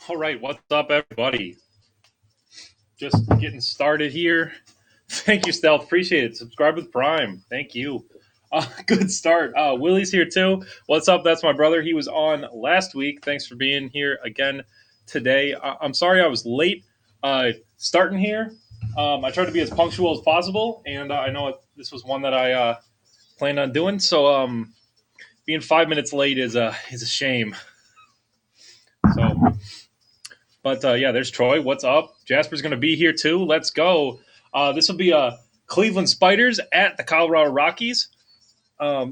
All right, what's up, everybody? Just getting started here. Thank you, Stealth. Appreciate it. Subscribe with Prime. Thank you. Good start. Willie's here too. What's up? That's my brother. He was on last week. Thanks for being here again today. I'm sorry I was late starting here. I tried to be as punctual as possible, and I know this was one that I planned on doing. So being 5 minutes late is a shame. So. But yeah, there's Troy. What's up? Jasper's going to be here too. Let's go. This will be Cleveland Spiders at the Colorado Rockies.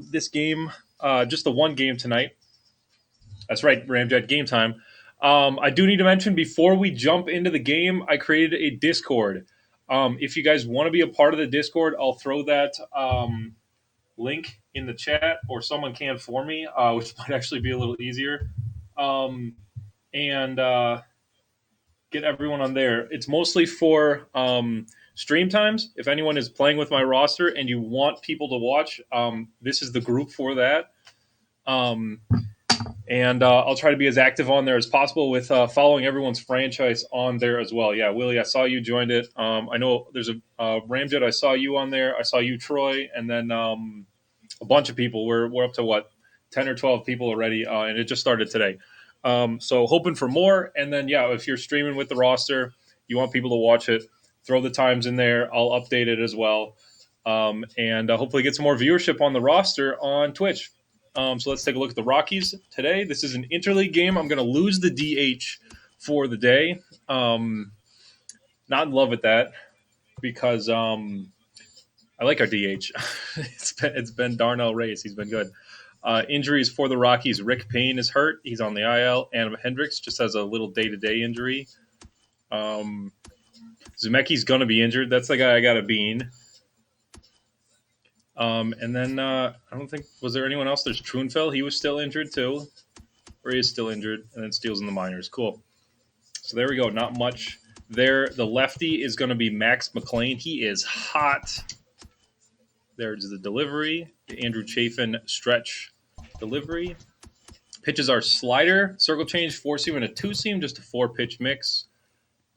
This game, just the one game tonight. That's right, Ramjet, game time. I do need to mention before we jump into the game, I created a Discord. If you guys want to be a part of the Discord, I'll throw that link in the chat, or someone can for me, which might actually be a little easier. And get everyone on there. It's mostly for stream times. If anyone is playing with my roster and you want people to watch, this is the group for that. And I'll try to be as active on there as possible with following everyone's franchise on there as well. Yeah, Willie, I saw you joined it. I know there's a Ramjet. I saw you on there. I saw you, Troy, and then a bunch of people. We're up to what, 10 or 12 people already, and it just started today. So hoping for more. And then, yeah, if you're streaming with the roster, you want people to watch it, throw the times in there. I'll update it as well. And hopefully get some more viewership on the roster on Twitch. So let's take a look at the Rockies today. This is an interleague game. I'm going to lose the DH for the day. Not in love with that because I like our DH. It's been Darnell Reyes. He's been good. Injuries for the Rockies. Rick Payne is hurt. He's on the IL. Adam Hendricks just has a little day-to-day injury. Zemeckis going to be injured. That's the guy I got a bean. And then I don't think, was there anyone else? There's Truenfeld. He was still injured too. Or he is still injured. And then Steele's in the minors. Cool. So there we go. Not much there. The lefty is going to be Max Mclean. He is hot. There's the delivery. The Andrew Chafin stretch delivery. Pitches are slider, circle change, four seam, and a two seam, just a 4-pitch mix.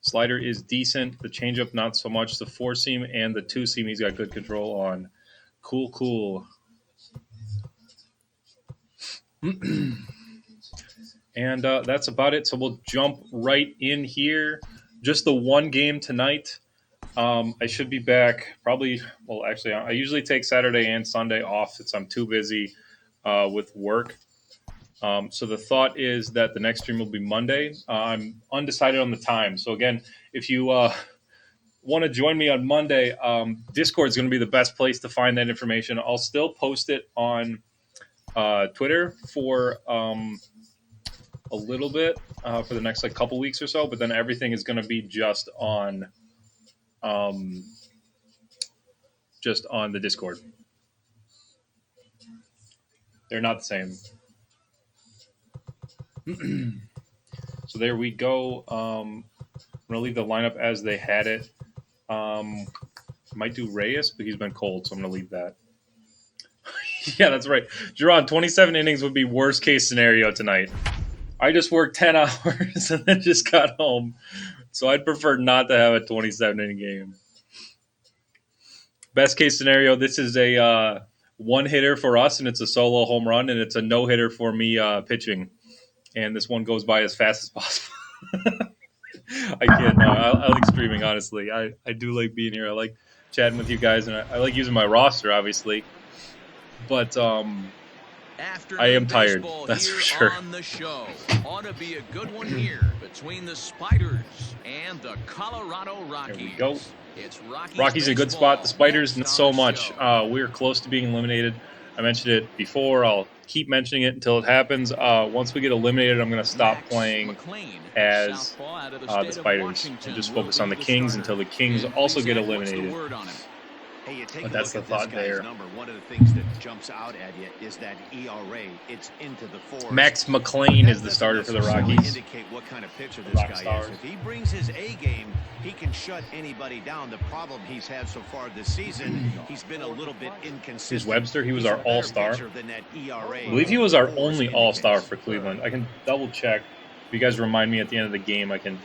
Slider is decent. The changeup, not so much. The four seam and the two seam, he's got good control on. Cool. And that's about it. So we'll jump right in here. Just the one game tonight. I should be back probably. Well, actually, I usually take Saturday and Sunday off since I'm too busy with work. So the thought is that the next stream will be Monday. I'm undecided on the time. So again, if you want to join me on Monday, Discord is going to be the best place to find that information. I'll still post it on Twitter for a little bit for the next couple weeks or so, but then everything is going to be just on the Discord. They're not the same. So there we go. I'm going to leave the lineup as they had it. Might do Reyes, but he's been cold, so I'm going to leave that. Yeah, that's right. Jerron, 27 innings would be worst case scenario tonight. I just worked 10 hours and then just got home. So I'd prefer not to have a 27-inning game. Best case scenario, this is a one-hitter for us, and it's a solo home run, and it's a no-hitter for me pitching. And this one goes by as fast as possible. I can't. No, I like streaming, honestly. I do like being here. I like chatting with you guys, and I like using my roster, obviously. But I am tired, that's for sure. On the show. Ought to be a good one here between the Spiders and the Colorado Rockies. There we go. It's Rockies in a good spot. The Spiders, not so much. We're close to being eliminated. I mentioned it before. I'll keep mentioning it until it happens. Once we get eliminated, I'm going to stop playing as the Spiders and just focus on the Kings until the Kings also get eliminated. Hey, you take But a that's look the at thought this guy's there. number. One of the things that jumps out at you is that ERA. It's into the fours. Max Mclean is the starter for the Rockies. Indicate what kind of pitcher this Rock guy stars. is. If he brings his A game, he can shut anybody down. The problem he's had so far this season, he's been a little bit inconsistent. Is Webster? He was He's our a better all-star. pitcher than that ERA I believe he was our fours only indicates. all-star for Cleveland. I can double check. If you guys remind me at the end of the game, I can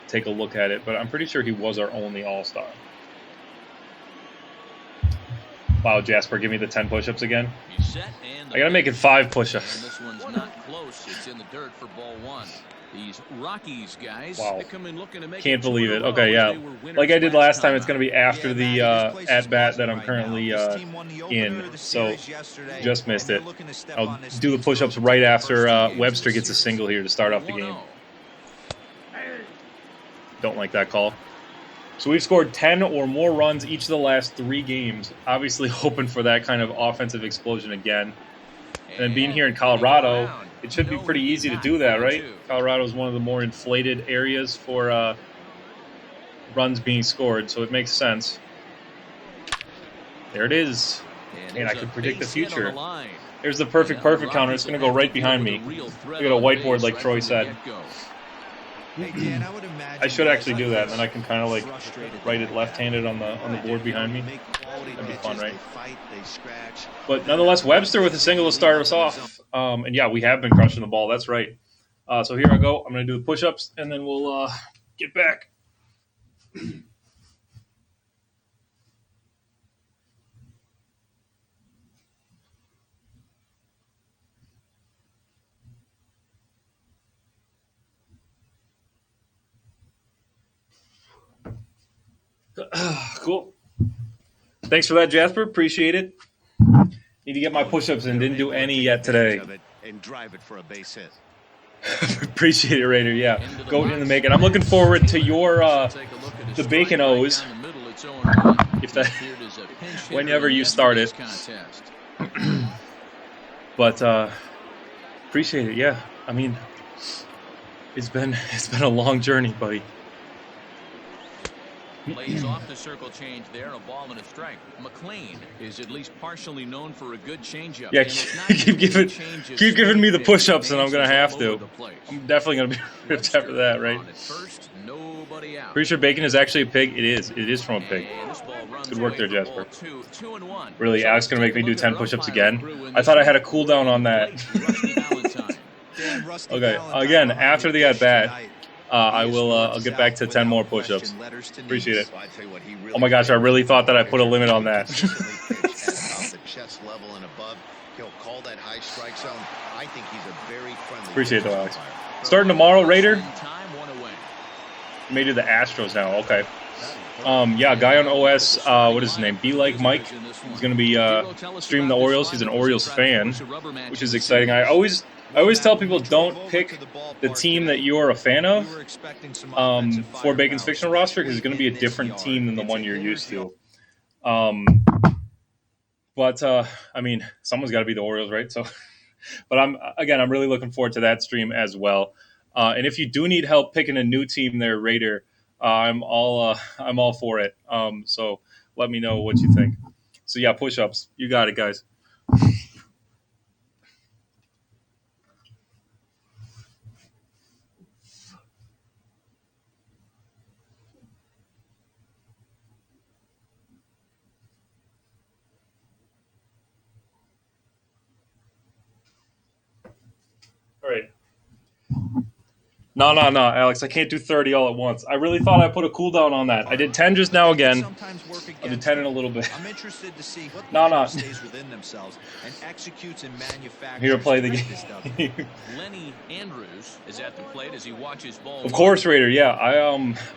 take a look at it. But I'm pretty sure he was our only All-Star. Wow, Jasper, give me the 10 push-ups again. I gotta make it 5 push-ups. This one's not close. It's in the dirt for ball 1. These Rockies guys, wow. they come in looking to make Can't believe it. Okay, yeah. Like I did last time, it's going to be after the at-bat that I'm currently in. So, just missed it. I'll do the push-ups right after Webster gets a single here to start off the game. Don't like that call. So we've scored 10 or more runs each of the last 3 games. Obviously hoping for that kind of offensive explosion again. And then being here in Colorado, it should be pretty easy to do that, right? Colorado is one of the more inflated areas for runs being scored, so it makes sense. There it is. And I can predict the future. Here's the perfect counter. It's going to go right behind me. Look at a whiteboard like Troy said. I should actually do that, and then I can kind of like write it left-handed on the board behind me. That'd be fun, right? But nonetheless, Webster with a single to start us off. And yeah, we have been crushing the ball. That's right. So here I go. I'm going to do the push-ups, and then we'll get back. Cool. Thanks for that, Jasper. Appreciate it. Need to get my push-ups in. Didn't do any yet today. And drive it for a base hit. Appreciate it, Raider. Yeah, go in the making. I'm looking forward to your the Bacon O's. If that, whenever you start it. But appreciate it. Yeah, I mean, it's been a long journey, buddy. Plays off the circle change there, a ball and a strike. Mclean is at least partially known for a good changeup. Yeah, keep giving me the push-ups, and I'm gonna have to. I'm definitely gonna be ripped after that, right? Pretty sure Bacon is actually a pig. It is. It is from a pig. Good work there, Jasper. Really, Alex gonna make me do 10 push-ups again? I thought I had a cooldown on that. Okay, again, after the at-bat. I'll get back to 10 more push-ups. Appreciate it. Oh my gosh, I really thought that I put a limit on that. Appreciate it, Alex. Starting tomorrow, Raider. May do the Astros now. Okay. Yeah, guy on OS. What is his name? Be Like Mike. He's going to be streaming the Orioles. He's an Orioles fan, which is exciting. I always tell people don't pick the team that you are a fan of for Bacon's fictional roster because it's going to be a different team than the one you're used to. But I mean, someone's got to be the Orioles, right? So, but I'm really looking forward to that stream as well. And if you do need help picking a new team there, Raider, I'm all for it. So let me know what you think. So yeah, push-ups. You got it, guys. All right. No, Alex. I can't do 30 all at once. I really thought I put a cooldown on that. I did 10 just now again. I'll do 10 in a little bit. I'm interested to see what stays within themselves and executes and manufactures. Here to play the game. Lenny Andrews is at the plate as he watches ball. Of course, Raider. Yeah,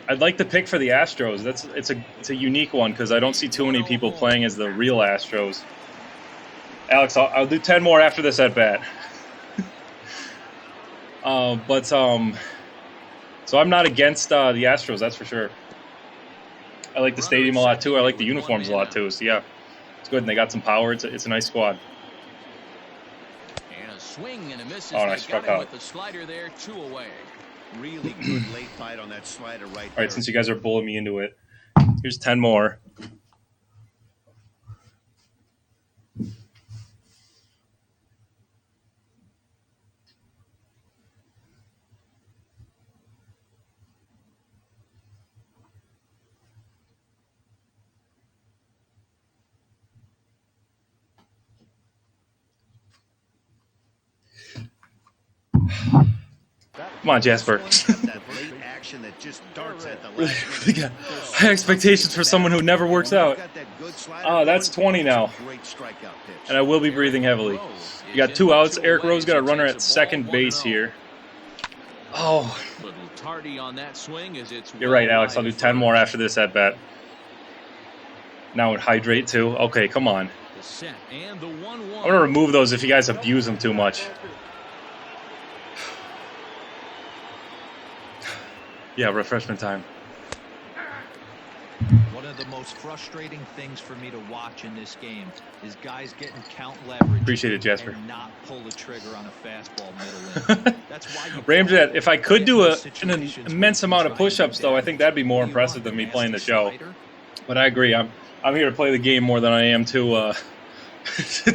I'd like to pick for the Astros. It's a unique one because I don't see too many people playing as the real Astros. Alex, I'll do 10 more after this at bat. So I'm not against the Astros, that's for sure. I like the stadium a lot too. I like the uniforms a lot too. So yeah, it's good. And they got some power. It's a nice squad. And a swing and a miss. Oh, and I struck out. With the slider there, 2 away. Really good late bite on that slider right there. All right, since you guys are bullying me into it, here's 10 more. Come on, Jasper. That late action that just darts at the last Really got high expectations for someone who never works out. That's 20 now. And I will be breathing heavily. You got 2 outs. Eric Rose got a runner at second base here. Oh. You're right, Alex. I'll do 10 more after this at bat. Now it hydrate too. Okay, come on. I'm going to remove those if you guys abuse them too much. Yeah, refreshment time. One of the most frustrating things for me to watch in this game is guys getting count leverage. Appreciate it, Jasper. And not pull the trigger on a fastball middle in. That's why you Ramjet, if I could do an immense amount of push-ups, though, I think that'd be more impressive than me playing the show. But I agree. I'm here to play the game more than I am to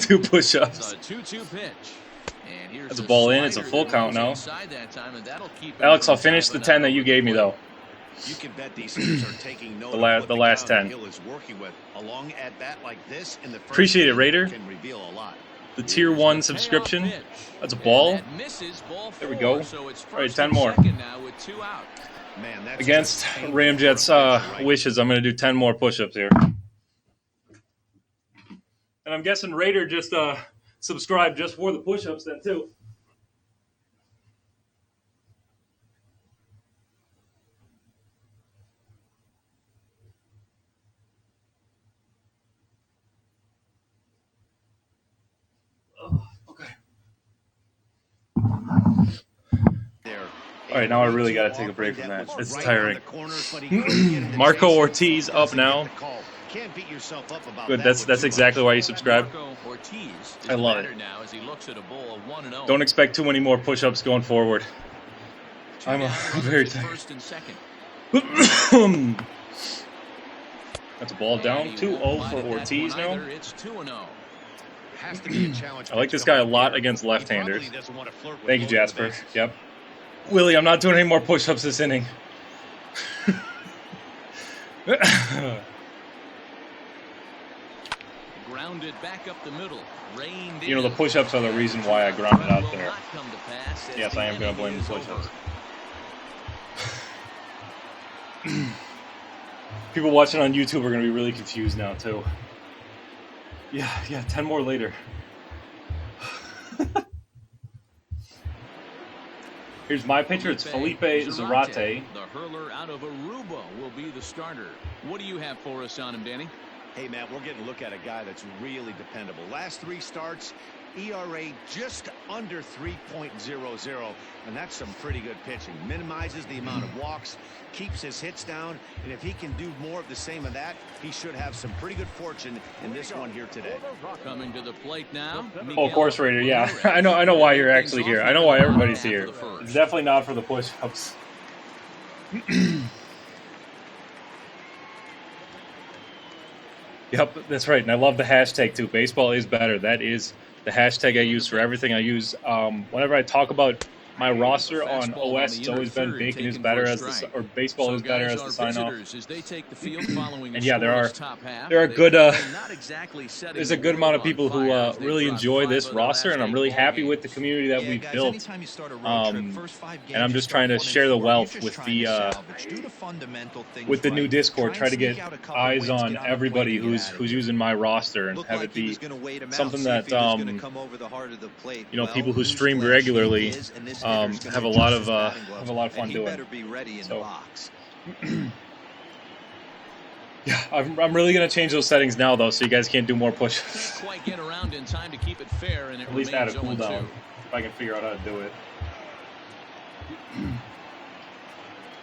do push-ups. That's a ball in. It's a full count now. Alex, I'll finish the 10 that you gave me, though. You can bet these hitters are taking note the last 10. Appreciate it, Raider. The Tier 1 subscription. That's a ball. There we go. All right, 10 more. Against Ramjet's wishes, I'm going to do 10 more push-ups here. And I'm guessing Raider just subscribed just for the push-ups then, too. All right, now I really got to take a break from that. It's tiring. Marco Ortiz up now. Good, that's exactly why you subscribe. I love it. Don't expect too many more push-ups going forward. I'm very tired. That's a ball down. 2-0 for Ortiz now. I like this guy a lot against left-handers. Thank you, Jasper. Yep. Willie, I'm not doing any more push-ups this inning. Grounded back up the middle. You know, the push-ups are the reason why I grounded out there. Yes, I am going to blame the push-ups. People watching on YouTube are going to be really confused now, too. Yeah, 10 more later. Here's my pitcher. It's Felipe Zarate. The hurler out of Aruba will be the starter. What do you have for us on him, Danny? Hey, Matt, we're getting a look at a guy that's really dependable. Last 3 starts, ERA just under 3.00, and that's some pretty good pitching. Minimizes the amount of walks, keeps his hits down, and if he can do more of the same of that, he should have some pretty good fortune in this one here today. Coming to the plate now. Oh, of course, Raider. Yeah, I know why you're actually here. I know why everybody's here. It's definitely not for the push-ups. Yep, that's right. And I love the hashtag, too. Baseball is better. That is the hashtag I use for everything I use. Whenever I talk about my roster on OS, it's always been bacon is better as the, or baseball is better as the sign-off. And yeah, there are good there's a good amount of people who really enjoy this roster, and I'm really happy with the community that we've built. And I'm just trying to share the wealth with the new Discord, try to get eyes on everybody who's using my roster and have it be something that you know, people who stream regularly have a lot of fun doing. So, yeah, I'm really gonna change those settings now, though, so you guys can't do more push-ups. At least add a cooldown if I can figure out how to do it.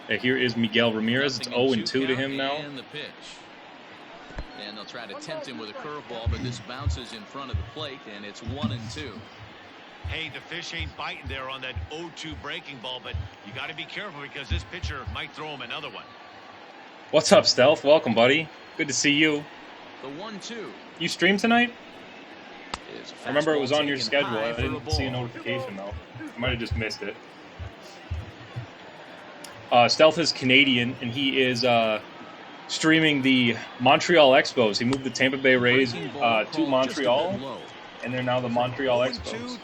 Yeah, here is Miguel Ramirez. It's 0-2 to him now. And they'll try to tempt him with a curveball, but this bounces in front of the plate, and it's 1-2. Hey, the fish ain't biting there on that 0-2 breaking ball, but you got to be careful because this pitcher might throw him another one. What's up, Stealth? Welcome, buddy. Good to see you. The 1-2. You stream tonight? I remember it was on your schedule. I didn't see a notification, though. I might have just missed it. Stealth is Canadian, and he is streaming the Montreal Expos. He moved the Tampa Bay Rays to Montreal, and they're now the Montreal Expos.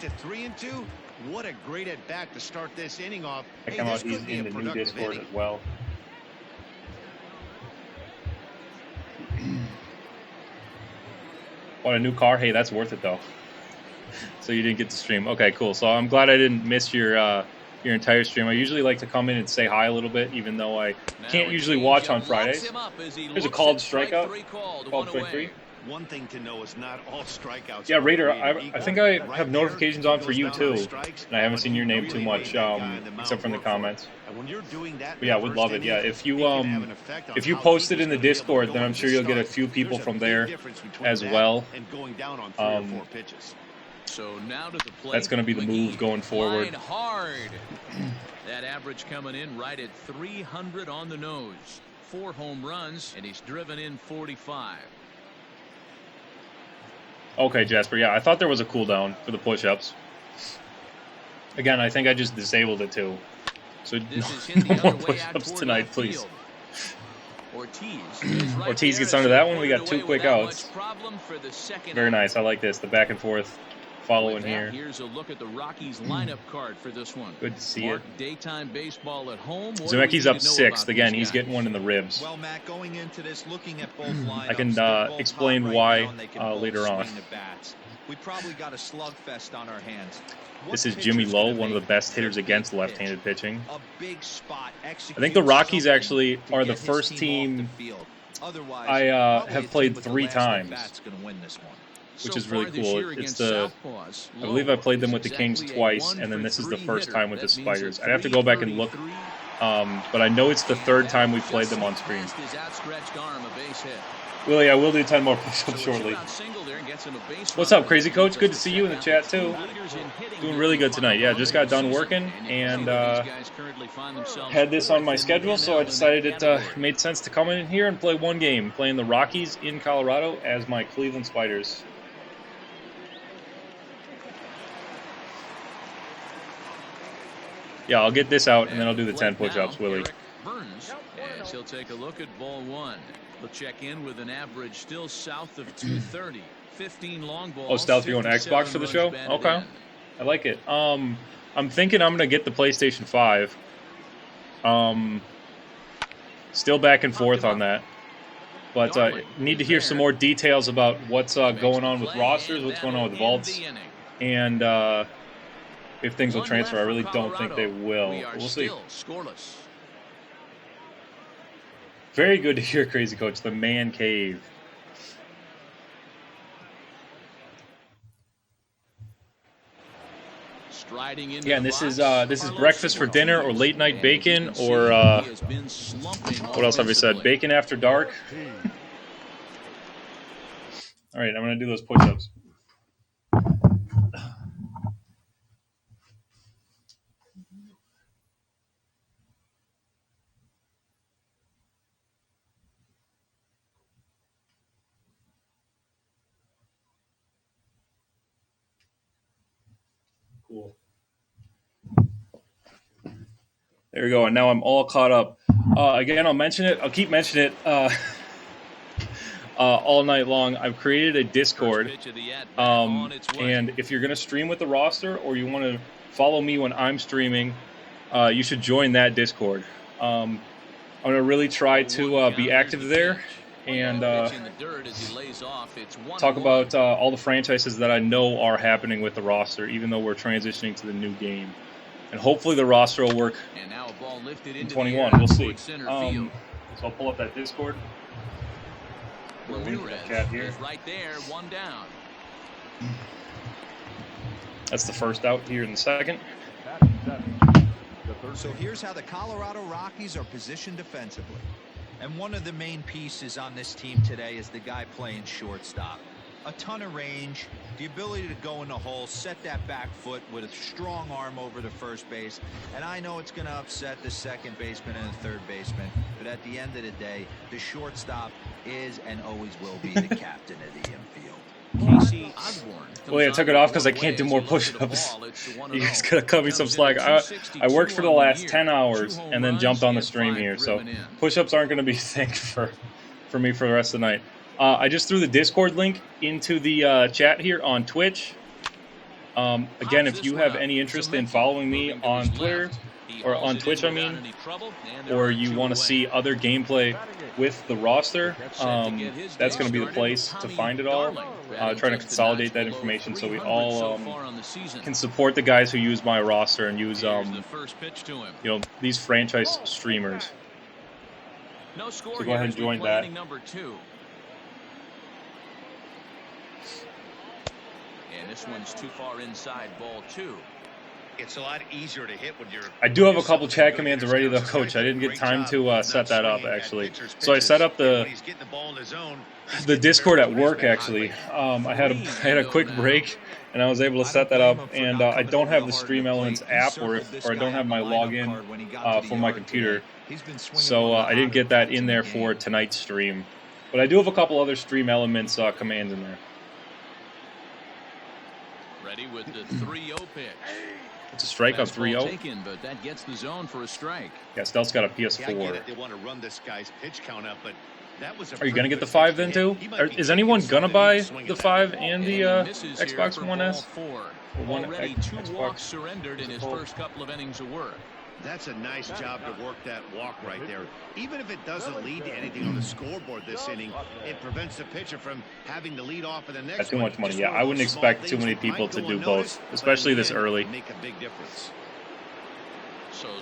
What a great at bat to start this inning off. Check him out. He's in the new Discord as well. Bought a new car. Hey, that's worth it though. So you didn't get to stream. Okay, cool. So I'm glad I didn't miss your entire stream. I usually like to come in and say hi a little bit, even though I can't usually watch on Fridays. There's a called strikeout. Called strike 3. One thing to know is not all strikeouts. Yeah, Raider, I think I have notifications on for you too, and I haven't seen your name too much, except from the comments. But yeah, would love it. Yeah, if you post it in the Discord, then I'm sure you'll get a few people from there as well. So now to the plate. That's going to be the move going forward. Hard. That average coming in right at 300 on the nose. 4 home runs, and he's driven in 45. Okay, Jasper. Yeah, I thought there was a cooldown for the push-ups. Again, I think I just disabled it too. So no more push-ups tonight, please. Ortiz gets under that one. We got 2 quick outs. Very nice. I like this. The back and forth following here. Here's a look at the Rockies lineup card for this one. Good to see it. Daytime baseball at home. Zemecki's up 6th. Again, he's getting one in the ribs. Well, Matt, going into this, looking at both lineups, I can explain why later on. We probably got a slugfest on our hands. This is Jimmy Lowe, one of the best hitters against left-handed pitching. A big spot. I think the Rockies actually are the first team I have played 3 times, which is really cool. It's I believe I played them with the Kings twice, and then this is the first time with the Spiders. I'd have to go back and look, but I know it's the 3rd time we played them on screen. Willie, I will do 10 more push-ups shortly. What's up, Crazy Coach? Good to see you in the chat, too. Doing really good tonight. Yeah, just got done working and had this on my schedule, so I decided it made sense to come in here and play one game, playing the Rockies in Colorado as my Cleveland Spiders. Yeah, I'll get this out, and then I'll do the 10 push-ups, Willie. As he'll take a look at ball 1. He'll check in with an average still south of 230. 15 long balls. Oh, Stealth, you're on Xbox for the show? Okay. I like it. I'm thinking I'm going to get the PlayStation 5. Still back and forth on that. But need to hear some more details about what's going on with rosters, what's going on with vaults, and if things will transfer. I really don't think they will. We'll see. Very good to hear, Crazy Coach. The man cave. Yeah, and this is breakfast for dinner or late night bacon or what else have we said? Bacon after dark. All right, I'm gonna do those push-ups. Cool. There we go, and now I'm all caught up. Again, I'll mention it. I'll keep mentioning it all night long. I've created a Discord, and if you're going to stream with the roster or you want to follow me when I'm streaming, you should join that Discord. I'm going to really try to be active there and talk about all the franchises that I know are happening with the roster, even though we're transitioning to the new game. And hopefully the roster will work in 21. We'll see. So I'll pull up that Discord. Chat here. Right there, 1 down. That's the first out here in the second. So here's how the Colorado Rockies are positioned defensively. And one of the main pieces on this team today is the guy playing shortstop. A ton of range, the ability to go in the hole, set that back foot with a strong arm over the first base. And I know it's going to upset the second baseman and the third baseman, but at the end of the day, the shortstop is and always will be the captain of the infield. Casey Osborne. Well, yeah, I took it off because I can't do more push-ups. You guys gotta cut me some slack. I worked for the last 10 hours and then jumped on the stream here, so push-ups aren't going to be a thing for me for the rest of the night. I just threw the Discord link into the chat here on Twitch. Again, if you have any interest in following me on Twitter, or on Twitch, I mean, or you want to see other gameplay with the roster, that's going to be the place to find it all. Trying to consolidate that information so we all can support the guys who use my roster and use, these franchise streamers. So go ahead and join that. And this one's too far inside, ball 2. It's a lot easier to hit when you're... I do have a couple chat commands already, though, Coach. I didn't get time to set that up, actually. So I set up the Discord at work, actually. I had a quick break, and I was able to set that up. And I don't have the Stream Elements app, or I don't have my login for my computer. So I didn't get that in there for tonight's stream. But I do have a couple other Stream Elements commands in there. Ready with the 3-0 pitch. It's a strike on 3-0. Taken, but that gets the zone for a strike. Yeah, Stel's got a PS4. Yeah, I get it. They want to run this guy's pitch count up, but that was Are you going to get the 5 then, too? Is anyone going to buy the 5 and the Xbox One S? Already 2 walks surrendered in his first couple of innings of work. That's a nice job to work that walk right there. Even if it doesn't lead to anything on the scoreboard this inning, it prevents the pitcher from having to lead off in the next. That's too much money. Yeah, I wouldn't expect too many people to do both, especially this early. Make a big difference.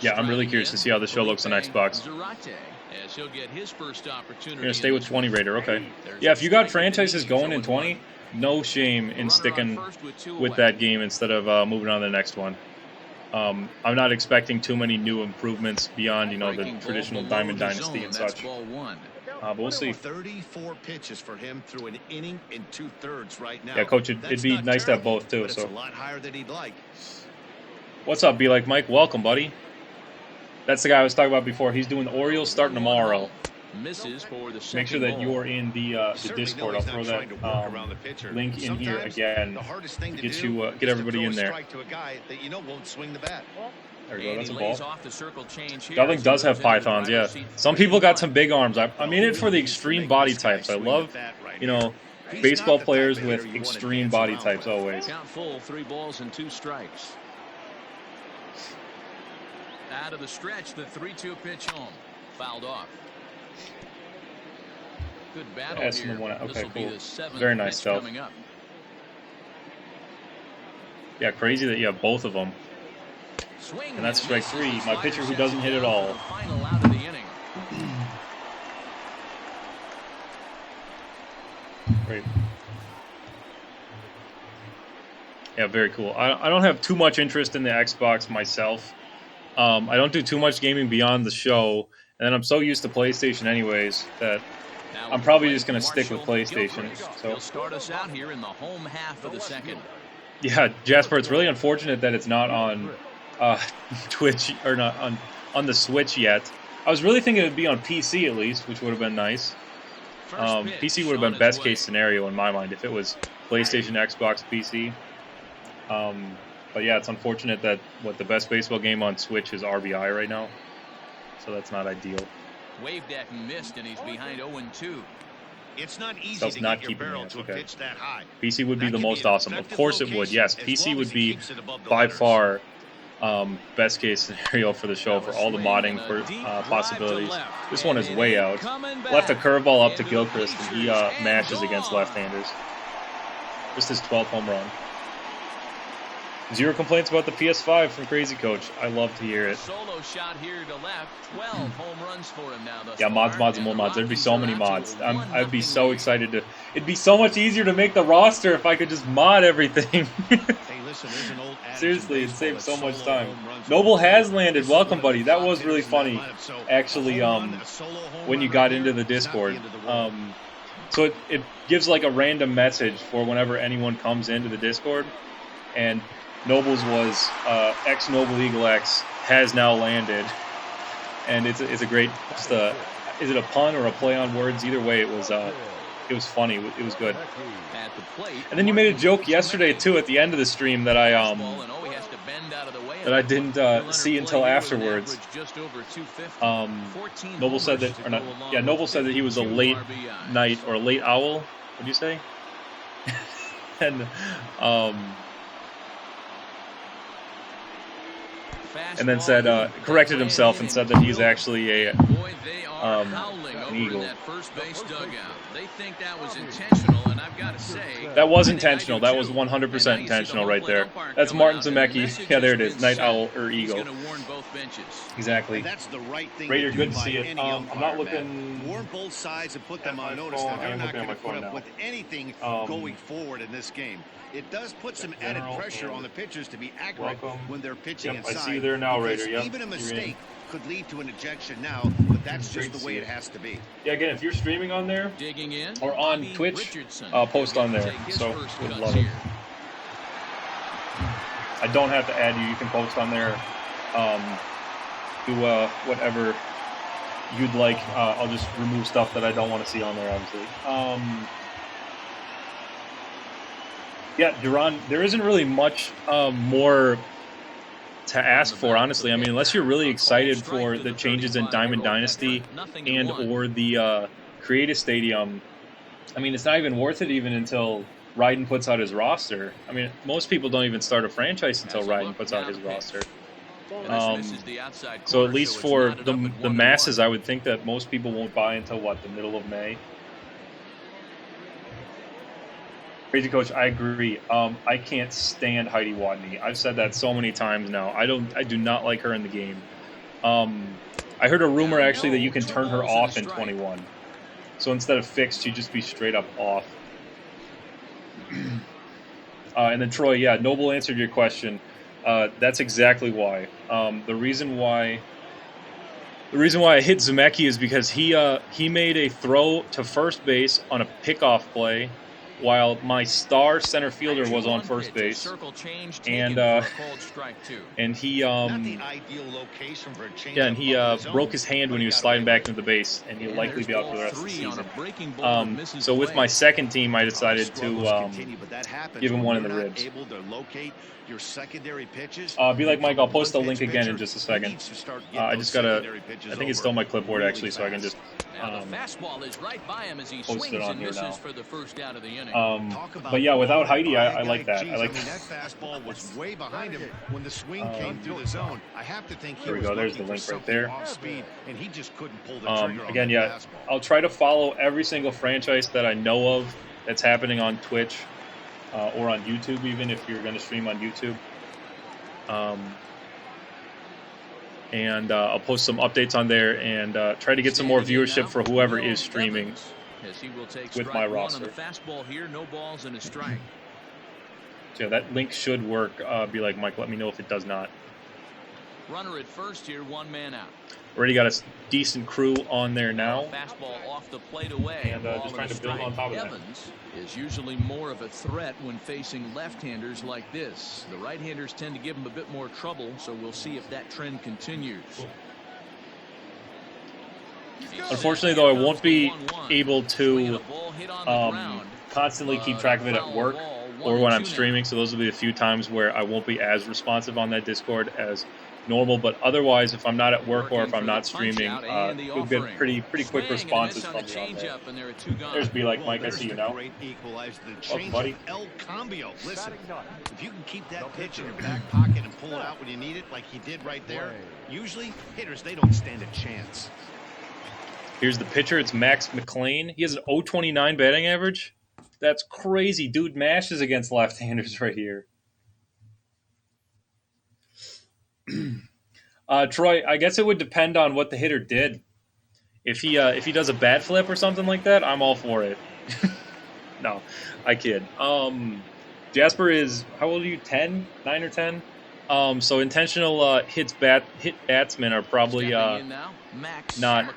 Yeah, I'm really curious to see how the show looks on Xbox. Zarate, as he'll get his first opportunity. You're going to stay with 20 Raider, okay. Yeah, if you got franchises going in 20, no shame in sticking with that game instead of moving on to the next one. I'm not expecting too many new improvements beyond, the traditional Diamond Dynasty and such. But we'll see. 34 pitches for him through an inning and 2/3 right now. Yeah, Coach, it'd be nice to have both, too. So. It's a lot higher than he'd like. What's up, Be Like Mike? Welcome, buddy. That's the guy I was talking about before. He's doing the Orioles starting tomorrow. Misses for the Make sure that you're in the Discord. I'll throw that link in here again to get everybody in there. There we go. That's a ball. Darling does have pythons, yeah. Some people got some big arms. I'm in it for the extreme body types. I love, baseball players with extreme body types always. Count full, 3 balls and 2 strikes. Out of the stretch, the 3-2 pitch home. Fouled off. Good battle here. Okay, cool. Very nice stuff. Yeah, crazy that you have both of them. And that's strike 3. My pitcher who doesn't hit at all. Final out of the inning. Great. Yeah, very cool. I don't have too much interest in the Xbox myself. I don't do too much gaming beyond the show, and then I'm so used to PlayStation anyways that I'm probably just going to stick with PlayStation. So he'll start us out here in the home half of the second. Yeah, Jasper, it's really unfortunate that it's not on Twitch or not on the Switch yet. I was really thinking it would be on PC at least, which would have been nice. PC would have been best case scenario in my mind if it was PlayStation, Xbox, PC. But yeah, it's unfortunate that the best baseball game on Switch is RBI right now. So that's not ideal. Wave deck missed and he's behind 0-2. It's not easy to get your barrel to a pitch that high. PC would be the most awesome. Of course it would. Yes, PC would be by far best case scenario for the show for all the modding possibilities. This one is way out. Left a curveball up to Gilchrist and he matches against left-handers. Just his 12th home run. 0 complaints about the PS5 from Crazy Coach. I love to hear it. Solo shot here to left. 12 home runs for him now. Yeah, mods, and more mods. There'd be so many mods. I'd be so excited to. It'd be so much easier to make the roster if I could just mod everything. Seriously, it'd save so much time. Noble has landed. Welcome, buddy. That was really funny, actually. When you got into the Discord, so it gives like a random message for whenever anyone comes into the Discord, and Nobles was X Noble Eagle X has now landed, and it's a great is it a pun or a play on words? Either way, it was funny. It was good. And then you made a joke yesterday too at the end of the stream that I didn't see until afterwards. Noble said that, or not? Yeah, Noble said that he was a late night or a late owl. What did you say? And and then said corrected himself and said that he's actually an Eagle. That first base dugout. They think that was intentional, and I've got to say that was intentional. That was 100% intentional right there. That's Martin Zemecki. Yeah, there it is. Night Owl or Eagle. Exactly. That's the right thing. Raider, good to see you. I'm not looking. Warn both sides and put them on notice that they're not going to put up with anything going forward in this game. It does put some added pressure on the pitchers to be accurate when they're pitching inside. I see you there now, Raider. Yep. Even a mistake could lead to an ejection now, but that's just the way it has to be. Yeah, again, if you're streaming on there or on Twitch, post on there. So we'd love it. I don't have to add you. You can post on there. Do whatever you'd like. I'll just remove stuff that I don't want to see on there, obviously. Yeah, Duran, there isn't really much more to ask for, honestly. I mean, unless you're really excited for the changes in Diamond Dynasty and or the Creative Stadium, I mean, it's not even worth it even until Ryden puts out his roster. I mean, most people don't even start a franchise until Ryden puts out his roster. So at least for the masses, I would think that most people won't buy until, what, the middle of May? Crazy Coach, I agree. I can't stand Heidi Watney. I've said that so many times now. I do not like her in the game. I heard a rumor actually that you can turn her off in 21. So instead of fixed, she'd just be straight up off. And then Troy, yeah, Noble answered your question. That's exactly why. The reason why I hit Zemecki is because he made a throw to first base on a pickoff play, while my star center fielder was on first base, and he broke his hand when he was sliding back into the base, and he'll likely be out for the rest of the season. So with my second team, I decided to give him one in the ribs. Your secondary pitches. Be like Mike, I'll post the link again in just a second. I just gotta. I think it's still my clipboard actually, so I can just post it on here now. But yeah, without Heidi, I like that. I like that fastball was way behind him when the swing came through the zone. I have to think here we go. There's the link right there. Speed, and he just couldn't pull the trigger again, yeah, I'll try to follow every single franchise that I know of that's happening on Twitch. Or on YouTube, even if you're going to stream on YouTube. And I'll post some updates on there and try to get some more viewership for whoever is streaming with my roster. So yeah, that link should work. Be like, Mike, let me know if it does not. Runner at first here, one man out. Already got a decent crew on there now. Fastball off the plate away. And just trying to build on top of that. Evans is usually more of a threat when facing left-handers like this. The right-handers tend to give him a bit more trouble, so we'll see if that trend continues. Unfortunately, though, I won't be able to constantly keep track of it at work or when I'm streaming, so those will be a few times where I won't be as responsive on that Discord as normal, but otherwise, if I'm not at work or if I'm not streaming, we'll get pretty quick responses from me on there. There's Be Like Mike, I see you now. Welcome, buddy. El Cambio. Listen, if you can keep that pitch in your back pocket and pull it out when you need it, like he did right there, usually hitters, they don't stand a chance. Here's the pitcher. It's Max Mclean. He has an .029 batting average. That's crazy. Dude mashes against left-handers right here. Troy, I guess it would depend on what the hitter did. If he does a bat flip or something like that, I'm all for it. No, I kid. Jasper is, how old are you? 10? 9 or 10? So intentional hit batsmen are probably not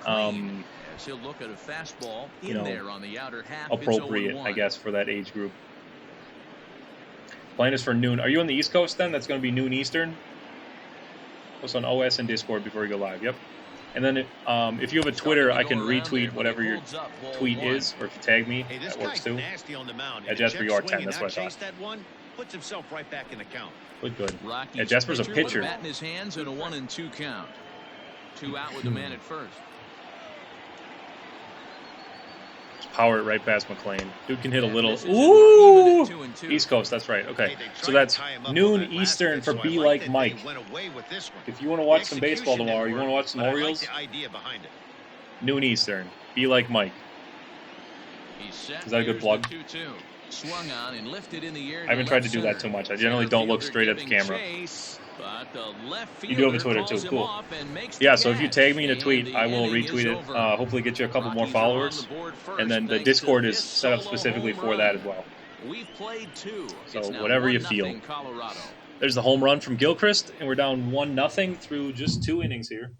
he'll look at a fastball there on the outer half. Appropriate, I guess, for that age group. Plan is for noon. Are you on the East Coast then? That's going to be noon Eastern. Post on OS and Discord before we go live. Yep. And then if you have a Twitter, I can retweet whatever your tweet is, or if you tag me, that works too. Yeah, Jasper, you are 10. That's what I thought. Puts himself right back in the count. Good. Yeah, Jasper's a pitcher. Bat in his hands and a 1-2 count. 2 out with the man at first. Just power it right past Mclean. Dude can hit a little. This is Ooh! even at 2-2. East Coast, that's right. Okay. Hey, they So tried that's to tie him up on noon that last Eastern pitch, for so I Be like Like that Mike. they went away with this one. If you want to The watch some baseball execution tomorrow, you didn't want to work, watch some but I like Orioles, the idea behind it. noon Eastern. Be Like Mike. He's set. Is that a good Here's plug? the 2-2. Swung on and lifted in the air. I haven't tried to do that too much. I generally don't look straight at the camera. But the left You do have a fielder Twitter too, calls him cool. off and makes Yeah, the so if you catch. tag me in a And tweet, the I will inning is retweet it. over. Hopefully get you a couple more Rockies are on followers. the board first, And then the thanks to Discord is this set up solo specifically home for run. that as well. We've played 2. So It's now whatever you 1-0 feel. Colorado. There's the home run from Gilchrist, and we're down 1-0 through just 2 innings here.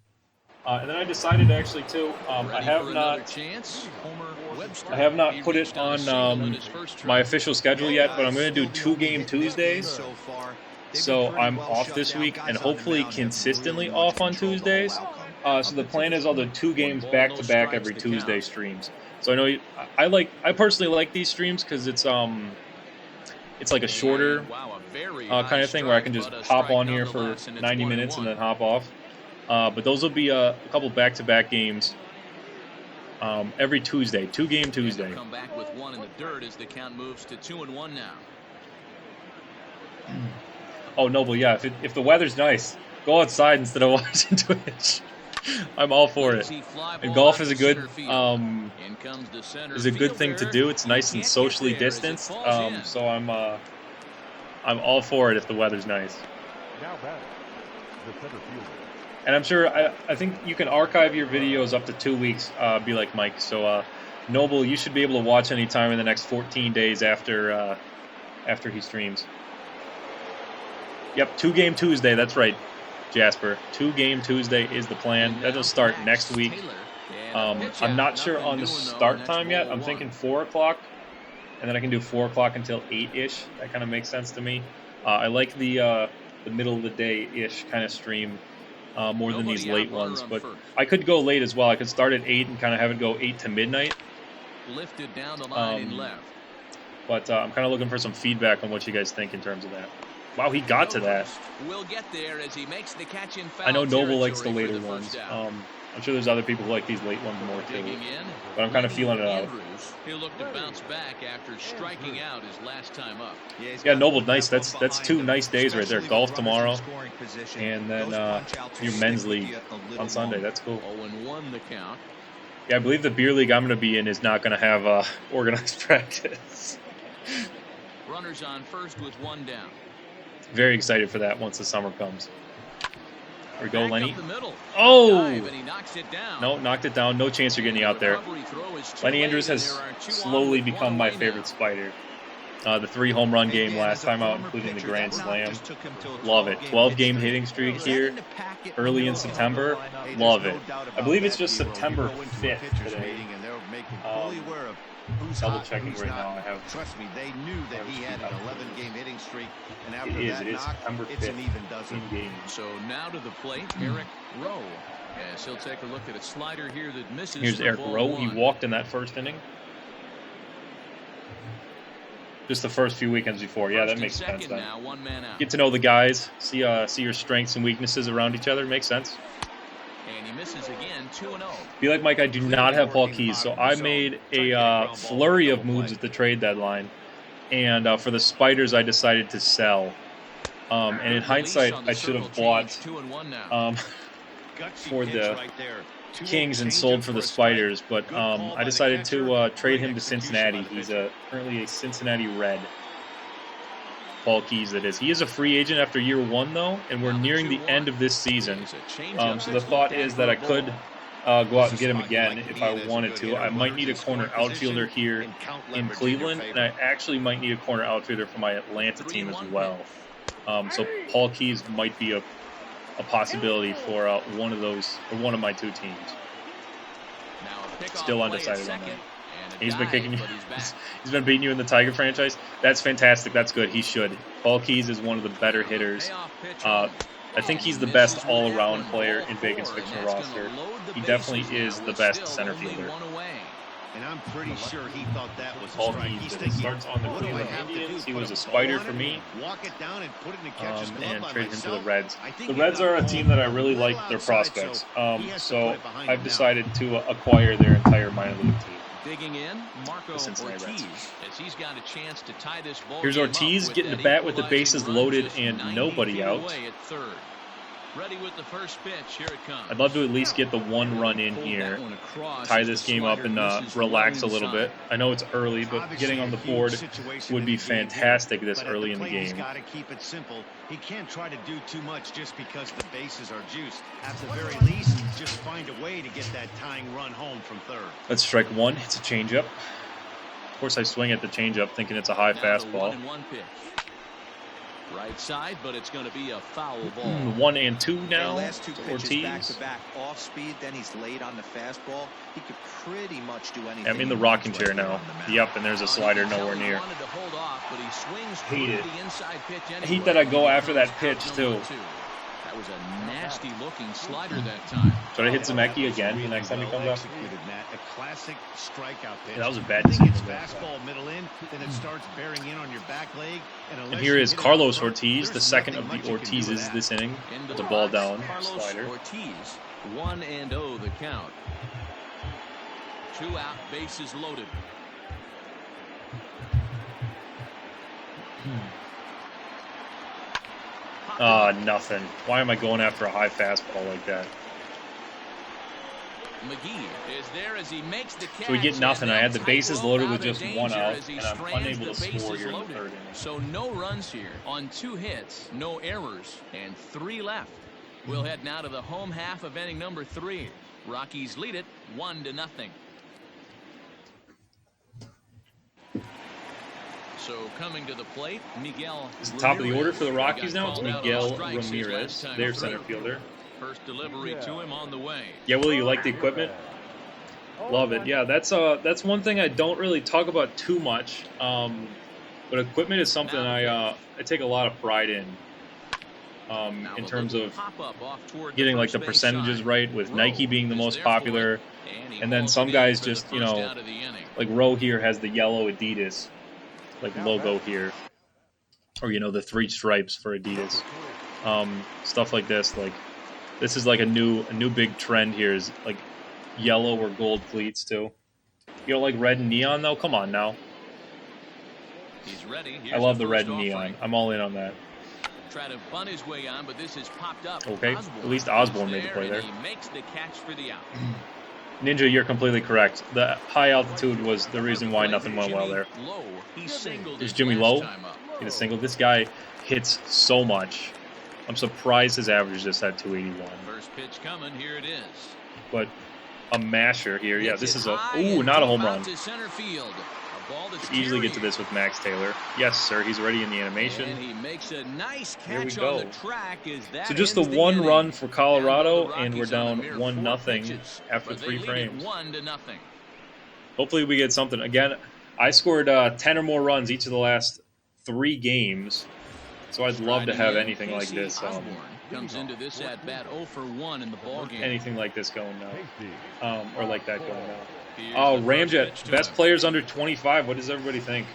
And then I decided actually too. I Ready have for not. another chance? Homer Webster. I have not He put it reached on a on single in his first try. my official schedule yet, but I'm going to do 2-game Tuesdays. So far, they've So been pretty I'm well off shut this down. week Guys and on the hopefully mound have consistently really wanted off to on control the whole Tuesdays. outcome. So the plan is I'll do 2 games ball, back no to back strikes every to Tuesday count. streams. So I know I personally like these streams because it's like a shorter Wow, a very kind high of thing where I can strike, just but a hop strike on here for nonetheless, and it's 90 1-1. minutes and then hop off. But those will be a couple back-to-back games every Tuesday, 2-game Tuesday. And they'll come back with 1 in the dirt as the count moves to 2-1 now. Oh, Noble, yeah. If the weather's nice, go outside instead of watching Twitch. I'm all for it. Easy fly And ball golf out is a to good center field. In comes the center is a good thing to fielder. do. It's He nice and can't socially get there as it distanced. falls in. So I'm all for it if the weather's nice. Now batting, the center fielder. And I'm sure I think you can archive your videos up to 2 weeks. Be like Mike. So Noble, you should be able to watch any time in the next 14 days after he streams. Yep, 2-game Tuesday. That's right, Jasper. 2-game Tuesday is the plan. That'll start next week. I'm not sure on the start time yet. I'm thinking 4 o'clock, and then I can do 4 o'clock until 8-ish. That kind of makes sense to me. I like the middle of the day-ish kind of stream more than these late ones. But I could go late as well. I could start at 8 and kind of have it go 8 to midnight. Lifted down the line and left. But I'm kind of looking for some feedback on what you guys think in terms of that. Wow, he got to that. We'll get there as he makes the catch in foul I know Noble likes the territory for later the ones. first out. I'm sure there's other people who like these late ones more too. Digging in. But I'm kind of feeling it out. Andrews. He'll look to bounce back after striking out his last time up. Yeah, Noble, nice. That's 2 nice days right there. Golf tomorrow, and then your men's league on Sunday. That's cool. 0-1 the count. Yeah, I believe the beer league I'm going to be in is not going to have organized practice. Runners on first with 1 down. Very excited for that once the summer comes. Here we go, Back Lenny. up the middle. Oh! Dive, and he knocks it down. No, knocked it down. No chance you're getting out there. Recovery throw is too Lenny late, Andrews and has there are 2 slowly on with become 1 my away favorite now. Spider. The 3 home run game last time out, including the Grand Slam. Love it. 12-game hitting streak here early in September. Love it. I believe it's just September 5th today. Double checking right now. I have. Trust me, they knew that he had an 11-game hitting streak, and after It is. that It is knock, September 5th. it's an even dozen. In game. So now to the plate, Eric Rowe. As he'll take a look at a slider here that misses. Here's for Eric ball Rowe. He 1. walked in that first inning. Just the first few weekends before. Yeah, First that and makes sense. second Then. now, 1 man out. Get to know the guys. See your strengths and weaknesses around each other. Makes sense. And he misses again, 2-0. Be like Mike, I do not have Paul Keys, so I made a flurry of moves at the trade deadline, and for the Spiders, I decided to sell. And in hindsight, I should have bought for the Kings and sold for the Spiders, but I decided to trade him to Cincinnati. He's currently a Cincinnati Red. Paul Keys, that is. He is a free agent after year 1, though, and we're nearing the end of this season. So the thought is that I could go out and get him again if I wanted to. I might need a corner outfielder here in Cleveland, and I actually might need a corner outfielder for my Atlanta team as well. So Paul Keys might be a possibility for one of those, or one of my 2 teams. Still undecided on that. He's been kicking you. He's been beating you in the Tiger franchise. That's fantastic. That's good. He should. Paul Keys is one of the better hitters. I think he's the best all-around player in Bacon's fictional roster. He definitely is the best center fielder. And I'm pretty sure he thought that was a Paul strike. Keys He's that thinking, starts on the what do I Cleveland have to do? Indians. He Put was a a Spider ball for in me. it, walk it down and put it in the catcher's glove And by trade him to the myself? Reds. I think The he Reds got are a home team that I really well like their outside, prospects. so he has to So put it behind I've him now. decided to acquire their entire minor league team. Digging in, Marco The Cincinnati Ortiz, Reds. as he's got a chance to tie this ball Here's game Ortiz up getting with the that bat with the bases equalizing loaded run, just and 90 nobody feet out. away at third. Ready with the first pitch. Here it comes. I'd love to at least get the one run in here, tie this game up, and relax a little bit. I know it's early, but getting on the board would be fantastic this early in the game. He's got to keep it simple. He can't try to do too much just because the bases are juiced. At the very least, just find a way to get that tying run home from third. Let's strike one. It's a changeup. Of course, I swing at the changeup thinking it's a high fastball. 1-1 pitch. Right side, but it's going to be a foul ball. 1-2 now. Last two pitches Ortiz. back to back off speed. Then he's late on the fastball. He could pretty much do anything. I'm in the rocking chair now. Yep, and there's a slider nowhere near. Hate it. I hate that I go after that pitch too. That was a nasty looking slider that time. Should I hit Zemecki again the next time he comes up? A classic strikeout pitch. Yeah, that was a bad I think it's decision. fastball middle in, then it starts bearing in on your back leg. And here is Carlos Ortiz, the second of the Ortizes this inning. With a ball down, slider. Ortiz, 1-0 the count. 2 out, bases loaded. Nothing. Why am I going after a high fastball like that? McGee is there as he makes the catch. So we get nothing. I had the bases loaded with just one out, as he and I'm strands unable to the score bases here in the loaded. third inning. So no runs here on 2 hits, no errors, and 3 left. We'll head now to the home half of inning number 3. Rockies lead it 1-0. So coming to the plate, Miguel It's the top of the order for the Ramirez. Rockies now. It's Got called out Miguel on strikes his Ramirez, last time their through. center fielder. First delivery to him on the way. Yeah, Willie, you like the equipment? Love it. Yeah, that's one thing I don't really talk about too much. But equipment is something I take a lot of pride in terms of getting like the percentages right, with Nike being the most popular, and then some guys just, you know, like Roe here has the yellow Adidas like logo here, or you know, the 3 stripes for Adidas, stuff like this. Like this is like a new big trend here, is like yellow or gold cleats too. You don't like red and neon though? Come on now. He's ready. I love the red and neon. I'm all in on that. Try to bunt his way on, but this is popped up. Okay, at least Osborne made the play there. He makes the catch for the out. Ninja, you're completely correct. The high altitude was the reason why nothing went well there. There's Jimmy Lowe. Hit a single. This guy hits so much. I'm surprised his average is just at 281. First pitch coming. Here it is. But a masher here. Yeah, this is not a home run. Easily get to this with Max Taylor. Yes, sir. He's already in the animation. And he makes a nice Here we catch go. on the track. So just the one run for Colorado, and we're down 1-0 after 3 frames. 1-0. Hopefully we get something. Again, I scored 10 or more runs each of the last 3 games, so I'd love to have anything like this. Comes into this at bat 0 for 1 in the ball game. Anything like this going now, or like that going now. Oh, Ramjet, best players under 25. What does everybody think?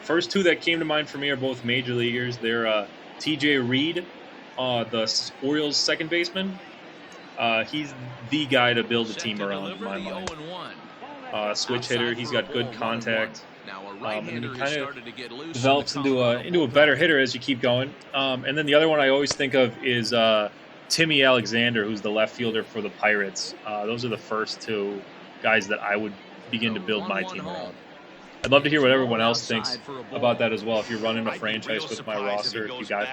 First 2 that came to mind for me are both major leaguers. They're T.J. Reed, the Orioles second baseman. He's the guy to build a team around, in my mind. Switch hitter. He's got good contact. And he kind of develops into a better hitter as you keep going. And then the other one I always think of is Timmy Alexander, who's the left fielder for the Pirates. Those are the first 2 guys that I would begin to build my team around. I'd love to hear what everyone else thinks about that as well. If you're running a franchise with my roster, if you got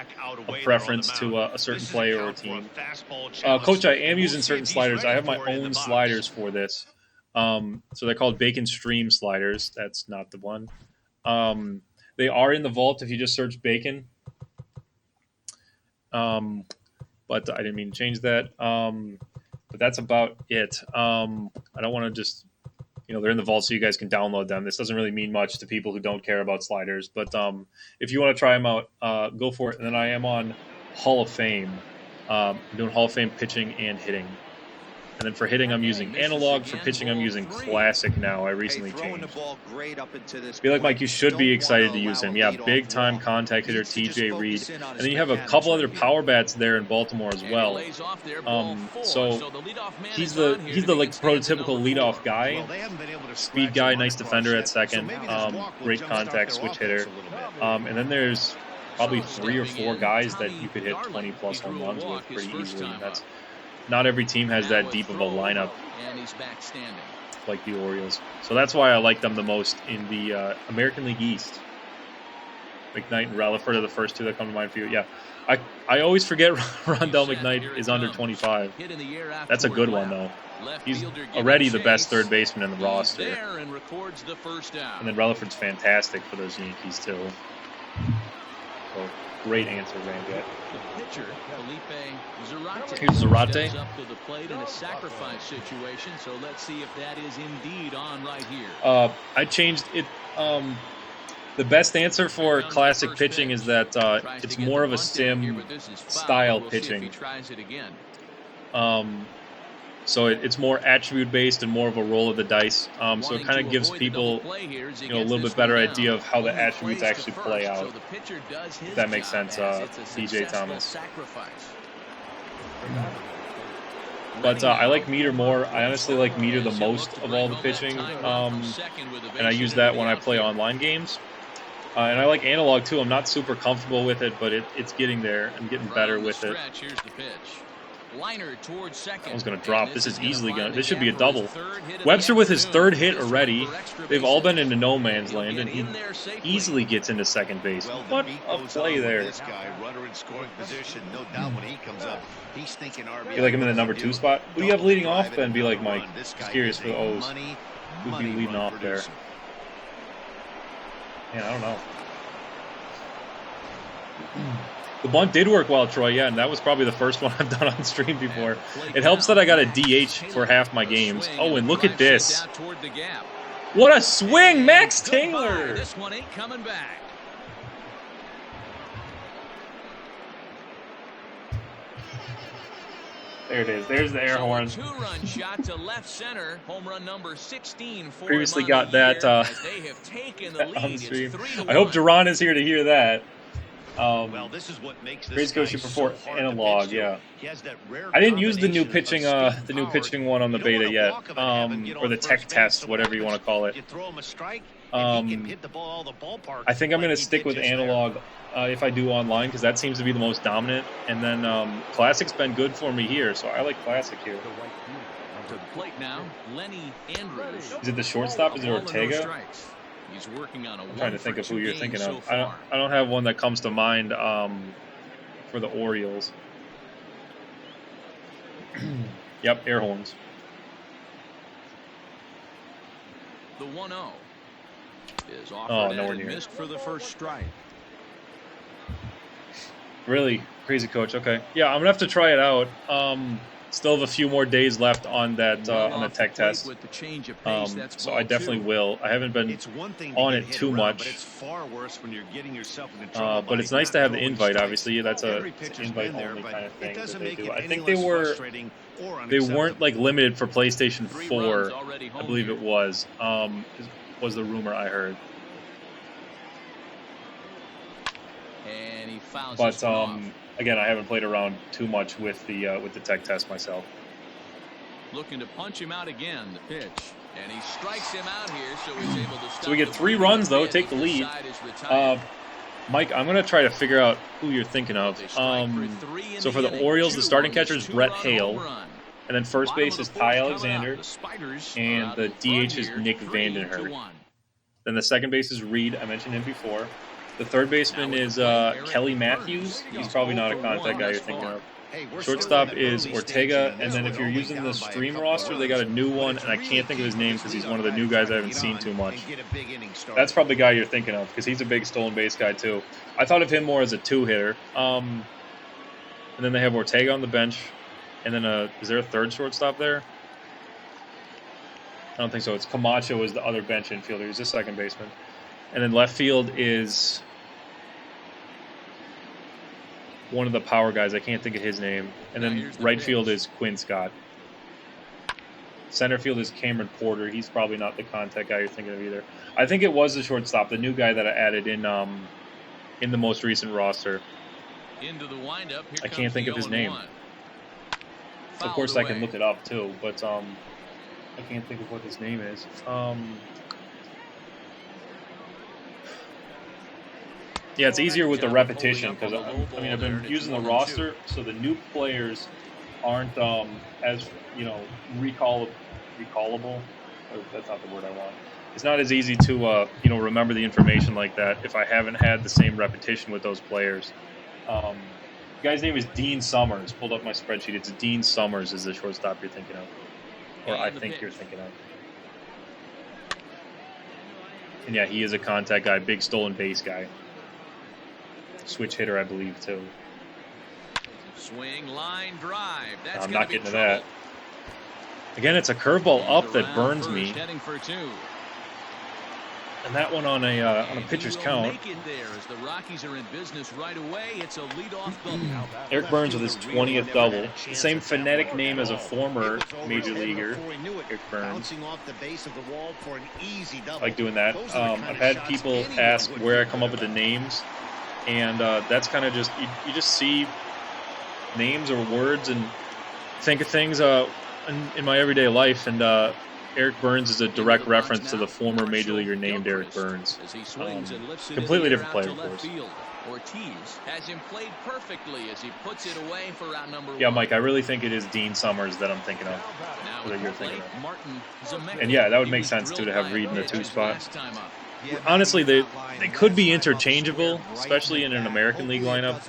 a preference to a certain player or a team. Coach, I am using certain sliders. I have my own sliders for this. So they're called Bacon Stream sliders. That's not the one. They are in the vault if you just search Bacon. But I didn't mean to change that. But that's about it. I don't want to just, they're in the vault so you guys can download them. This doesn't really mean much to people who don't care about sliders. But if you want to try them out, go for it. And then I am on Hall of Fame. I'm doing Hall of Fame pitching and hitting. And then for hitting, I'm using analog. For pitching, I'm using classic now. I recently changed. I feel like, Mike, you should be excited to use him. Yeah, big-time contact hitter, TJ Reed. And then you have a couple other power bats there in Baltimore as well. So he's the like prototypical leadoff guy. Speed guy, nice defender at second. Great contact switch hitter. And then there's probably 3 or 4 guys that you could hit 20-plus home runs with pretty easily. And that's not every team has that deep of a lineup like the Orioles. So that's why I like them the most in the American League East. McKnight and Relaford are the first 2 that come to mind for you. Yeah, I always forget Rondell McKnight is under 25. That's a good one, though. He's already the best third baseman in the roster. And then Relaford's fantastic for those Yankees, too. So, great answer, Randy. Pitcher Felipe Zarate. Here's Zarate. Up to the plate in a sacrifice situation, so let's see if that is indeed on right here. I changed it. The best answer for classic pitching is that it's more of a sim style pitching. So it's more attribute based and more of a roll of the dice. So it kind of gives people a little bit better idea of how the attributes actually play out. If that makes sense, DJ Thomas. But I like meter more. I honestly like meter the most of all the pitching, and I use that when I play online games. And I like analog too. I'm not super comfortable with it, but it's getting there. I'm getting better with it. I was going to drop. This is easily going to... This should be a double. Webster with his 3rd hit already. They've all been into no man's land, and he easily gets into second base. What a play there. You like him in the number 2 spot? Who do you have leading off then? Be like Mike. Just curious for the O's. Who'd be leading off there? Man, I don't know. The bunt did work well, Troy, yeah, and that was probably the first one I've done on stream before. It helps that I got a DH for half my games. Oh, and look at this. What a swing, Max Tingler! This one ain't coming back. There it is. There's the air horn. 2-run shot to left center. Home run number 16 for Previously got that they have taken the lead. on the stream. It's 3-1. I hope Duran is here to hear that. Well, this is what makes Crazy Coach before analog, yeah. I didn't use the new pitching one on the beta yet, or the tech test, whatever you want to call it. I think I'm going to stick with analog if I do online, because that seems to be the most dominant. And then Classic's been good for me here, so I like Classic here. To the plate now, Lenny Andrews. Is it the shortstop? Is it Ortega? He's working on I'm trying to think of who you're thinking of. I don't have one that comes to mind for the Orioles. Yep, air horns. The 1-0 is offered nowhere and near. missed for the first strike. Really? Crazy Coach. Okay. Yeah, I'm going to have to try it out. Still have a few more days left on that on the tech test. So I definitely will. I haven't been on it too much. But it's nice to have the invite, obviously. That's an invite only kind of thing that they do. I think they weren't like limited for PlayStation 4, I believe it was the rumor I heard. And he fouls But again, I haven't played around too much with the tech test myself. Looking to punch him out again, the pitch. And he strikes him out here, so he's able to stop. So we get 3 runs, though, take the lead. Mike, I'm going to try to figure out who you're thinking of. So for the Orioles, the starting catcher is Brett Hale. And then first base is Ty Alexander. And the DH is Nick Vandenhurst. Then the second base is Reed. I mentioned him before. The third baseman is Kelly Matthews. He's probably not a contact guy you're thinking of. Shortstop is Ortega, and then if you're using the stream roster, they got a new one, and I can't think of his name because he's one of the new guys I haven't seen too much. That's probably the guy you're thinking of because he's a big stolen base guy too. I thought of him more as a 2-hitter. And then they have Ortega on the bench, and then is there a third shortstop there? I don't think so. It's Camacho is the other bench infielder. He's the second baseman. And then left field is one of the power guys. I can't think of his name. And then right field is Quinn Scott. Center field is Cameron Porter. He's probably not the contact guy you're thinking of either. I think it was the shortstop, the new guy that I added in the most recent roster. Into the windup. Here I can't think of his name. Of course, I can look it up too, but I can't think of what his name is. Yeah, it's easier with the repetition because I mean I've been using the roster, so the new players aren't as recallable. That's not the word I want. It's not as easy to remember the information like that if I haven't had the same repetition with those players. The guy's name is Dean Summers. Pulled up my spreadsheet. It's Dean Summers is the shortstop you're thinking of, or I think you're thinking of. And yeah, he is a contact guy, big stolen base guy. Switch hitter, I believe, too. Swing, line, drive. That's I'm not getting to that. Again, it's a curveball up that burns me. Heading for two. And that one on a pitcher's count. Make it there as the Rockies are in business right away. It's a leadoff double. Eric Burns with his 20th double. The same phonetic name as a former major leaguer, Eric Burns. I like doing that. I've had people ask where I come up with the names, and that's kind of just you just see names or words and think of things in my everyday life, and Eric Burns is a direct reference to the former major leaguer named Eric Burns. Completely different player, of course. Ortiz has him played perfectly as he puts it away for round number one. Yeah, Mike, I really think it is Dean Summers that I'm thinking of. That you're thinking of. And yeah, that would make sense too to have Reed in the 2 spot. Honestly, they could be interchangeable, especially in an American League lineup.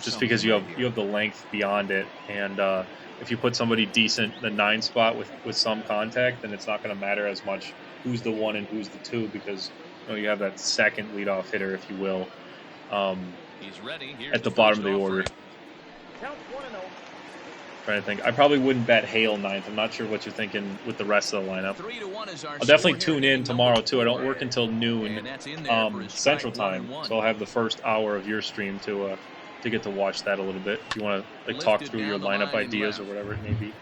Just because you have the length beyond it, and if you put somebody decent in the 9 spot with some contact, then it's not going to matter as much who's the 1 and who's the 2, because you have that second leadoff hitter, if you will, at the bottom of the order. Trying to think. I probably wouldn't bet Hale 9th. I'm not sure what you're thinking with the rest of the lineup. I'll definitely tune in tomorrow too. I don't work until noon Central Time, so I'll have the first hour of your stream to get to watch that a little bit. If you want to talk through your lineup ideas or whatever it may be.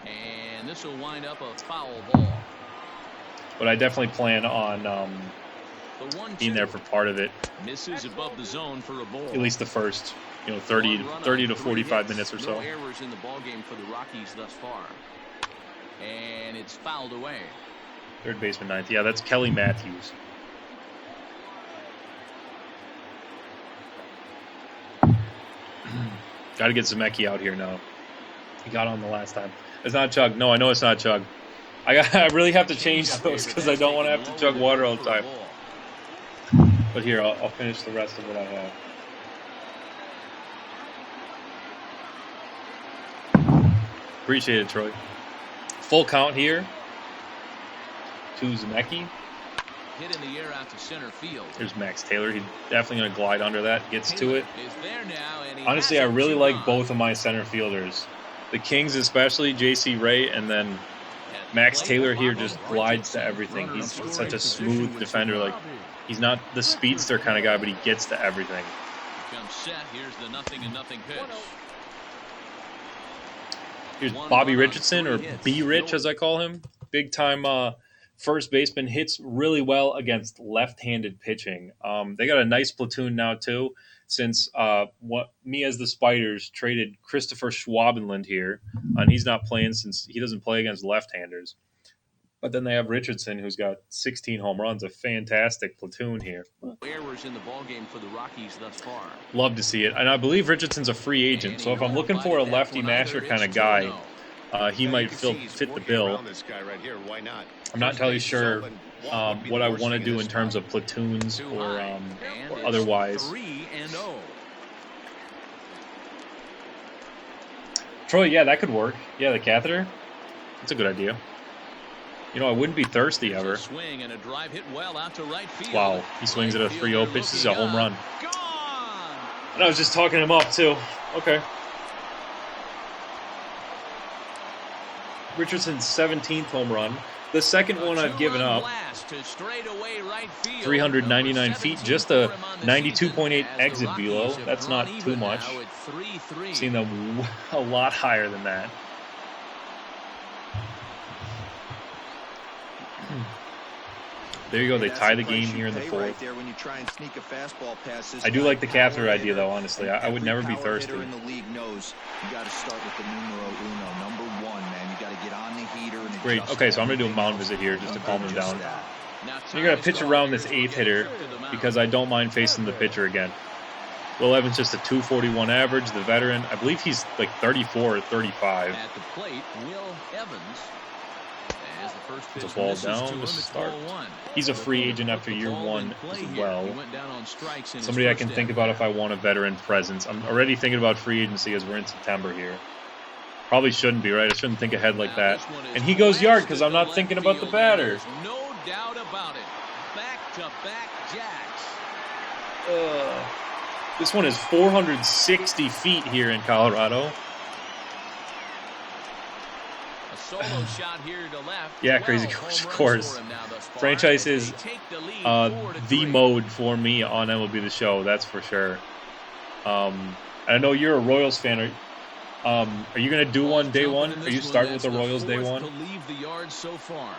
And this will wind up a foul ball. But I definitely plan on being there for part of it. Misses above the zone for a ball. At least the first 30 to 45 minutes or so. No errors in the ball game for the Rockies thus far. And it's fouled away. Third baseman 9th. Yeah, that's Kelly Matthews. Got to get Zemecki out here now. He got on the last time. It's not chug. No, I know it's not chug. I really have to change those because I don't want to have to chug water all the time. But here, I'll finish the rest of what I have. Appreciate it, Troy. Full count here to Zemecki. Hit in the air out to center field. There's Max Taylor. He's definitely going to glide under that. Gets to it. Honestly, I really like both of my center fielders. The Kings especially, J.C. Ray, and then Max Taylor here just glides to everything. He's such a smooth defender. Like, he's not the speedster kind of guy, but he gets to everything. Comes set. Here's the 0-0 pitch. Here's Bobby Richardson, or B-Rich as I call him. Big time first baseman, hits really well against left-handed pitching. They got a nice platoon now too, since me as the Spiders traded Christopher Schwabenland here, and he's not playing since he doesn't play against left-handers. But then they have Richardson, who's got 16 home runs, a fantastic platoon here. Errors in the ballgame for the Rockies thus far. Love to see it. And I believe Richardson's a free agent, so if I'm looking for a lefty masher kind of guy, he might fit the bill. I'm not entirely sure what I want to do in terms of platoons or otherwise. Troy, yeah, that could work. Yeah, the catheter. That's a good idea. I wouldn't be thirsty ever. Swing and a drive hit well out to right field. Wow, he swings at a 3-0 pitch. This is a home run. And I was just talking him up, too. Okay. Richardson's 17th home run. The second one I've given up. 399 feet, just a 92.8 exit velo. That's not too much. Seen them a lot higher than that. There you go. They tie the game here in the fourth. I do like the capture idea, though. Honestly, I would never be thirsty. In the league knows you got to start with the numero uno, number one, man. You got to get on the heater. And great. Okay, so I'm gonna do a mound visit here just to calm him down. So you're gonna pitch around this 8th hitter because I don't mind facing the pitcher again. Will Evans just a 241 average. The veteran, I believe he's like 34 or 35. At the plate, Will Evans. As the first pitch It's a ball misses down to to him, it's start. 4-1. He's a free agent after year Ball one in play as here. well. He went down on strikes in his Somebody I first can think inning. about if I want a veteran presence. I'm already thinking about free agency as we're in September here. Probably shouldn't be, right? I shouldn't think ahead like Now that. this one is And he goes yard because blasted I'm to not left thinking about the field, batter. and there's no doubt about it. Back-to-back jacks. This one is 460 feet here in Colorado. A solo shot here to left. Yeah, Crazy Coach, of course. Franchise is the mode for me on MLB The Show, that's for sure. And I know you're a Royals fan. Are you going to do one day one? Are you starting with the Royals day one? To leave the yard so far.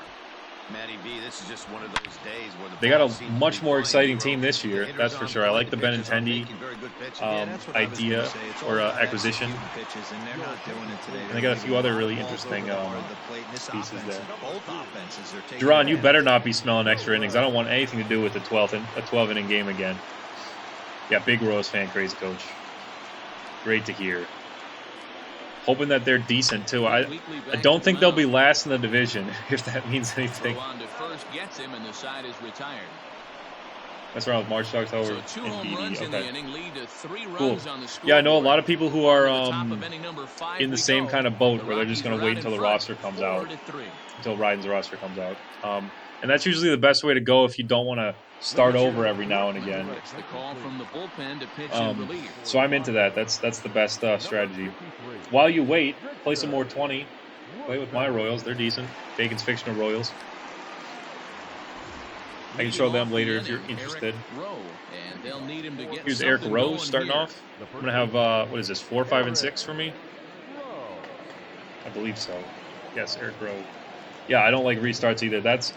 Matty V, this is just one of those days where the They got ball a seems to much be more flying exciting your team way. this year, The that's for hitters sure. I on like the point, pitchers are Benintendi making very good pitches. Yeah, that's what I was idea gonna say. It's all or about acquisition. executing pitches, and they're not doing it today. And they got a few other really Balls interesting over the plate, and this pieces offense, there. both offenses are taking Duran, you advantage. better not be smelling extra innings. I don't want anything to do with the 12 inning game again. Yeah, big Royals fan, Crazy Coach. Great to hear. Hoping that they're decent too. I don't think they'll be last in the division, if that means anything. Throw on to first gets him, and the side is retired. That's around with March, October, So 2 and home runs BD. in the Okay. inning lead to 3 Cool. runs on the scoreboard. Yeah, I know a lot of people who are To the top of inning number 5 in the we same go. kind of boat The where they're just going Rockies to wait are until the out in roster front, comes out, 4-3. until Ryden's roster comes out. And that's usually the best way to go if you don't want to start over every now and again. It's the call from the bullpen to pitch in relief. So I'm into that. That's the best strategy. While you wait, play some more 20. Play with my Royals. They're decent. Bacon's fictional Royals. I can show them later if you're interested. And they'll need him to get Here's Eric something Rose going starting here. off. I'm going to have, what is this, 4, 5, and 6 for me? I believe so. Yes, Eric Rose. Yeah, I don't like restarts either. That's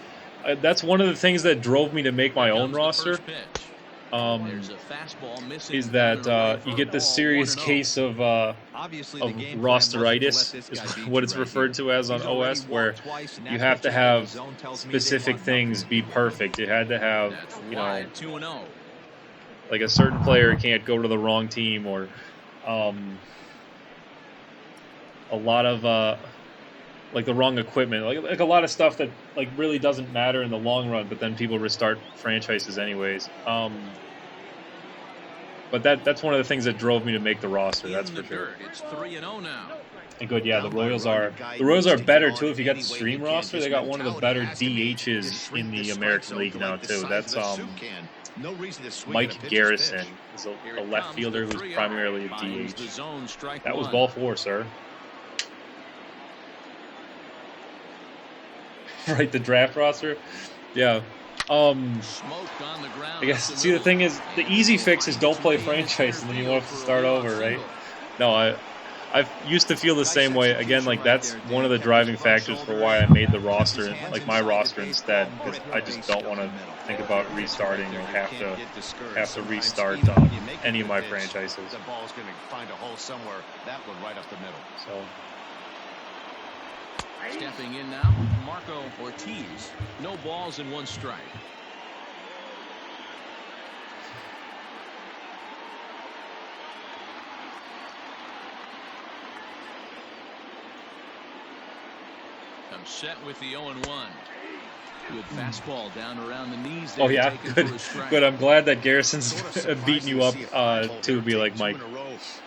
one of the things that drove me to make my own roster. Is that you get this serious case of rosteritis, is what it's referred to as on OS, where you have to have specific things be perfect. You had to have, you know, 2-0. like a certain player can't go to the wrong team, or a lot of like the wrong equipment, like a lot of stuff that like really doesn't matter in the long run, but then people restart franchises anyways. But that's one of the things that drove me to make the roster. That's for sure. It's 3-0 now. And good, yeah. The Royals are better too. If you got the stream roster, they got one of the better DHs in the American League now too. That's Mike Garrison is a left fielder who's primarily a DH. That was ball 4, sir. Right, the draft roster. Yeah. I guess, see, the thing is, the easy fix is don't play franchise, and then you won't have to start over, right? No, I used to feel the same way. Again, like, that's one of the driving factors for why I made the roster, like my roster instead, because I just don't want to think about restarting or have to restart any of my franchises. The ball's going to find a hole somewhere. That one right up the middle. So. Stepping in now, Marco Ortiz. No balls and 1 strike. I'm set with the 0-1. Good fastball down around the knees. Oh yeah, good. I'm glad that Garrison's beating you up to be like Mike.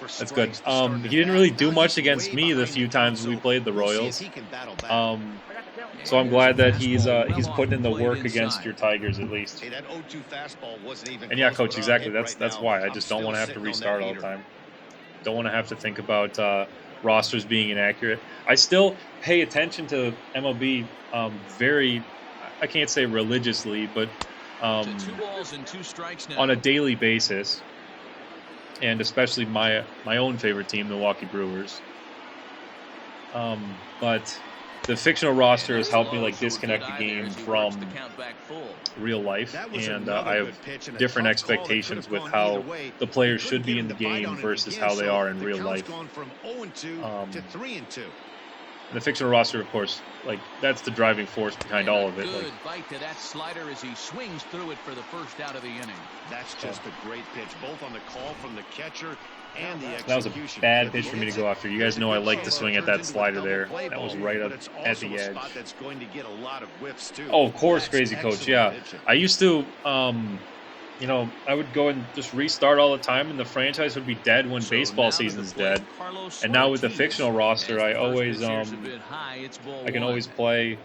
That's good. He didn't really do much against me the few times we played the Royals. So I'm glad that he's putting in the work against your Tigers at least. And yeah, Coach, exactly. That's why I just don't want to have to restart all the time. Don't want to have to think about rosters being inaccurate. I still pay attention to MLB very. I can't say religiously, but 2 balls and 2 strikes now. on a daily basis, and especially my own favorite team, Milwaukee Brewers. But the fictional roster has helped me like disconnect the game from real life, and I have different expectations with how the players should be in the game versus how they are in real life. The fictional roster, of course, like that's the driving force behind all of it. Good bite to that slider as he swings through it for the first out of the inning. That's just a great pitch, both on the call from the catcher and the execution. That was a bad pitch for me to go after. You guys know I like to swing at that slider there. That was right up at the edge. Oh, of course, Crazy Coach. Yeah, I used to, you know, I would go and just restart all the time, and the franchise would be dead when baseball season's dead. And now with the fictional roster, I always, I can always play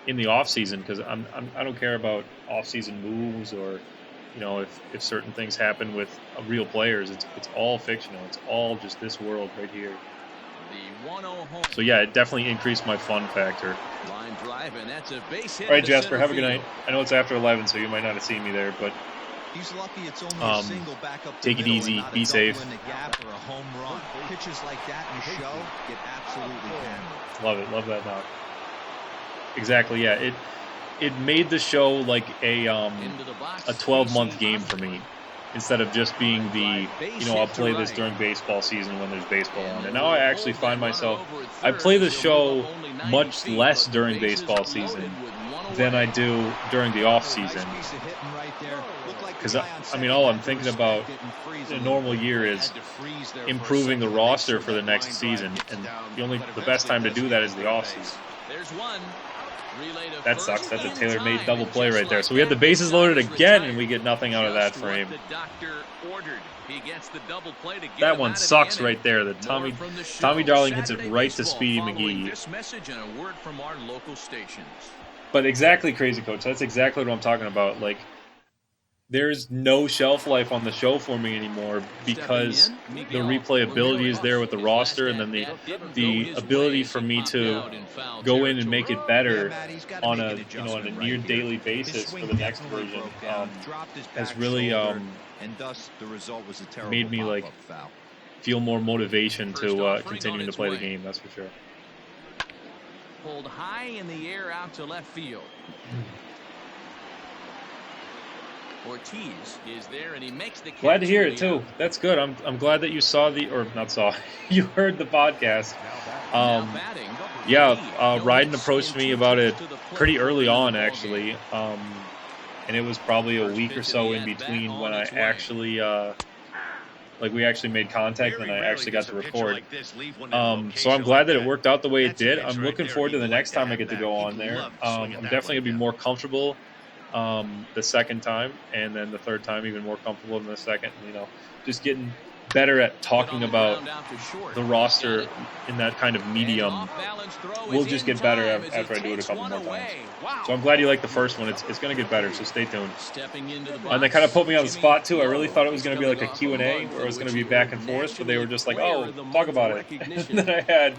in the off season because I don't care about off season moves or, you know, if certain things happen with real players. It's all fictional. It's all just this world right here. So yeah, it definitely increased my fun factor. Line drive, and that's a base hit. All right, Jasper, have a good night. I know it's after 11, so you might not have seen me there, but he's lucky it's only a single back up take it easy, be safe. In the gap or a home run. Pitches like that in the show get absolutely hammered. Love it, love that knock. Exactly, yeah. It made the show like a 12-month game for me, instead of just being the, you know, I'll play this during baseball season when there's baseball on. And now I actually find myself, I play the show much less during baseball season than I do during the off season. Because I mean, all I'm thinking about in a normal year is improving the roster for the next season, and the best time to do that is the off season. That sucks. That's a tailor-made double play right there. So we have the bases loaded again, and we get nothing out of that frame. That one sucks right there. The Tommy Darling hits it right to Speedy McGee. But exactly, Crazy Coach. That's exactly what I'm talking about. Like, there's no shelf life on the show for me anymore because the replayability is there with the roster, and then the ability for me to go in and make it better on a near daily basis for the next version has really made me like feel more motivation to continuing to play the game. That's for sure. Pulled high in the air out to left field. Ortiz is there, and he makes the catch. Glad to hear it too. That's good. I'm glad that you you heard the podcast. Ryden approached me about it pretty early on, actually, and it was probably a week or so in between when I actually we actually made contact and I actually got to record. So I'm glad that it worked out the way it did. I'm looking forward to the next time I get to go on there. I'm definitely gonna be more comfortable the second time, and then the third time even more comfortable than the second. You know, just getting better at talking about the roster in that kind of medium. We'll just get better after I do it a couple more times. So I'm glad you liked the first one. It's going to get better, so stay tuned. And they kind of put me on the spot too. I really thought it was going to be like a Q&A where it was going to be back and forth, but they were just like, oh, talk about it. And then I had,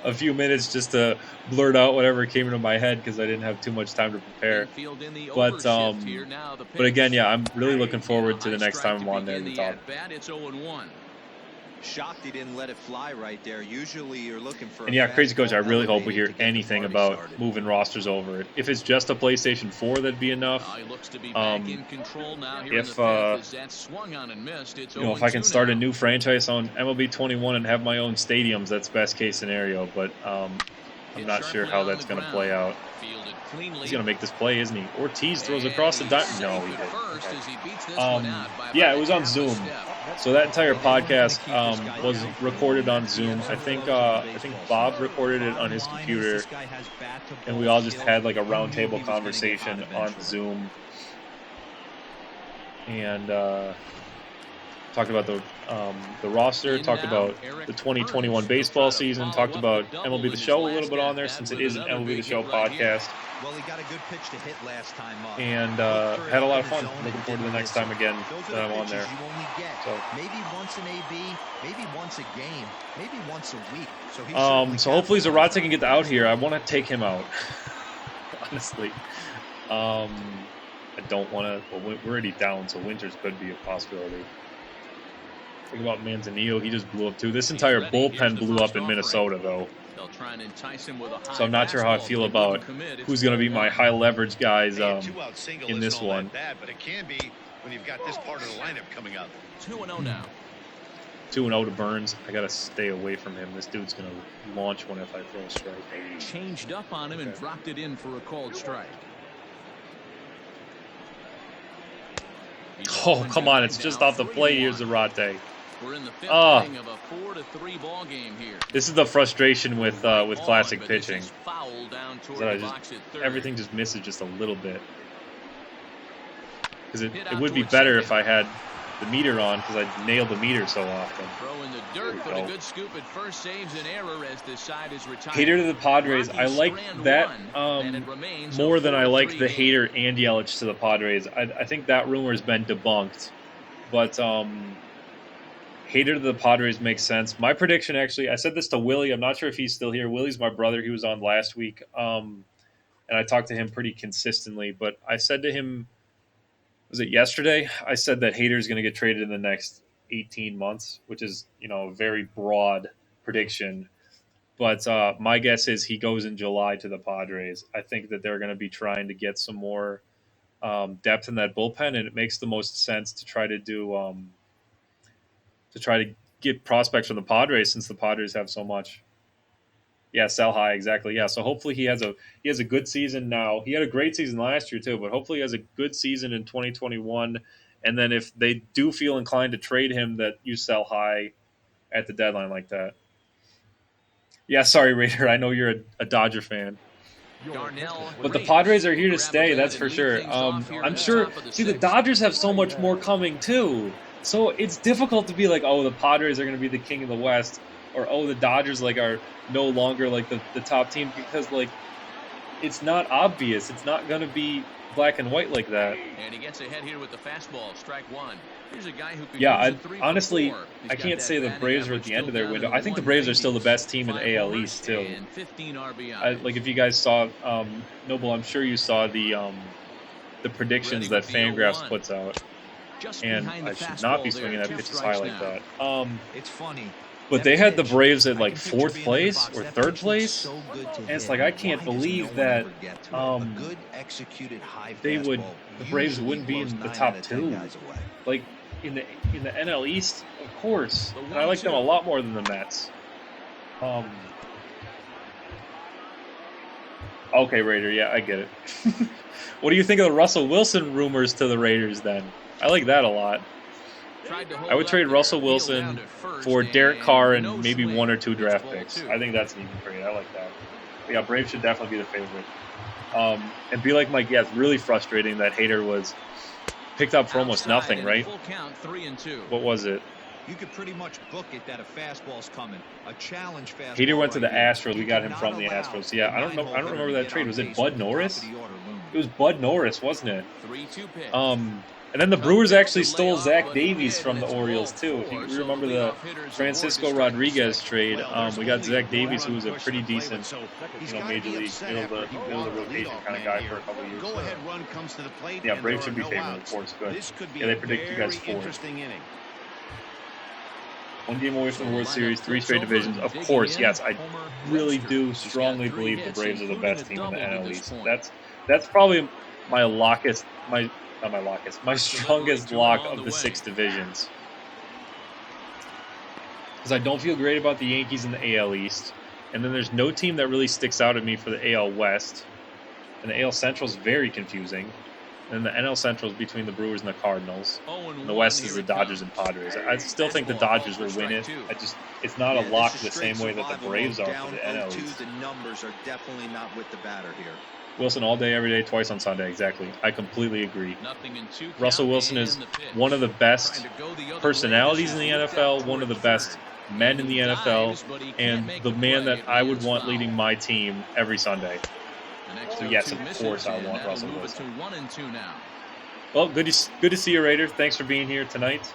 a few minutes just to blurt out whatever came into my head because I didn't have too much time to prepare. But again, yeah, I'm really looking forward to the next time I'm on there to talk. Shocked he didn't let it fly right there. Usually you're looking for. And yeah, Crazy Coach, I really hope we hear anything about moving rosters over. If it's just a PlayStation 4, that'd be enough. If I can start a new franchise on MLB 21 and have my own stadiums, that's best case scenario. But I'm not sure how that's going to play out. He's going to make this play, isn't he? Ortiz throws across the diamond. No, he didn't. Okay. Yeah, it was on Zoom. So that entire podcast was recorded on Zoom. I think Bob recorded it on his computer, and we all just had like a roundtable conversation on Zoom, and talked about the roster, talked about the 2021 baseball season, talked about MLB The Show a little bit on there since it is an MLB The Show podcast. Well, he got a good pitch to hit last time up. And had a lot of fun. Looking forward to the next time again that I'm on there. So maybe once an AB, maybe once a game, maybe once a week. So hopefully Zarate can get out here. I want to take him out. Honestly. I don't want to. Well, we're already down, so Winters could be a possibility. Think about Manzanillo. He just blew up too. This entire bullpen blew up in Minnesota, though. They'll try and entice him with a high So I'm not sure how I fastball. feel If they wouldn't about commit, it's who's going to be my 4-1. high leverage guys Two-out single in this isn't all one. that bad, but it can be when you've got this part of the lineup coming up. 2-0 now. 2-0 to Burns. I got to stay away from him. This dude's going to launch one if I throw a strike. Changed up on him and dropped it in for a called strike. Oh, come on. It's just off the plate. Here's Zarate. We're in the fifth Oh. inning of a 4-3 ball game here. This is the frustration with classic But this pitching. is foul down toward That I the just, box at third. everything just misses just a little bit. Because Hit it out would be towards better second. if I had the meter on, because I nailed the meter so often. Throw in the dirt, we but go. a good scoop at first saves an error as the side is retired. Hater to the Padres. I Rockies like strand that one, and it remains more a than I like 4-3 the game. Hater and Yelich to the Padres. I think that rumor has been debunked. But Hater to the Padres makes sense. My prediction, actually, I said this to Willie. I'm not sure if he's still here. Willie's my brother. He was on last week. And I talked to him pretty consistently. But I said to him, was it yesterday? I said that Hater is going to get traded in the next 18 months, which is, a very broad prediction. But my guess is he goes in July to the Padres. I think that they're going to be trying to get some more depth in that bullpen, and it makes the most sense to try to do get prospects from the Padres, since the Padres have so much. Yeah, sell high, exactly. Yeah, so hopefully he has a good season now. He had a great season last year too, but hopefully he has a good season in 2021. And then if they do feel inclined to trade him, that you sell high at the deadline like that. Yeah, sorry, Raider. I know you're a Dodger fan. But the Padres are here to stay, that's for sure. I'm sure. See, the Dodgers have so much more coming too. So it's difficult to be like, oh, the Padres are going to be the king of the West, or oh, the Dodgers are no longer the top team, because it's not obvious. It's not going to be black and white like that. And he gets ahead here with the fastball. Strike one. Here's a guy who could Yeah, use a 3 for honestly, 4. He's I got can't that say the batting Braves are at average the end of still their down window. in the I think the Braves are still the 190s. best team in 5 AL homers East too. and 15 RBIs. Like if you guys saw, Noble, I'm sure you saw the predictions that Fangraphs puts out, Just and behind the I should not be fastball swinging there. at 2 pitches high strikes like now. that. It's funny. But they had the Braves at fourth place or third place, and it's like I can't believe that the Braves wouldn't be in the top 2. Like in the NL East, of course, and I like them a lot more than the Mets. Okay, Raider, yeah, I get it. What do you think of the Russell Wilson rumors to the Raiders then? I like that a lot. I would trade Russell Wilson for Derek Carr and maybe 1 or 2 draft picks. I think that's an even trade. I like that. But yeah, Braves should definitely be the favorite. And be like Mike, yeah, it's really frustrating that Hater was picked up for almost nothing, right? What was it? You could pretty much book it that a fastball's coming. A challenge fastball. Hater went to the right Astros. We here. got him from the Astros. Yeah, I don't remember that trade. Was it Bud Norris? It was Bud Norris, wasn't it? 3-2 pitch. And then the Brewers actually stole Zach Davies from the Orioles too. If you remember the Francisco Rodriguez trade, we got Zach Davies, who was a pretty decent, major league middle of the rotation kind of guy for a couple of years. Go-ahead run comes to the plate. Yeah, Braves should be favored, of course. Good. Yeah, they predict you guys 4. Interesting inning. 1 game away from the World Series, 3 straight divisions. Of course, yes, I really do strongly believe the Braves are the best team in the NL East. That's probably my strongest lock of the 6 divisions. Because I don't feel great about the Yankees in the AL East. And then there's no team that really sticks out at me for the AL West. And the AL Central is very confusing. And the NL Central is between the Brewers and the Cardinals. And the West is the Dodgers and Padres. I still think the Dodgers will win it. It's not a lock the same way that the Braves are for the NL East. The numbers are definitely not with the batter here. Wilson all day, every day, twice on Sunday. Exactly. I completely agree. Russell Wilson is one of the best personalities in the NFL, one of the best men in the NFL, and the man that I would want leading my team every Sunday. So yes, of course I want Russell Wilson. Well, good to see you, Raider. Thanks for being here tonight.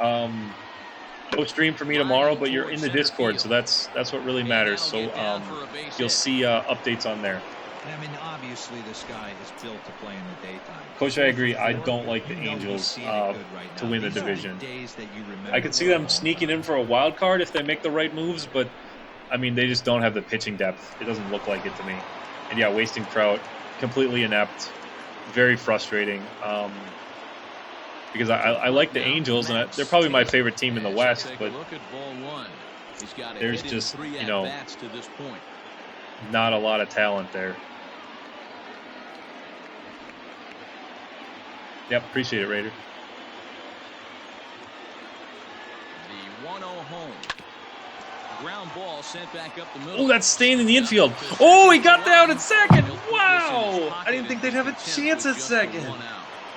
No stream for me tomorrow, but you're in the Discord, so that's what really matters. So you'll see updates on there. I mean, obviously, this guy is built to play in the daytime. Coach, I agree. I don't like the Angels to win the division. I could see them sneaking in for a wild card if they make the right moves, but I mean, they just don't have the pitching depth. It doesn't look like it to me. And yeah, wasting Trout, completely inept, very frustrating. Because I like the Angels, and they're probably my favorite team in the West, but there's just, you know, not a lot of talent there. Yep, appreciate it, Raider. The 1-0 home. Ground ball sent back up the middle. Oh, that's staying in the infield. Oh, he got down at second. Wow. I didn't think they'd have a chance at second.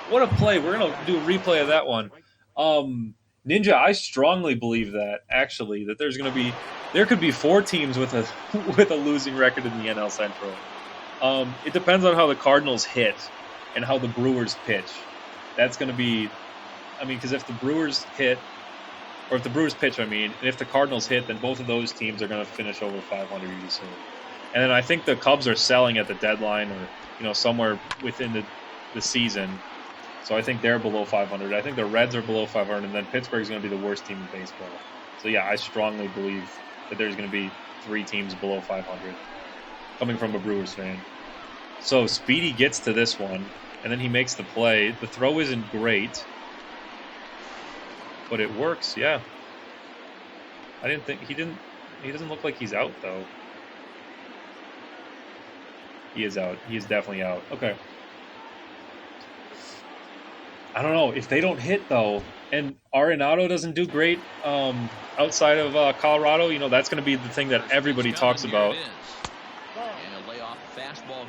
What a play. We're going to do a replay of that one. Ninja, I strongly believe that, actually, that there could be 4 teams with a losing record in the NL Central. It depends on how the Cardinals hit and how the Brewers pitch. That's going to be, I mean, because if the Brewers hit, or if the Brewers pitch, I mean, and if the Cardinals hit, then both of those teams are going to finish over 500 easily. And then I think the Cubs are selling at the deadline, or, you know, somewhere within the season. So I think they're below 500. I think the Reds are below 500, and then Pittsburgh's going to be the worst team in baseball. So yeah, I strongly believe that there's going to be 3 teams below 500, coming from a Brewers fan. So Speedy gets to this one, and then he makes the play. The throw isn't great, but it works, yeah. I didn't think he doesn't look like he's out, though. He is out. He is definitely out. Okay. I don't know. If they don't hit, though, and Arenado doesn't do great outside of Colorado, you know, that's going to be the thing that everybody talks about.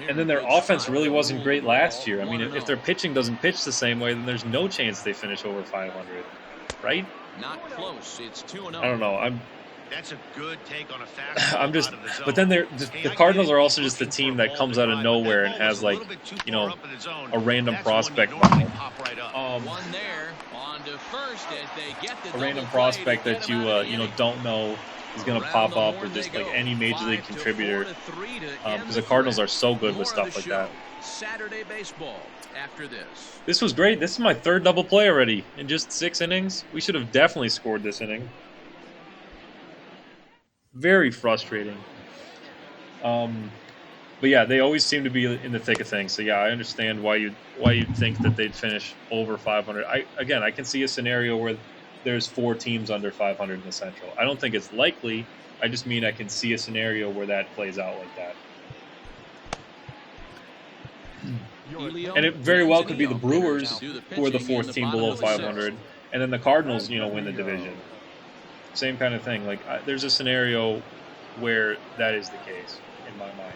And then their offense really wasn't great last year. I mean, if their pitching doesn't pitch the same way, then there's no chance they finish over 500, right? Not close. It's 2-0. I don't know. That's a good take on a fast. I'm just, but then the Cardinals are also just the team that comes out of nowhere and has, like, you know, a random prospect. One there on to first as they get the a random prospect that you don't know is going to pop up, or just like any major league contributor, because the Cardinals are so good with stuff like that. Saturday baseball after this. This was great. This is my 3rd double play already in just 6 innings. We should have definitely scored this inning. Very frustrating. But yeah, they always seem to be in the thick of things. So yeah, I understand why you'd think that they'd finish over 500. I can see a scenario where there's 4 teams under 500 in the Central. I don't think it's likely. I just mean I can see a scenario where that plays out like that. And it very well could be the Brewers who are the 4th team below 500, and then the Cardinals, you know, win the division. Same kind of thing. Like, there's a scenario where that is the case in my mind.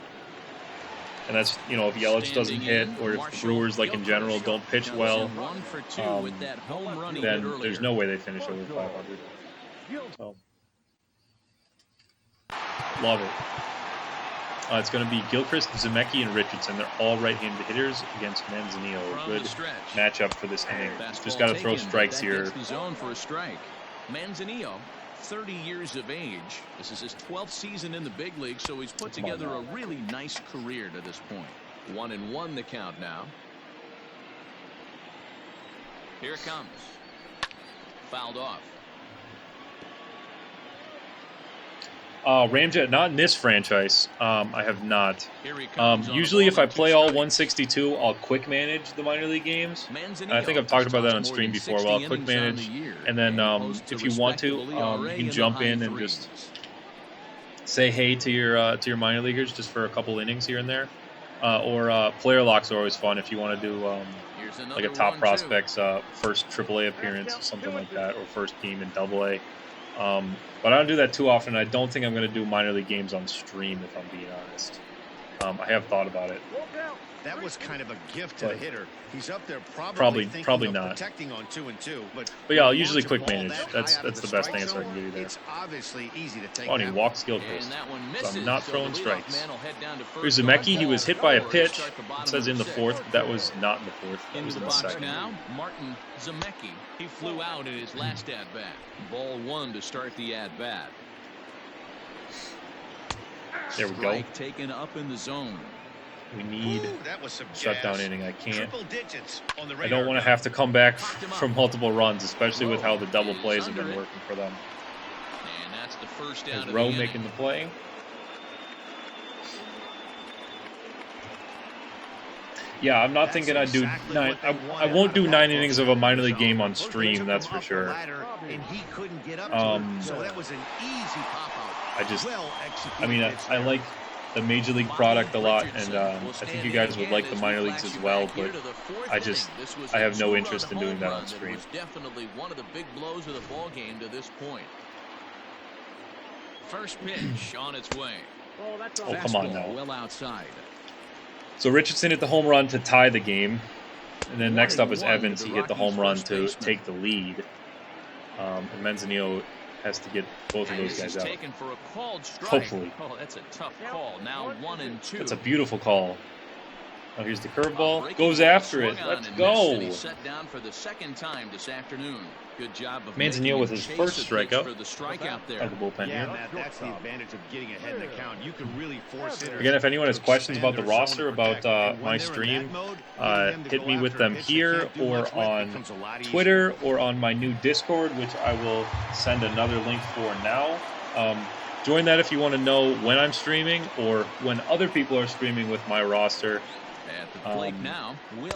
And that's, you know, if Yelich doesn't hit, or if the Brewers, like in general, don't pitch well, then there's no way they finish over 500. So, love it. It's going to be Gilchrist, Zemecki, and Richardson. They're all right-handed hitters against Manzanillo. Good matchup for this inning. Just got to throw strikes here. Manzanillo, 30 years of age. This is his 12th season in the big league, so he's put together a really nice career to this point. 1-1 the count now. Here it comes. Fouled off. Ramjet, not in this franchise. I have not. Usually if I play all 162, I'll quick manage the minor league games. And I think I've talked about that on stream before. Well, I'll quick manage, and then if you want to, you can jump in and just say hey to your minor leaguers just for a couple innings here and there. Or player locks are always fun if you want to do like a top prospects first AAA appearance, something like that, or first game in AA. But I don't do that too often. I don't think I'm going to do minor league games on stream, if I'm being honest. I have thought about it. That was kind of a gift to the hitter. He's up there probably not. Protecting on 2-2, but yeah, I'll usually quick manage. That's the best answer I can give you there. It's obviously easy to take. Oh, and he walks Gilchrist. So I'm not throwing strikes. Here's Zemecki. He was hit by a pitch. It says in the 4th, but that was not in the 4th. That was in the 2nd. Now, Martin Zemecki. He flew out in his last at-bat. Ball 1 to start the at-bat. There we go. Taken up in the zone. We need shutdown inning. I can't. I don't want to have to come back from multiple runs, especially with how the double plays have been working for them. That's the first down There's of the Rowe inning. making the play. Yeah, I'm not thinking I'd do nine. I won't do 9 innings of a minor league game on stream. That's for sure. And he couldn't get up So that was an easy pop out. I mean, I like the major league product a lot, and I think you guys would like the minor leagues as well. But I have no interest in doing that on stream. Definitely one of the big blows of the ball game to this point. First pitch on its way. Oh, come on now. Well outside. So Richardson hit the home run to tie the game, and then next up is Evans. He hit the home run to take the lead, and Manzanillo has to get both of those guys out. Hopefully. Oh, that's a tough call. Now 1-2. That's a beautiful call. Now here's the curveball. Goes after it. Let's go. Set down for the second time this afternoon. Good job of Manzanillo with his first strikeout for the strikeout there. of the bullpen here. Matt, that's the advantage of getting ahead in the count. You can really force hitters. Again, if anyone has to questions expand about the their roster, zone about protect. my When they're in stream, that mode, getting them to hit go me with after a them pitch they here can't do or much with on becomes a lot easier. Twitter or on my new Discord, which I will send another link for now. Join that if you want to know when I'm streaming or when other people are streaming with my roster. At the plate now,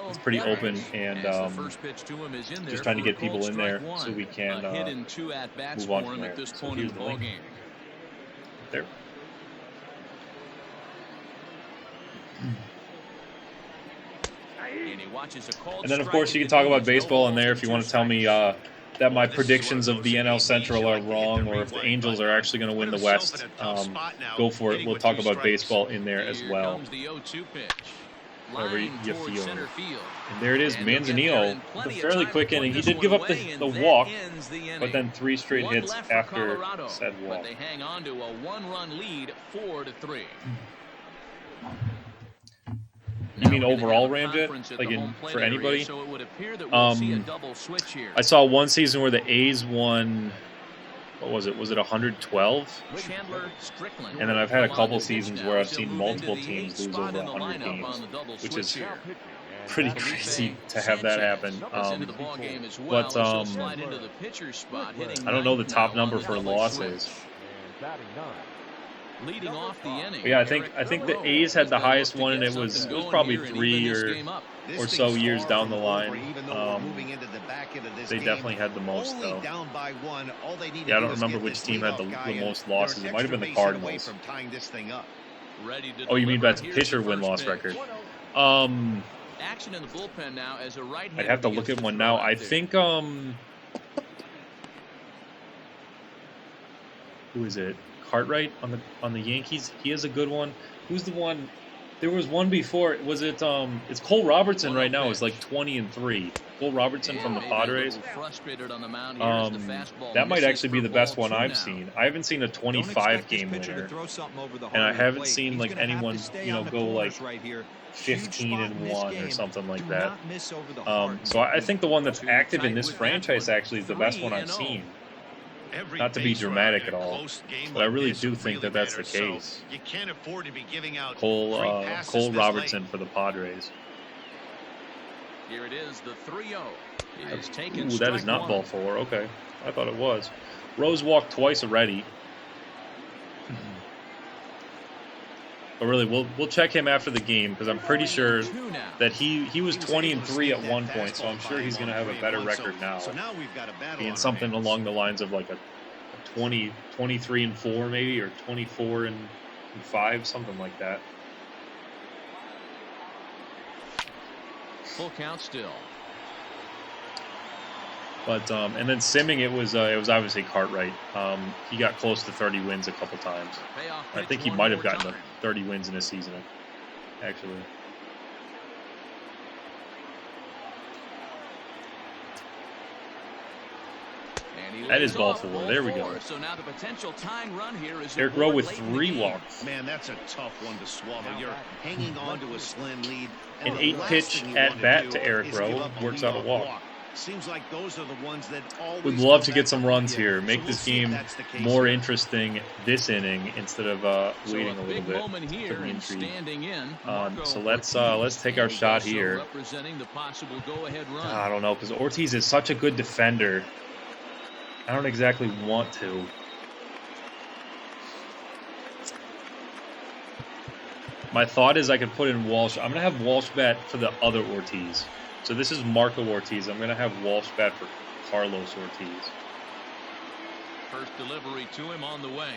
It's pretty open, and the first pitch to him is in there just trying to for a get people called in there strike so one. we can A hit and 2 at-bats move on for from him there. at this So point in here's the the link. ballgame. There. And he watches a called And then, of strike course, you and can talk about continues. baseball No in there balls if you and want two to tell me strikes. that my This is predictions where of the those NL ABs Central you are like to hit wrong, the or if the replay Angels are button. actually going to win Put the himself West. in a tough spot now, Go for it. hitting We'll with talk 2 about strikes. baseball in there as Here well. comes the 0-2 pitch. Whatever Line you towards feel. center field. And there it is, And they'll get there Manzanillo, in with a plenty of fairly time quick to put inning. He this did one give up away, the and that walk, ends the inning. but then 3 straight One hits left for after Colorado, said but walk. they hang on to a 1-run lead, 4-3. You mean overall, Ramjet? Like for anybody? So it would appear that we'll see a double switch here. I saw one season where the A's won, what was it? Was it 112? Chandler Strickland. And then I've had a Come on couple to pitch seasons now. where I've He'll seen move multiple into the teams 8th lose spot over in the 100 lineup games, on the double which switch is here. pretty crazy to have that happen. Into the ball game as well, But as he'll slide into the pitcher's spot, hitting I don't know the 9th top now number on the for double losses. switch. Leading off the inning. But yeah, I think the A's had the highest one, and it was probably 3 or so years down the line. They definitely had the most, though. Yeah, I don't remember which team had the most losses. It might have been the Cardinals. Oh, you mean that's pitcher win-loss record? Action in the bullpen now as a right-hander. I'd have to look at one now. I think who is it? Cartwright on the Yankees. He has a good one. Who's the one? There was one before. Was it? It's Cole Robertson right now. Is like 20-3. Cole Robertson from the Padres. That might actually be the best one I've seen. I haven't seen a 25 game winner, and I haven't seen like anyone go like 15-1 or something like that. So I think the one that's active in this franchise actually is the best one I've seen. Not to be dramatic at all, but I really do think that that's the case. You can't afford to be giving out Cole Robertson for the Padres. Here it is, the 3-0. Ooh, that is not ball 4. Okay, I thought it was. Rose walked twice already. But really, we'll check him after the game because I'm pretty sure that he was 20-3 at one point, so I'm sure he's going to have a better record now. Being something along the lines of like a 23-4 maybe, or 24-5, something like that. Full count still. But and then simming, it was obviously Cartwright. He got close to 30 wins a couple times. I think he might have gotten to 30 wins in a season, actually. That is ball 4. There we go. So now the potential tying run here is Eric Rowe with 3 walks. Man, that's a tough one to swallow. You're hanging on to a slim lead. An 8-pitch at bat to Eric Rowe works out a walk. Seems like those are the ones that always Would love to get some runs here. Make this game more interesting this inning instead of waiting a little bit for the intrigue. So let's take our shot here. I don't know, because Ortiz is such a good defender. I don't exactly want to. My thought is I could put in Walsh. I'm going to have Walsh bat for the other Ortiz. So this is Marco Ortiz. I'm going to have Walsh bat for Carlos Ortiz. First delivery to him on the way.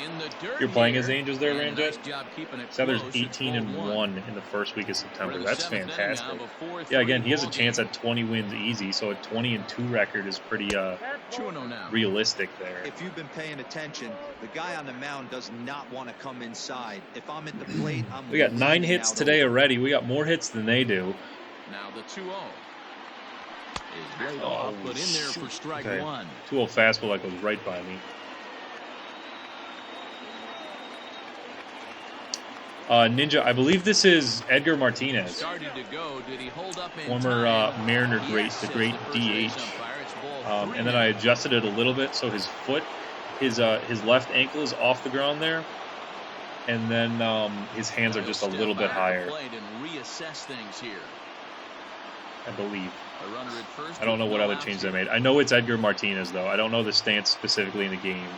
In the dirt. You're playing here, as Angels there, and Ramjet? nice job keeping it So there's close. 18-1 in the first week of September. We're in the That's seventh inning fantastic. now of a 4-3 Yeah, again, he has a ball chance game. at 20 wins easy, so a 20-2 record is pretty 2-0 now. realistic there. If you've been paying attention, the guy on the mound does not want to come inside. If I'm at the plate, I'm We got 9 hits out today over. already. We got more hits than they do. Now the 2-0 is laid off, but in there for strike Okay. one. 2-0 fastball that goes right by me. Ninja, I believe this is Edgar Martinez, Started to go. Did he hold up in former time? Mariner great, Yes, the says great the first base DH. umpire. It's ball 3 And then I now. adjusted it a little bit so his foot, his left ankle is off the ground there, and then his hands are just a little bit higher, Plate and reassess things here. I believe. A runner at first I don't know with what no other outs change they here. made. I know it's Edgar Martinez though. I don't know the stance specifically in the game.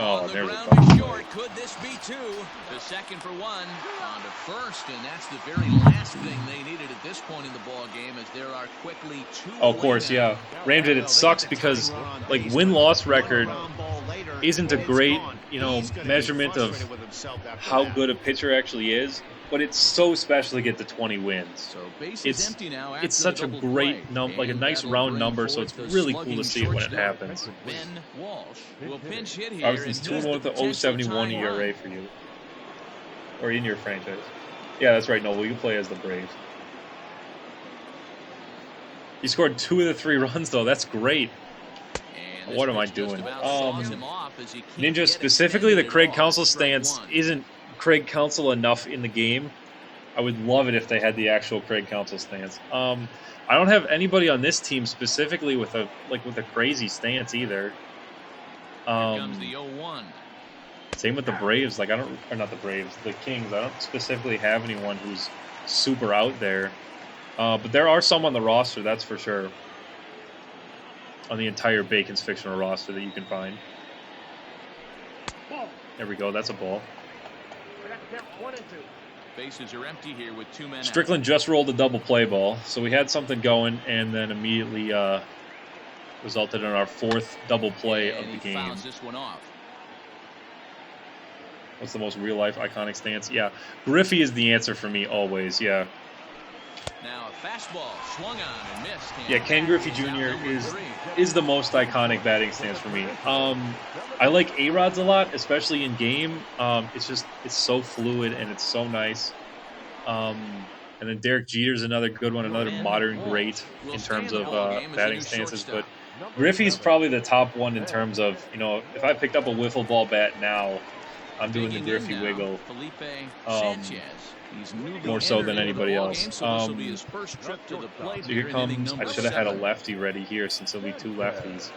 Oh, on the there's a ground double is play. short. Could this be two? The second for one. On to first, and that's the very last thing they needed at this point in the ball game, as there are quickly 2 Oh, of away course, now. yeah. Ramjet, it sucks because like win-loss record isn't a great, measurement of how good a pitcher actually is, but it's so special to get to 20 wins. So base It's- is empty now It's after such a the double great play, number, like a and nice that'll round bring number, so forth it's the really cool slugging to see it when it shortstop, happens. Ben Walsh will pinch hit here. Robinson's and he's 2-1 with the potential 0.71 tying ERA run. for you. Or in your franchise. Yeah, that's right, Noble. You play as the Braves. He scored 2 of the 3 runs, though. That's great. And What this am I pitch just doing? about saws him off as he can't Ninja, get specifically the extended Craig off. Counsell Strike stance one. isn't Craig Counsell enough in the game. I would love it if they had the actual Craig Counsell stance. I don't have anybody on this team specifically with a crazy stance either. Here comes the 0-1. Same with the Braves. Like not the Braves, the Kings. I don't specifically have anyone who's super out there, but there are some on the roster. That's for sure. On the entire Bacon's fictional roster that you can find. There we go. That's a ball. Bases are empty here with 2 men out. Strickland just rolled a double play ball, so we had something going, and then immediately resulted in our 4th double play of And the he game. fouls this one off. What's the most real-life iconic stance? Yeah, Griffey is the answer for me always, yeah. Now a fastball swung on and missed. And Yeah, Ken that Griffey is out Jr. number 3. is the most iconic batting stance for me. I like A-Rod's a lot, especially in game. It's so fluid and it's so nice. And then Derek Jeter's another good one, another modern great in terms of batting stances. But Griffey's probably the top one in terms of, if I picked up a wiffle ball bat now, I'm doing the Digging in Griffey now, wiggle. Felipe Sanchez. He's newly More so entered than into the anybody ball else. game, so this will be his first trip to the plate So here here in inning comes, I number should have had a 7. lefty ready here since there'll be 2 lefties.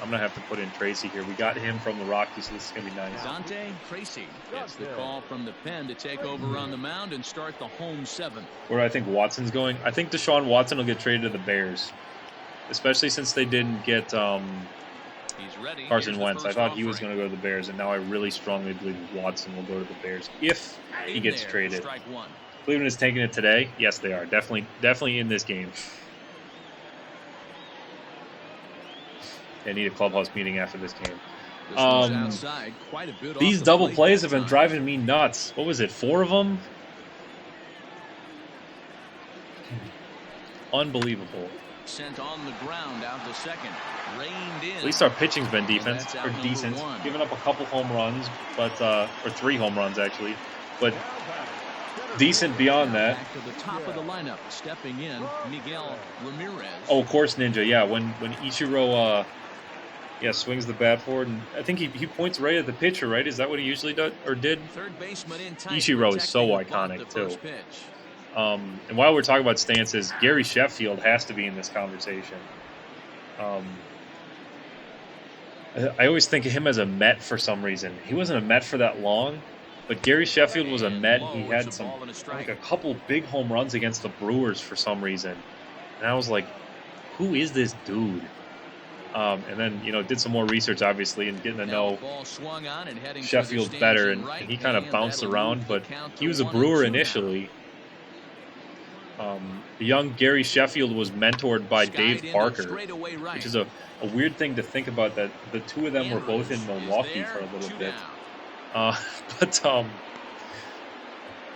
I'm going to have to put in Tracy here. We got him from the Rockies, so this is going to be nice. Dante Tracy gets the call from the pen to take over on the mound and start the home 7th. Where do I think Watson's going? I think Deshaun Watson will get traded to the Bears, especially since they didn't get He's ready. Carson Here's the Wentz. I first thought he was offering. going to go to the Bears, and now I really strongly believe Watson will go to the Bears if he In gets there, traded. Strike one. Cleveland is taking it today. Yes, they are. Definitely in this game. They need a clubhouse meeting after this game. This one's outside, quite a bit These off the double plate plays that have been time. driving me nuts. What was it, 4 of them? Unbelievable. Sent on the ground out to second. Reined in. At least our pitching's been And defense that's out or number decent. 1. Giving up a couple home runs, but or 3 home runs actually, but decent beyond that. Back to the top of the lineup, stepping in, Miguel Ramirez. Oh, of course, Ninja. Yeah, when Ichiro swings the bat forward, and I think he points right at the pitcher. Right? Is that what he usually does or did? Third baseman in tight, Ichiro is so protecting the bunt iconic, the first too. pitch. And while we're talking about stances, Gary Sheffield has to be in this conversation. I always think of him as a Met for some reason. He wasn't a Met for that long, but Gary Sheffield was a And Met. low, He it's had a some ball and a strike. a couple big home runs against the Brewers for some reason, and I was like, "Who is this dude?" And then, you know, did some more research, obviously, and getting to know Ball swung on and heading Sheffield better, and he kind of bounced around, but he was a Brewer initially. The young Gary Sheffield was mentored by Dave Parker, which is a weird thing to think about, that the two of them were both in Milwaukee for a little bit. But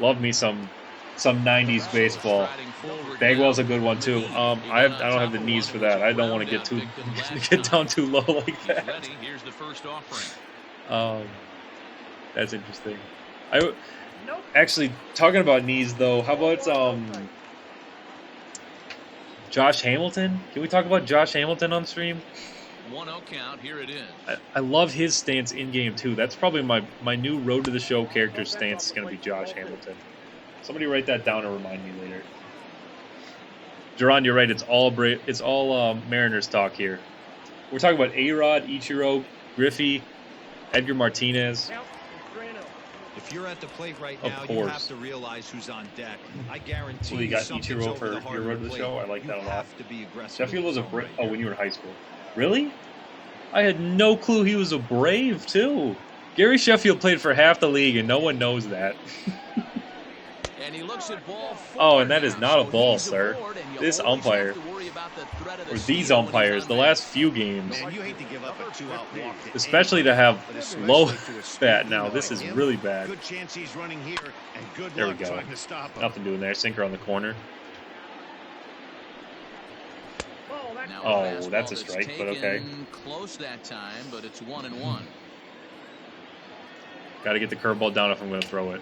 love me some 90s baseball. Bagwell's a good one too. I don't have the knees for that. I don't want to get down too low like that. That's interesting. Actually, talking about knees though, how about Josh Hamilton? Can we talk about Josh Hamilton on stream? 1-0 count. Here it is. I love his stance in game too. That's probably my new Road to the Show character stance is going to be Josh Hamilton. Somebody write that down and remind me later. Duran, you're right. It's all Mariners talk here. We're talking about A-Rod, Ichiro, Griffey, Edgar Martinez. If you're at the plate right now, you have to realize who's on deck. I guarantee you got Ichiro for your Road to the Show. I like that a lot. Sheffield was a Brave. Oh, when you were in high school. Really? I had no clue he was a Brave, too. Gary Sheffield played for half the league, and no one knows that. And he looks at ball 4. Oh, and that is not a ball, sir. This umpire, or these umpires, the last few games, especially to have low bat now, this is really bad. There we go. Nothing doing there. Sinker on the corner. Oh, that's a strike, but okay. Close that time, but it's 1-1. Got to get the curveball down if I'm going to throw it.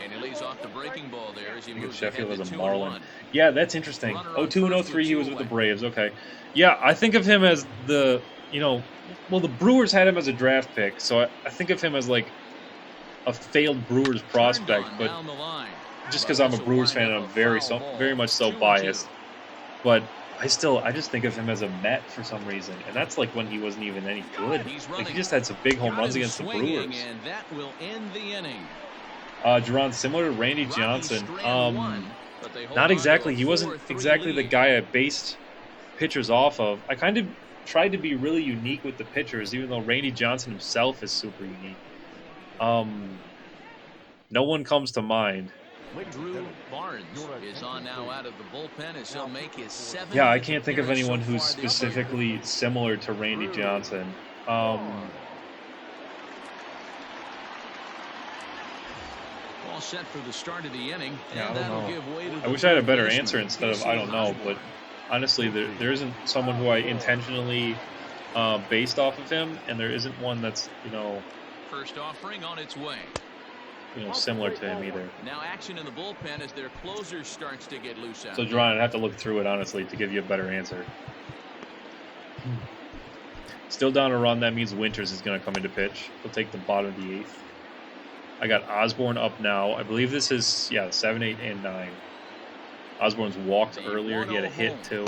And he leads off the breaking ball there as he moves Sheffield ahead as a to Marlin. Yeah, that's interesting. 02 and 03 he was with the Braves. Okay. Yeah, I think of him as the, well, the Brewers had him as a draft pick, so I think of him as like a failed Brewers prospect, but just because I'm a Brewers fan and I'm very much so biased. But I just think of him as a Met for some reason, and that's like when he wasn't even any good. Like, he just had some big home runs against the Brewers. And that will end the inning. Jerron, similar to Randy Johnson. Not exactly. He wasn't exactly the guy I based pitchers off of. I kind of tried to be really unique with the pitchers, even though Randy Johnson himself is super unique. No one comes to mind. Drew Barnes is on now out of the bullpen as he'll make his 7th. Yeah, I can't think of anyone who's specifically similar to Randy Johnson. All set for the start of the inning. Yeah, and I don't know. give way to I wish I had a better answer instead of I don't know, but honestly, there isn't someone who I intentionally based off of him, and there isn't one that's, First offering on its way. Similar to him either. Now action in the bullpen as their closer starts to get loose out. So, Jerron, I'd have to look through it, honestly, to give you a better answer. Still down a run. That means Winters is going to come into pitch. He'll take the bottom of the 8th. I got Osborne up now. I believe this is, 7, 8, and 9. Osborne's walked earlier. He had a hit, too.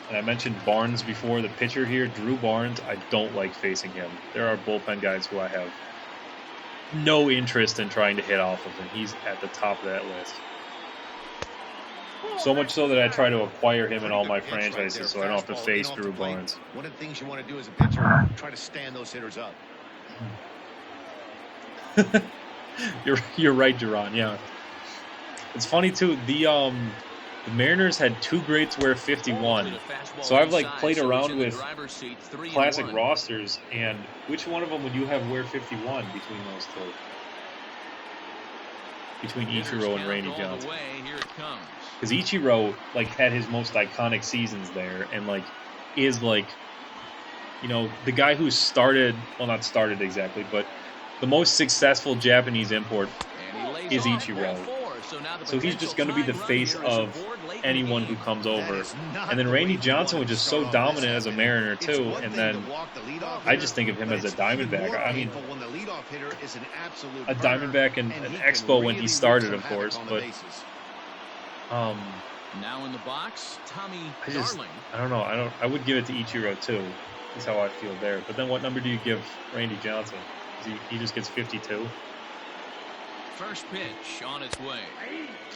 And I mentioned Barnes before, the pitcher here, Drew Barnes. I don't like facing him. There are bullpen guys who I have no interest in trying to hit off of him. He's at the top of that list. So much so that I try to acquire him in all my franchises so I don't have to face Drew Barnes. One of the things you want to do as a pitcher, try to stand those hitters up. You're right, Jerron. Yeah. It's funny, too. The Mariners had 2 greats wear 51. So I've played around with classic rosters, and which one of them would you have wear 51 between those two? Between Ichiro and Randy Johnson. Because Ichiro had his most iconic seasons there, and is the guy who started, well, not started exactly, but the most successful Japanese import is Ichiro. So he's just going to be the face of anyone who comes over. And then Randy Johnson was just so dominant as a Mariner, too. And then I just think of him as a Diamondback. I mean, a Diamondback and an Expo when he started, of course. But now in the box, Tommy I don't know. I would give it to Ichiro, too. Is how I feel there. But then what number do you give Randy Johnson? He just gets 52? First pitch on its way.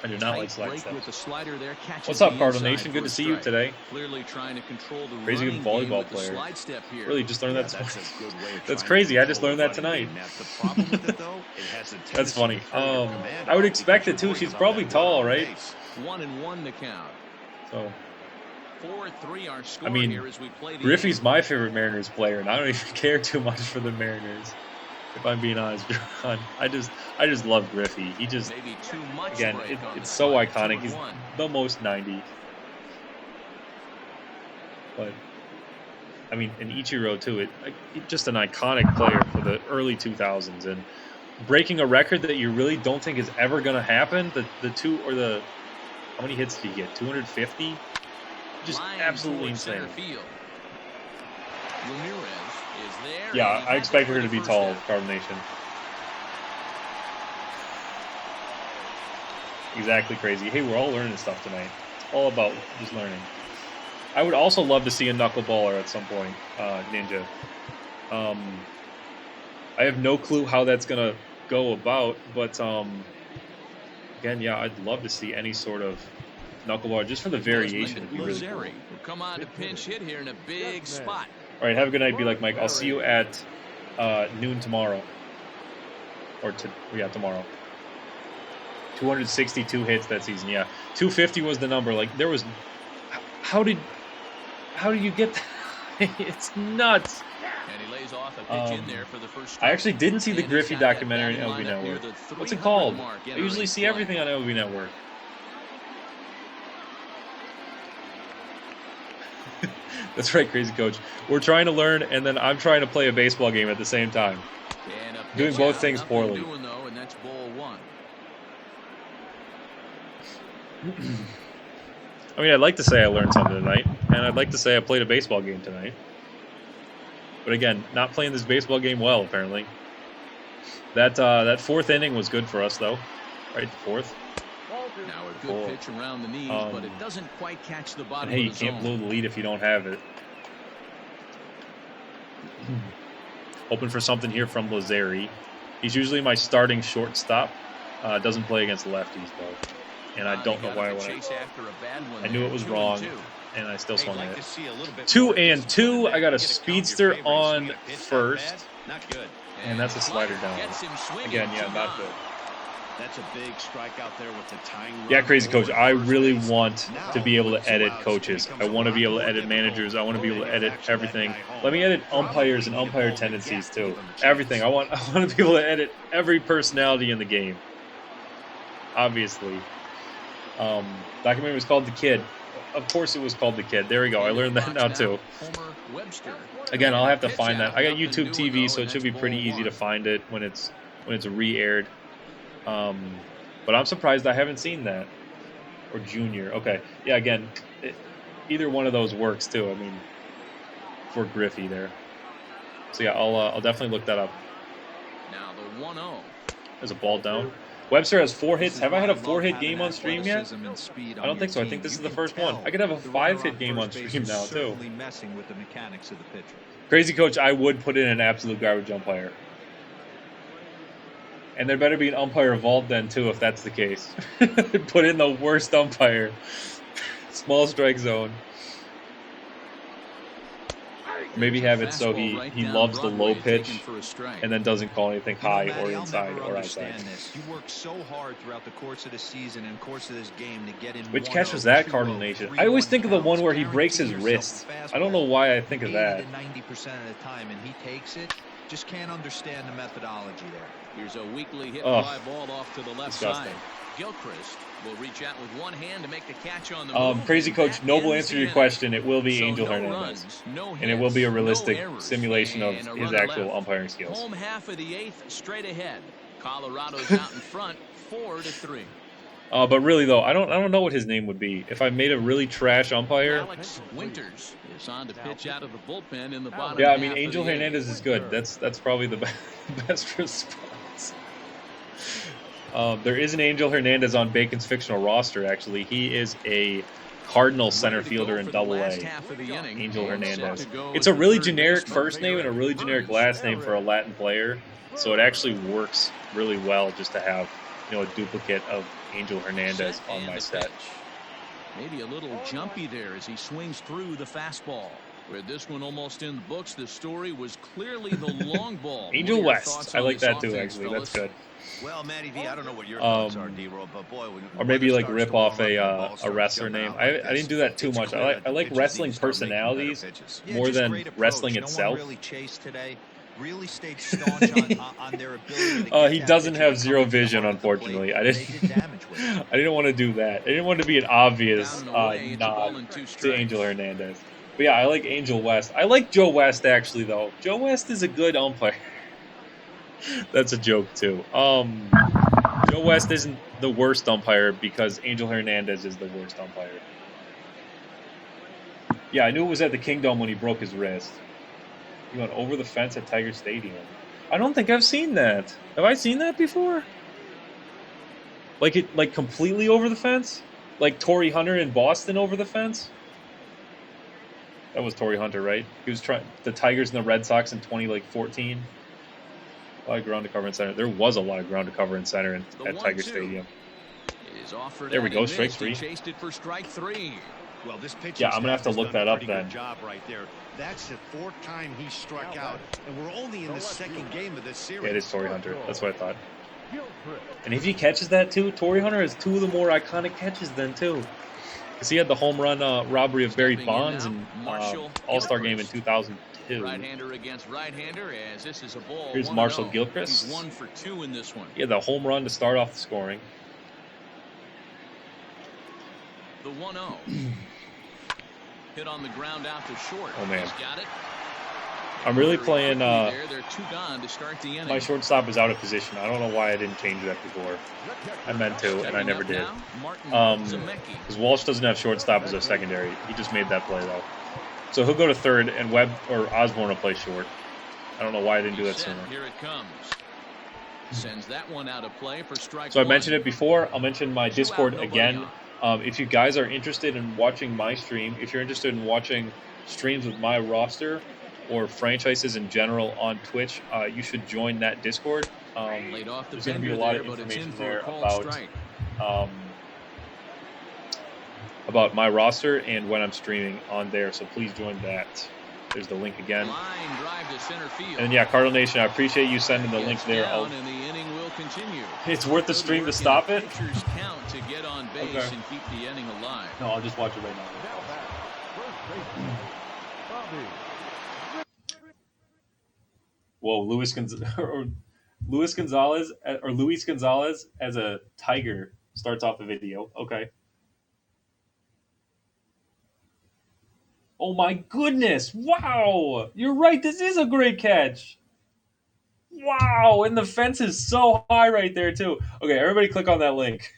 I do not like Tight slide break steps. with the slider there, catches What's up, the Cardinal inside Nation? Good for to a see you strike. today. Clearly trying to control the Crazy good running game volleyball with the player. slide step here. Really, just learned that That's tonight. a good way of That's trying crazy. to I just control learned the that running tonight. game. Now, the problem with it, though, it has a That's tendency funny. to hurt your command I would because expect it you're too. worried She's about probably that tall, run on right? base. 1-1 the count. So, 4-3 our score I mean, here as we play the Griffey's eighth. my favorite Mariners player, and I don't even care too much for the Mariners. If I'm being honest, John, I just love Griffey. He just, Maybe too much again, break on it's the so slide. iconic. He's 2-1. the most 90. But I mean, and Ichiro too. Just an iconic player for the early 2000s, and breaking a record that you really don't think is ever going to happen. How many hits did he get? 250. Just Line absolutely towards center insane. field. Ramirez is there. Yeah, and he I has expect it for her to the be first tall, out. Cardinal Nation. Exactly, crazy. Hey, we're all learning stuff tonight. All about just learning. I would also love to see a knuckleballer at some point, Ninja. I have no clue how that's gonna go about, but again, yeah, I'd love to see any sort of knuckleballer just for the variation. It'd be really cool. Lazari will come on to pinch hit here in a big spot. All right, have a good night. Be like Mike. I'll see you at noon tomorrow, tomorrow. 262 hits that season. Yeah, 250 was the number. Like there was. How did you get that? It's nuts. And he lays off a pitch in there for the first strike. I actually didn't see the And Griffey he's got that documentary on batting LB lineup near Network. the What's it 300 called? mark I usually entering see play. everything on LB Network. That's right, crazy coach. We're trying to learn, and then I'm trying to play a baseball game at the same time. And a Doing pitch both out, things nothing poorly. doing, though, and that's ball one. I mean, I'd like to say I learned something tonight, and I'd like to say I played a baseball game tonight. But again, not playing this baseball game well, apparently. That fourth inning was good for us, though. Right, the fourth. Now a good pitch around the knees, but it doesn't quite catch the bottom And hey, you of the can't zone. blow the lead if you don't have it. Hoping for something here from Lazari. He's usually my starting shortstop. Doesn't play against lefties, though. And I don't know why I went. I knew it was wrong, and I still swung at it. 2-2. I got a speedster on first. Not good. And that's a slider down. Gets him swinging. Again, yeah, not good. That's a big strikeout there with the tying run. Yeah, crazy coach. I First really base. want Now, to be able to with two edit outs, coaches. here comes I want to be able to Rocco edit getting managers. home. I want to be able to edit Action that everything. guy home. Let me edit umpires and umpire tendencies too. Everything. I want to be able to edit every personality in the game. Obviously. Documentary was called The Kid. Of course it was called The Kid. There we go. I learned that now too. Again, I'll have to find that. I got YouTube TV, so it should be pretty easy to find it when it's re-aired. But I'm surprised I haven't seen that. Or Junior. Okay. Yeah, again, either one of those works too. I mean, for Griffey there. So yeah, I'll definitely look that up. Now the 1-0. There's a ball down. Webster has 4 hits. Have I had a 4-hit game on stream yet? I don't think so. I think this is the first one. I could have a 5-hit game on stream now too. Messing with the mechanics of the pitcher. Crazy coach, I would put in an absolute garbage umpire. And there better be an umpire vault then too, if that's the case. Put in the worst umpire. Small strike zone. Maybe have it so he loves the low pitch and then doesn't call anything high or inside or outside. You work so hard throughout the course of the season and course of this game to get in. Which catch was that, Cardinal Nation? I always think of the one where he breaks his wrist. I don't know why I think of that. 90% of the time, and he takes it. Just can't understand the methodology there. Here's a weakly hit Ugh. fly ball off to the left Disgusting. side. Gilchrist will reach out with one hand to make the catch on the move. Crazy coach, That noble ends answer the to your inning. question. It will be So Angel no Hernandez. runs, no And it will be a hits, realistic no errors, simulation of and a his runner actual left. umpiring skills. Home half of the 8th, straight ahead. Colorado's out in front, 4-3. But really though, I don't know what his name would be. If I made a really trash umpire, Alex Winters is on to pitch out of the bullpen in the bottom. yeah, I half mean of Angel the 8th. Hernandez is good. That's probably the best response. There is an Angel Hernandez on Bacon's fictional roster. Actually, he is a Cardinal center fielder in Double A. Angel Hernandez. It's a really generic first name and a really generic last name for a Latin player, so it actually works really well just to have a duplicate of Angel Hernandez on my set. Maybe a little jumpy there as he swings through the fastball. With this one almost in the books, the story was clearly the long ball. Angel West. I like that too, actually. That's good. Well, Matty V, I don't know what your thoughts are, D-Roll, but boy, or maybe like rip off a wrestler name. I didn't do that too much. I like wrestling personalities more than wrestling itself. Really stayed staunch on their ability to he doesn't have zero vision, unfortunately. I didn't want to do that. I didn't want to be an obvious nod to Angel Hernandez. But yeah, I like Angel West. I like Joe West, actually, though. Joe West is a good umpire. That's a joke, too. Joe West isn't the worst umpire because Angel Hernandez is the worst umpire. Yeah, I knew it was at the Kingdom when he broke his wrist. He went over the fence at Tiger Stadium. I don't think I've seen that. Have I seen that before? Like completely over the fence? Like Torrey Hunter in Boston over the fence? That was Torrey Hunter, right? He was trying the Tigers and the Red Sox in 2014. A lot of ground to cover in center. There was a lot of ground to cover in center at Tiger Stadium. There we go, strike three. Chased it for strike three. Well, this pitch. Yeah, I'm gonna have to look that up then. Job right there. That's the fourth time he struck out, and we're only in the second game of this series. Yeah, it is Torrey Hunter. That's what I thought. And if he catches that too, Torrey Hunter has two of the more iconic catches then too. Because he had the home run robbery of Barry Bonds in All-Star game in 2002. Right-hander against right-hander as this is a ball. Here's Marshall Gilchrist. He's 1 for 2 in this one. He had the home run to start off the scoring. The 1-0. Hit on the ground out to short. Oh man. He's got it. I'm really playing they're two gone to start the inning. My shortstop is out of position. I don't know why I didn't change that before. I meant to, and I never did. Because Walsh doesn't have shortstop as a secondary. He just made that play, though. So he'll go to third, and Webb or Osborne will play short. I don't know why I didn't do that sooner. Here it comes. Sends that one out of play for strike So I mentioned it before. I'll mention my Discord again. If you guys are interested in watching my stream, if you're interested in watching streams with my roster or franchises in general on Twitch, you should join that Discord. There's going to be a lot of information there about my roster and when I'm streaming on there, so please join that. There's the link again. Line drive to center field. And yeah, Cardinal Nation, I appreciate you sending the link there. And the inning will continue. It's worth the stream to stop it? Pitchers count to get on base and keep the inning alive. No, I'll just watch it right now. Whoa, Luis Gonzalez as a Tiger starts off the video. Okay. Oh my goodness! Wow, you're right. This is a great catch. Wow, and the fence is so high right there too. Okay, everybody, click on that link.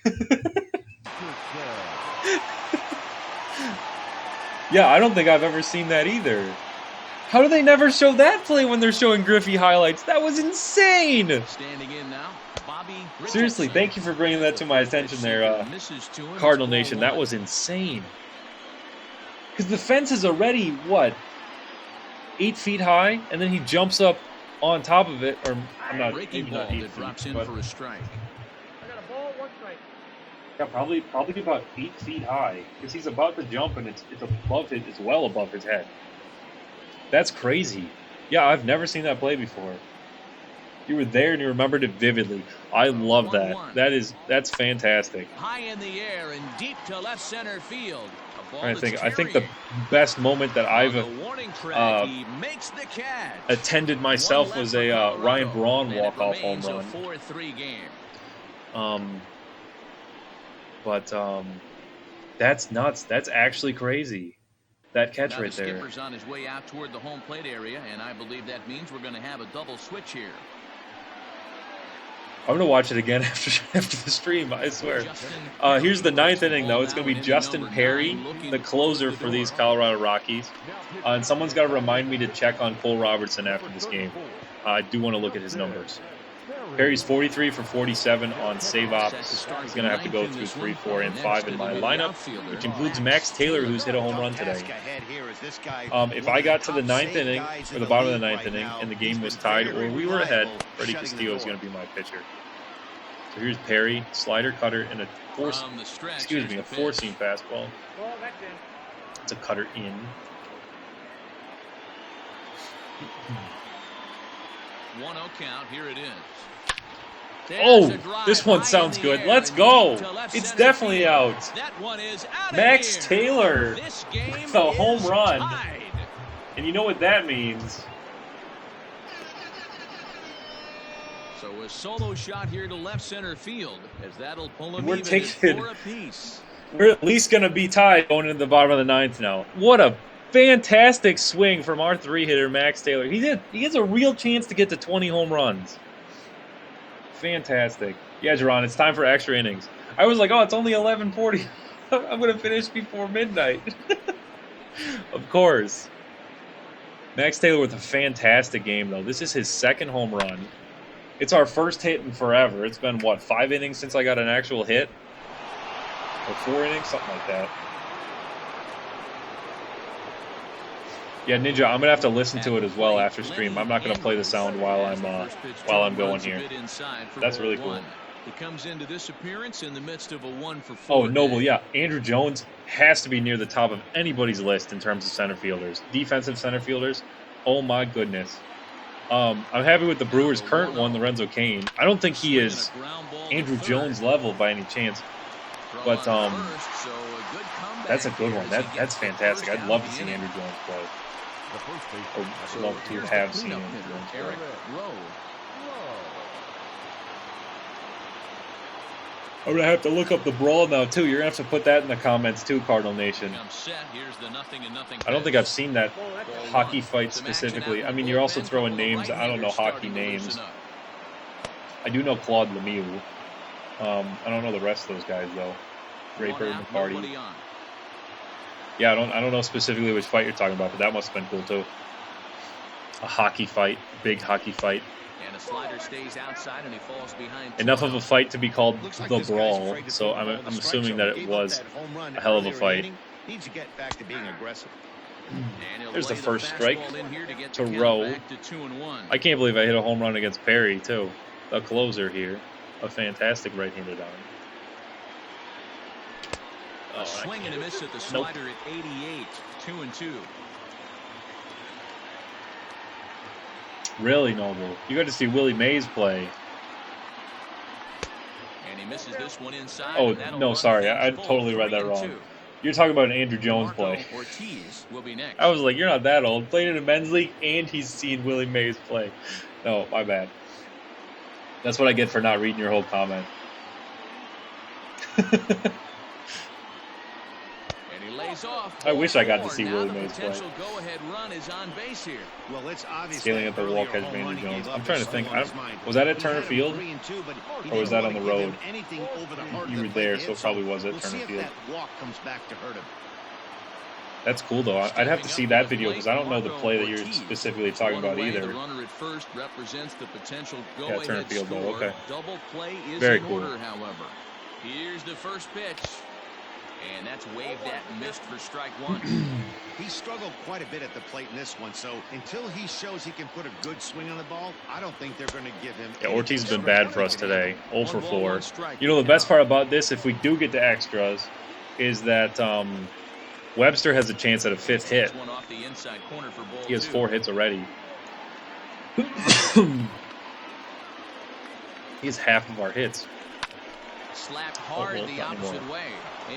Yeah, I don't think I've ever seen that either. How do they never show that play when they're showing Griffey highlights? That was insane! Standing in now, Bobby Richardson. Seriously, thank you for bringing that to my attention there, Cardinal Nation. That was insane. Because the fence is already, what, 8 feet high? And then he jumps up on top of it, or I'm not, maybe not 8 feet, drops in but for a strike. I got a ball, 1 strike. Yeah, probably about 8 feet high, because he's about to jump and it's above it. It's well above his head. That's crazy. Yeah, I've never seen that play before. You were there and you remembered it vividly. I love that. That's fantastic. High in the air and deep to left center field. I think the best moment that I've attended myself was a Ryan Braun walk-off home run. 4-3 game. But that's nuts. That's actually crazy. That catch right there. The skipper's on his way out toward the home plate area, and I believe that means we're going to have a double switch here. I'm going to watch it again after the stream, I swear. Here's the 9th inning, though. It's going to be Justin Perry, the closer for these Colorado Rockies. And someone's got to remind me to check on Cole Robertson after this game. I do want to look at his numbers. Perry's 43 for 47 on save ops. He's going to have to go through 3, 4, and 5 in my lineup, which includes Max Taylor, who's hit a home run today. If I got to the 9th inning, or the bottom of the 9th inning, and the game was tied, or we were ahead, Freddie Castillo is going to be my pitcher. So here's Perry, slider, cutter, and a From the stretch, excuse me, a here's the four-seam pitch. fastball. Ball, that's in. It's a cutter in. 1-0 count. Here it is. Oh, There's a drive this one high sounds in the good. air Let's and go. deep to left It's center definitely field. out. That one is out of Max here. Taylor This game with a home is run. tied. And you know what that means. So a solo shot here to left center field, as that'll pull him We're even at taking- 4 apiece. We're at least going to be tied going into the bottom of the ninth now. What a fantastic swing from our three-hitter, Max Taylor. He has a real chance to get to 20 home runs. Fantastic. Yeah, Jerron, it's time for extra innings. I was like, oh, it's only 11:40. I'm going to finish before midnight. Of course. Max Taylor with a fantastic game, though. This is his second home run. It's our first hit in forever. It's been, what, 5 innings since I got an actual hit? Or 4 innings? Something like that. Yeah, Ninja, I'm gonna have to listen to it as well after stream. I'm not gonna play the sound while I'm going here. That's really cool. He comes into this appearance in the midst of a 1-for-4. Oh, Noble, yeah. Andrew Jones has to be near the top of anybody's list in terms of center fielders. Defensive center fielders. Oh my goodness. I'm happy with the Brewers' current one, Lorenzo Cain. I don't think he is Andrew Jones level by any chance. But that's a good one. That's fantastic. I'd love to see Andrew Jones play. Or love to have seen Andrew Jones play. I'm going to have to look up the brawl now, too. You're going to have to put that in the comments, too, Cardinal Nation. I don't think I've seen that hockey fight specifically. I mean, you're also throwing names. I don't know hockey names. I do know Claude Lemieux. I don't know the rest of those guys, though. Draper, McCarty. Yeah, I don't know specifically which fight you're talking about, but that must have been cool, too. A hockey fight. Big hockey fight. And a slider stays outside and he falls behind. Enough of a fight to be called the brawl, so I'm assuming that it was a hell of a fight. Needs to get back to being aggressive. There's the first strike to Rowe. I can't believe I hit a home run against Perry, too. The closer here. A fantastic right-handed arm. A swing and a miss at the slider at 88. 2-2. Really, Noble. You got to see Willie Mays play. And he misses this one inside. Oh, no, sorry. I totally read that wrong. You're talking about an Andrew Jones play. Ortiz will be next. I was like, you're not that old. Played in a men's league, and he's seen Willie Mays play. No, my bad. That's what I get for not reading your whole comment. Off. I wish I got to see Willie Mays play. Go-ahead run is on base here. Well, it's stealing at the wall catch of Andrew Jones. I'm trying to think. Was that at Turner Field? Or was that on the road? You were there, so it probably was at Turner Field. That's cool, though. I'd have to see that video because I don't know the play that you're specifically talking about either. The runner at first represents the potential Yeah, Turner Field, though. Okay. Double play is very in cool. Order, however. Here's the first pitch. And that's waved at and missed for strike one. He struggled quite a bit at the plate in this one, so until he shows he can put a good swing on the ball, I don't think they're going to give him... Yeah, Ortiz has been bad for us today. 0 for 4. You know, the best part about this, if we do get to extras, is that Webster has a chance at a 5th hit. He has 4 hits already. He has half of our hits. Slapped hard the opposite way.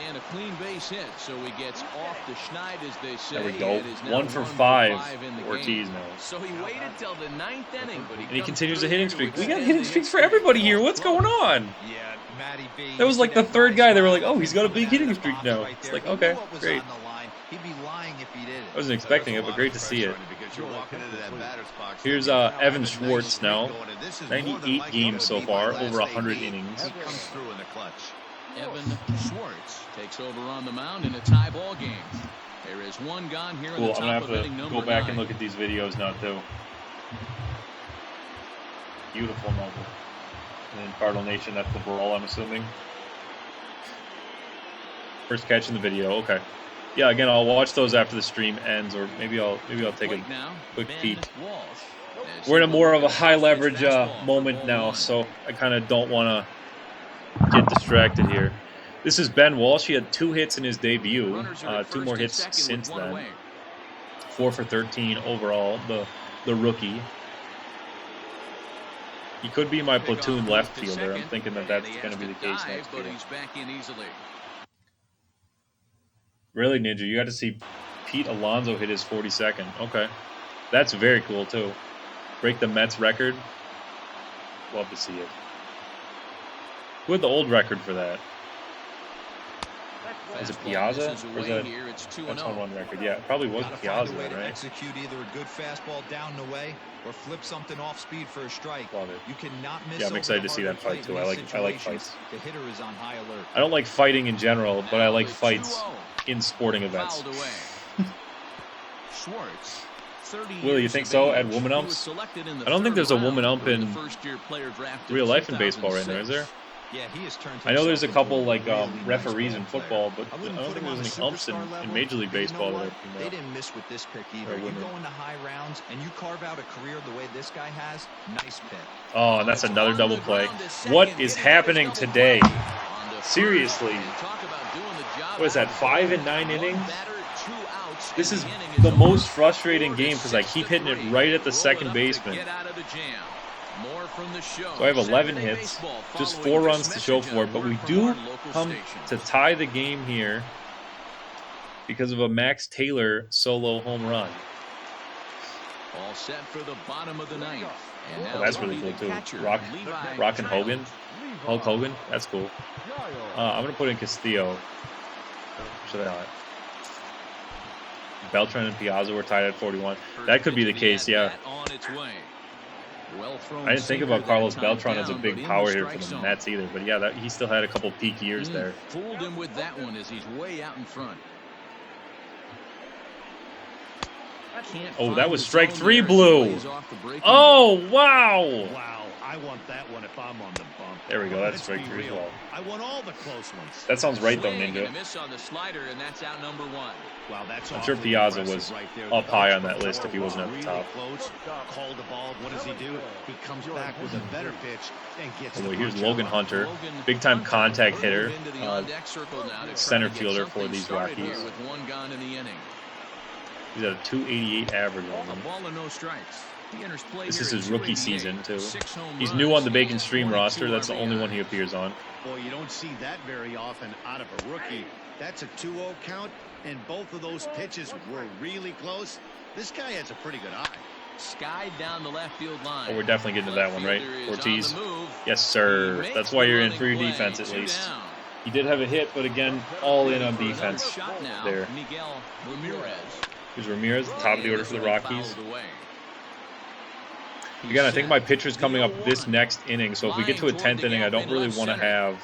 And a clean base hit, so he gets off the schneid, as they say. There we go. 1 for 5. Ortiz now. So he waited till the 9th inning, but he continues the hitting streak. We got hitting streaks for everybody here. What's going on? Yeah, Matty B. That was like the 3rd guy. They were like, oh, he's got a big hitting streak now. It's like, okay, great. He'd be lying if he did. I wasn't expecting it, but great to see it. Here's Evan Schwartz now. 98 games so far, over 100 innings. He comes through in the clutch. Evan Schwartz takes over on the mound in a tie ball game. There is one gone here in the Cool, top I'm of going to inning have to number go back 9. and look at these videos now, too. Beautiful Noble. And then Cardinal Nation, that's the brawl, I'm assuming. First catch in the video, okay. Yeah, again, I'll watch those after the stream ends, or maybe I'll take a quick peek. Walsh. We're in a more of a high leverage moment now, so I kind of don't want to get distracted here. This is Ben Walsh. He had 2 hits in his debut. 2 more hits since then. 4 for 13 overall, the rookie. He could be my platoon left fielder. I'm thinking that that's going to be the case next year. Really, Ninja, you got to see Pete Alonso hit his 42nd. Okay. That's very cool, too. Break the Mets record. Love to see it. Who had the old record for that? Is it Piazza? Or is that that's home run record? Yeah, it probably was Piazza, right? Execute either a good fastball down the way or flip something off speed for a strike. Love it. You cannot miss. Yeah, I'm excited to see that fight too. I like fights. The hitter is on high alert. I don't like fighting in general, but I like fights in sporting events. Willie, you think so? Add woman umps? I don't think there's a woman ump in real life in baseball right now, is there? Yeah, he has turned. I know there's a couple like referees in football, but I don't think there's any umps in Major League Baseball. You know they didn't miss with this pick either. You go into high rounds and you carve out a career the way this guy has. Nice pick. Oh, and that's another double play. What is happening today? Seriously. What is that, 5 and 9 innings? This is the most frustrating game because I keep hitting it right at the second baseman. So I have 11 hits, just 4 runs to show for it, but we do come to tie the game here because of a Max Taylor solo home run. All set for the bottom of the ninth. Oh, that's really cool too. Rock and Hogan. Hulk Hogan. That's cool. I'm going to put in Castillo. Should I not? Beltran and Piazza were tied at 41. That could be the case, yeah. I didn't think about Carlos Beltran as a big power hitter for the Mets either, but yeah, he still had a couple peak years there. Fooled him with that one as he's way out in front. Oh, that was strike 3, Blue. Oh, wow. Wow, I want that one if I'm on the bump. There we go. That's strike 3 as well. I want all the close ones. That sounds right, though, Ninja. Wow, that's I'm sure Piazza was up high on that list if he wasn't at the top. Called the ball. What does he do? He comes back with a better pitch and gets it. Here's Logan Hunter, big-time contact hitter, center fielder for these Rockies. He's at a 288 average on him. This is his rookie season, too. He's new on the Bacon Stream roster. That's the only one he appears on. Boy, you don't see that very often out of a rookie. That's a 2-0 count, and both of those pitches were really close. This guy has a pretty good eye. Skied down the left field line. Oh, we're definitely getting to that one, right? Ortiz. Yes, sir. That's why you're in for your defense, at least. He did have a hit, but again, all in on defense there. Miguel Ramirez. Here's Ramirez, top of the order for the Rockies. Again, I think my pitcher's coming up this next inning, so if we get to a 10th inning, I don't really want to have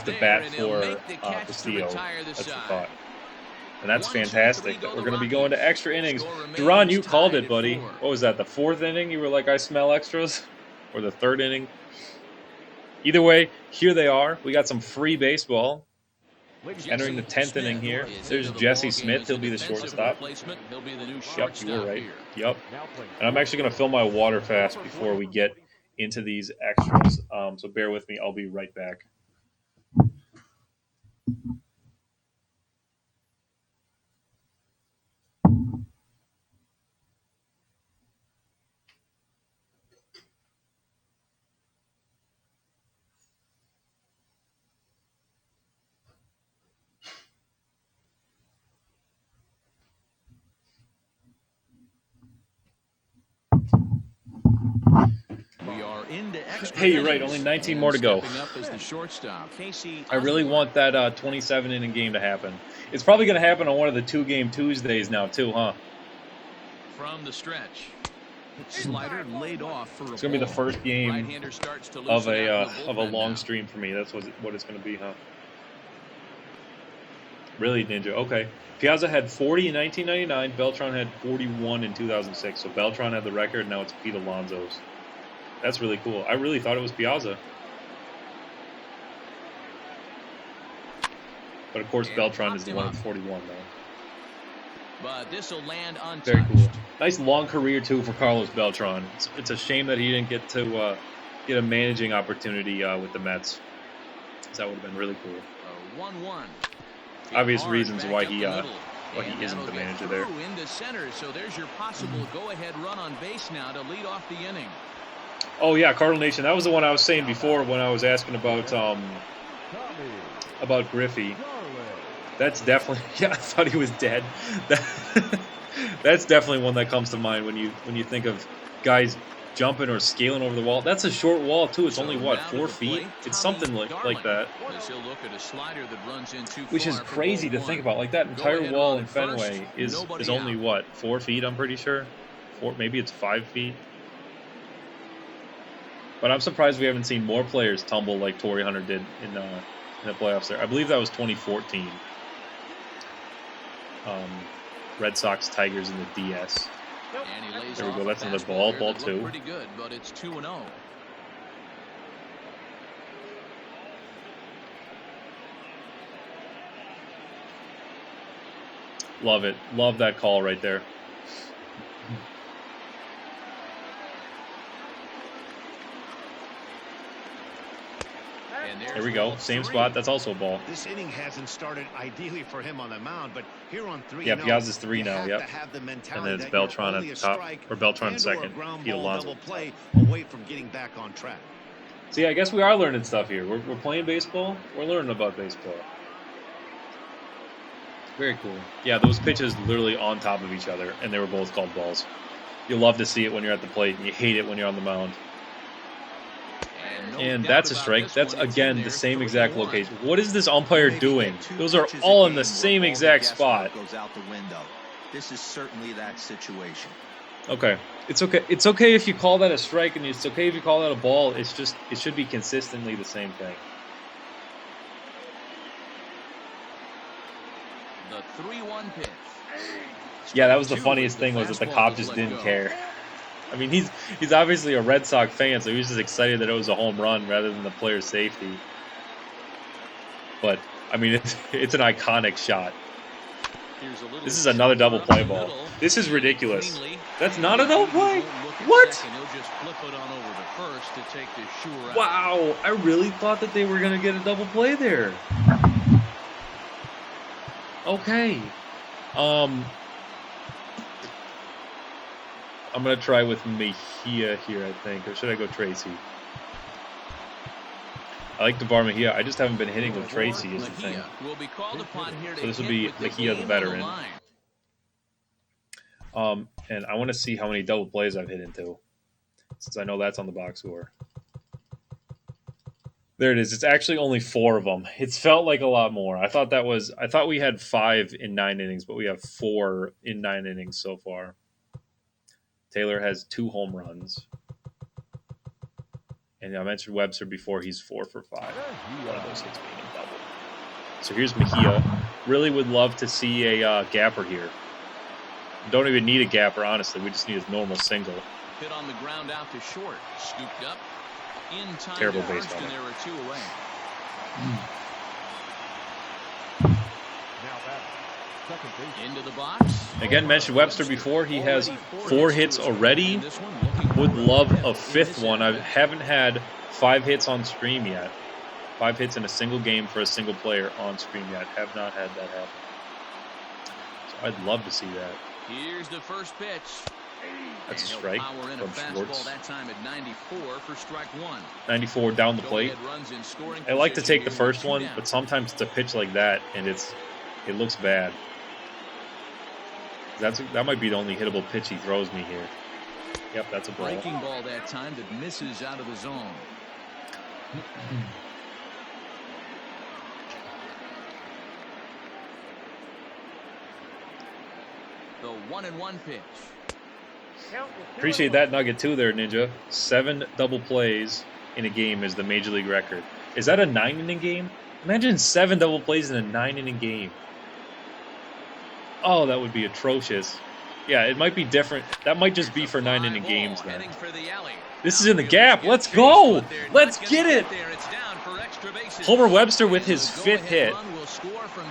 to bat for Castillo. That's the thought. And that's fantastic. We're going to be going to extra innings. Duran, you called it, buddy. What was that, the 4th inning? You were like, I smell extras? Or the 3rd inning? Either way, here they are. We got some free baseball. Entering the 10th inning here. There's Jesse Smith. He'll be the shortstop. Yep, you were right. Yep. And I'm actually going to fill my water fast before we get into these extras. So bear with me. I'll be right back. Hey, you're right. Only 19 more to go. I really want that 27-inning game to happen. It's probably going to happen on one of the 2-game Tuesdays now, too, huh? From the stretch, slider laid off for it's going to be the first game of a long stream for me. That's what it's going to be, huh? Really, Ninja. Okay. Piazza had 40 in 1999. Beltran had 41 in 2006. So Beltran had the record. Now it's Pete Alonso's. That's really cool. I really thought it was Piazza. But of course, Beltran is the one at 41, though. But this will land untouched. Very cool. Nice long career, too, for Carlos Beltran. It's a shame that he didn't get to get a managing opportunity with the Mets. That would have been really cool. A 1-1. Obvious Hard reasons back why up he the middle. isn't that'll the get manager there. through into center, so there's your possible go-ahead run on base now to lead off the inning. Oh yeah, Cardinal Nation. That was the one I was saying before when I was asking about Griffey. That's definitely, yeah, I thought he was dead. That's definitely one that comes to mind when you think of guys jumping or scaling over the wall. That's a short wall too. It's So only what, now to 4 the feet? plate, It's Tommy something like Darling. that. As he'll look at a slider that runs in too Which far is for crazy ball to think one. about. Like that Go entire ahead wall run in at first, Fenway is nobody only out. what, 4 feet? I'm pretty sure. Maybe it's 5 feet. But I'm surprised we haven't seen more players tumble like Torrey Hunter did in the playoffs there. I believe that was 2014. Red Sox Tigers in the DS. And he lays There we off go. a That's another fastball ball. here Ball that looked 2. Pretty good, but it's 2-0. Love it. Love that call right there. And there's There we go. ball Same 3. spot. That's also a ball. This inning hasn't started ideally for him on the mound, but here on 3-0, Yeah, Piazza's 3 you now, have yep. to have the And mentality then it's that you're Beltran only at a the top, strike or Beltran and/or second. a ground Pete ball Alonso. double play away from getting back on track. See, I guess we are learning stuff here. We're playing baseball. We're learning about baseball. Very cool. Yeah, those pitches literally on top of each other, and they were both called balls. You love to see it when you're at the plate, and you hate it when you're on the mound. no And doubt that's a about strike. this That's, one. It's in again, there, the same 3-1. exact location. What is this umpire Maybe doing? get 2 Those are pitches a all in the game where same all the exact guesswork spot. goes out the window. This is certainly that situation. Okay. It's okay. It's okay if you call that a strike, and it's okay if you call that a ball. It's just, it should be consistently the same thing. The 3-1 pitch. Yeah, that was the Two funniest as the thing was that the fastball cop was just let didn't go. care. I mean, he's obviously a Red Sox fan, so he was just excited that it was a home run rather than the player's safety. But I mean, it's an iconic shot. Here's a little This is another double slider play up the ball. middle. This is Hit ridiculous. cleanly. That's And not a the double Yankees play? won't look at What? second. He'll just flip it on over to first to take the sure out. Wow, I really thought that they were gonna get a double play there. Okay. I'm going to try with Mejia here, I think. Or should I go Tracy? I like DeVar Mejia. I just haven't been hitting with Tracy is the thing. Mejia will be called upon here to So this will hit be with Mejia, the game on veteran. line. And I want to see how many double plays I've hit into, since I know that's on the box score. There it is. It's actually only 4 of them. It's felt like a lot more. I thought we had 5 in 9 innings, but we have 4 in 9 innings so far. Taylor has 2 home runs. And I mentioned Webster before. He's 4 for 5. One of those hits being a double. So here's Mejia. Really would love to see a gapper here. Don't even need a gapper, honestly. We just need a normal single. Hit on the ground out to short. Scooped up. In time Terrible to first, baseball. and there were 2 away. Now back. Second base. Into the box. Again, mentioned Webster before. He has 4 hits already. Would love a 5th one. I haven't had 5 hits on stream yet. 5 hits in a single game for a single player on stream yet. Have not had that happen. So I'd love to see that. Here's the first pitch. That's a And he'll strike power in from a fastball Schwartz. that time at 94 for strike 1. 94 down the plate. Go-ahead runs in scoring I like to position take the here first with 2 one, down. but sometimes it's a pitch like that, and it looks bad. That might be the only hittable pitch he throws me here. Yep, that's a ball. Breaking ball that time that misses out of the zone. The 1-1 pitch. Count is 2-1. Appreciate that nugget too there, Ninja. 7 double plays in a game is the Major League record. Is that a 9-inning game? Imagine 7 double plays in a 9-inning game. Oh, that would be atrocious. Yeah, it might be different. That might just be for 9-inning games then. Heading for the alley. This is in the gap. Let's go. Let's get it. Homer Webster with his 5th hit.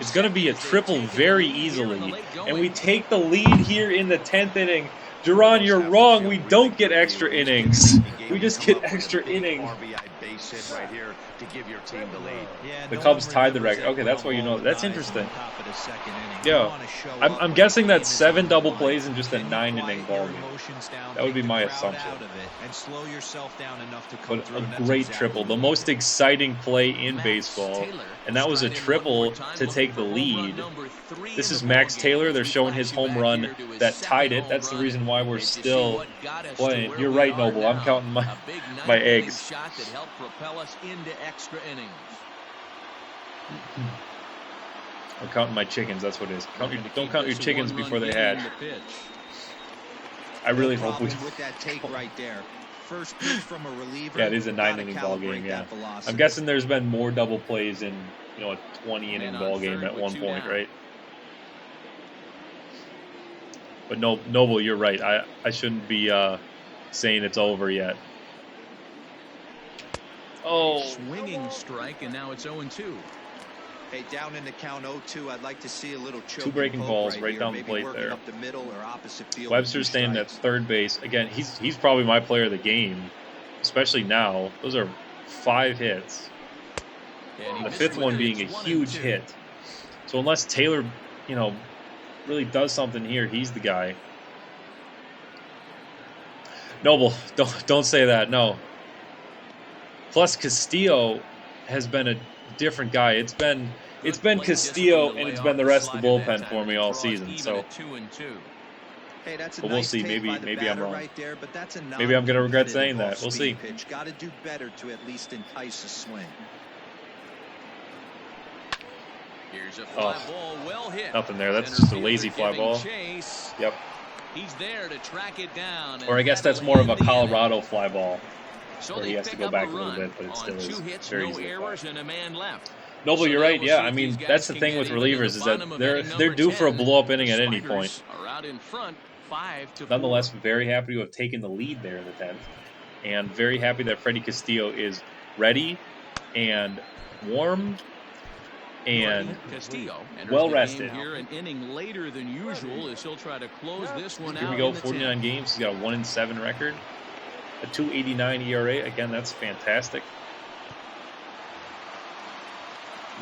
It's going to be a triple very easily. And we take the lead here in the 10th inning. Duran, you're wrong. We don't get extra innings. game. We just Come get up with a extra big inning. RBI base hit right here to give your team the lead. Yeah, The no Cubs one tied the remembers record. Okay, that that's why you know. ground ball That's dies in the interesting. top of the second inning. You Yeah, wanna show I'm up when the guessing game that's is 7 on the double line. plays in just a Can you 9-inning quiet ball your game. emotions down, That would be take the my crowd assumption. out of it, and slow yourself down enough to come But through, and a that's great exactly triple, what the he most did. exciting play in Max baseball, Taylor and that was a stride in one triple more time, to looking take for the home run lead. number 3 This in is the Max ballgame Taylor. as They're we showing flash his you home back run here to his that tied second it. home That's the run reason why we're as you see still what got us to playing. where You're we right, are Noble. I'm now. counting my A big my ninth inning eggs. shot that helped propel us into extra innings. I'm counting my chickens. That's what it is. Looking to Don't keep count your this a chickens one-run before they game hatch. to pitch. I really No hope we. problem with that take right there. First pitch from a reliever. Yeah, it is a gotta 9-inning ball game. calibrate Yeah, that velocity. I'm guessing there's been more double plays in a 20-inning Man on ball game third at with one 2 point, down. right? But no, Noble, you're right. I shouldn't be saying it's over yet. Oh, Swinging strike, and now it's 0-2. Hey, down in the count 0-2, I'd like to see a little choke. two breaking and poke balls right here. down the Maybe plate working there. up the middle or opposite field. Webster's standing at third base again. He's probably my player of the game, especially now. Those are 5 hits. And he The missed 5th with one it. being a It's 1-2. huge hit. So unless Taylor, really does something here, he's the guy. Noble, don't say that. No. Plus Castillo has been a different guy. It's been Castillo and it's been the rest of the bullpen for me all season. So, Hey, that's a but we'll nice see. take by the Maybe I'm batter wrong. right there, but that's a Maybe I'm gonna regret saying that. non-competitive We'll see. off-speed pitch. Got to do better to at least entice a swing. Here's a fly ball, well hit. Nothing there. That's Center just a fielder lazy fly giving ball. chase. Yep. He's there to track it down. Or I guess that's more of a Colorado fly ball, so where he has to go back a little bit, but it still is 2 hits, very no easily errors, and a man left. Noble, So you're now right. we'll Yeah, see I if mean these guys that's the can thing get with even in the relievers is that bottom of they're inning number due for a 10. blow up inning at The any Spiders point. are out in front, 5-4. Nonetheless, very happy to have taken the lead there in the 10th, and very happy that Freddie Castillo is ready and warm and Castillo well rested. here an inning later than usual as he'll try to close this one Here out. we go, in the 49 games. He's got a 1-7 record, a 2.89 ERA. Again, that's fantastic.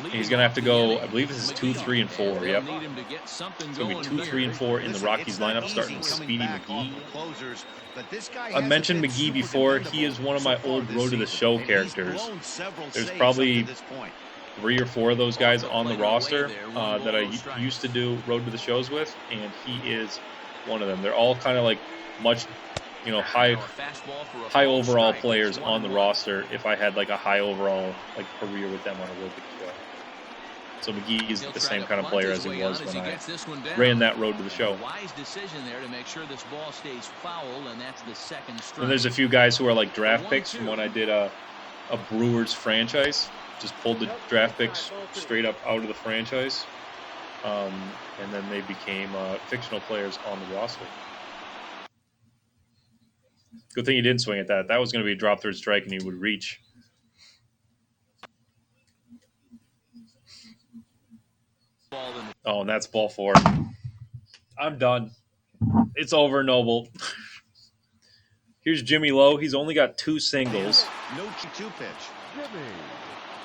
And he's going to have to go, I believe this is 2, 3, and 4. Yep. It's going to be 2, 3, and 4 in the Rockies lineup, starting with Speedy McGee. I mentioned McGee before. He is one of my old Road to the Show characters. There's probably 3 or 4 of those guys on the roster that I used to do Road to the Shows with, and he is one of them. They're all kind of like much, high overall players on the roster. If I had like a high overall career with them on a Road to the Show. So McGee is the same kind of player as he was when I ran that Road to the Show. Wise decision there to make sure this ball stays foul, and that's the second strike. And there's a few guys who are like draft picks from when I did a Brewers franchise. Just pulled the draft picks straight up out of the franchise, and then they became fictional players on the roster. Good thing he didn't swing at that. That was going to be a drop third strike, and he would reach. Oh, and that's ball 4. I'm done. It's over, Noble. Here's Jimmy Lowe. He's only got 2 singles. No 2 pitch.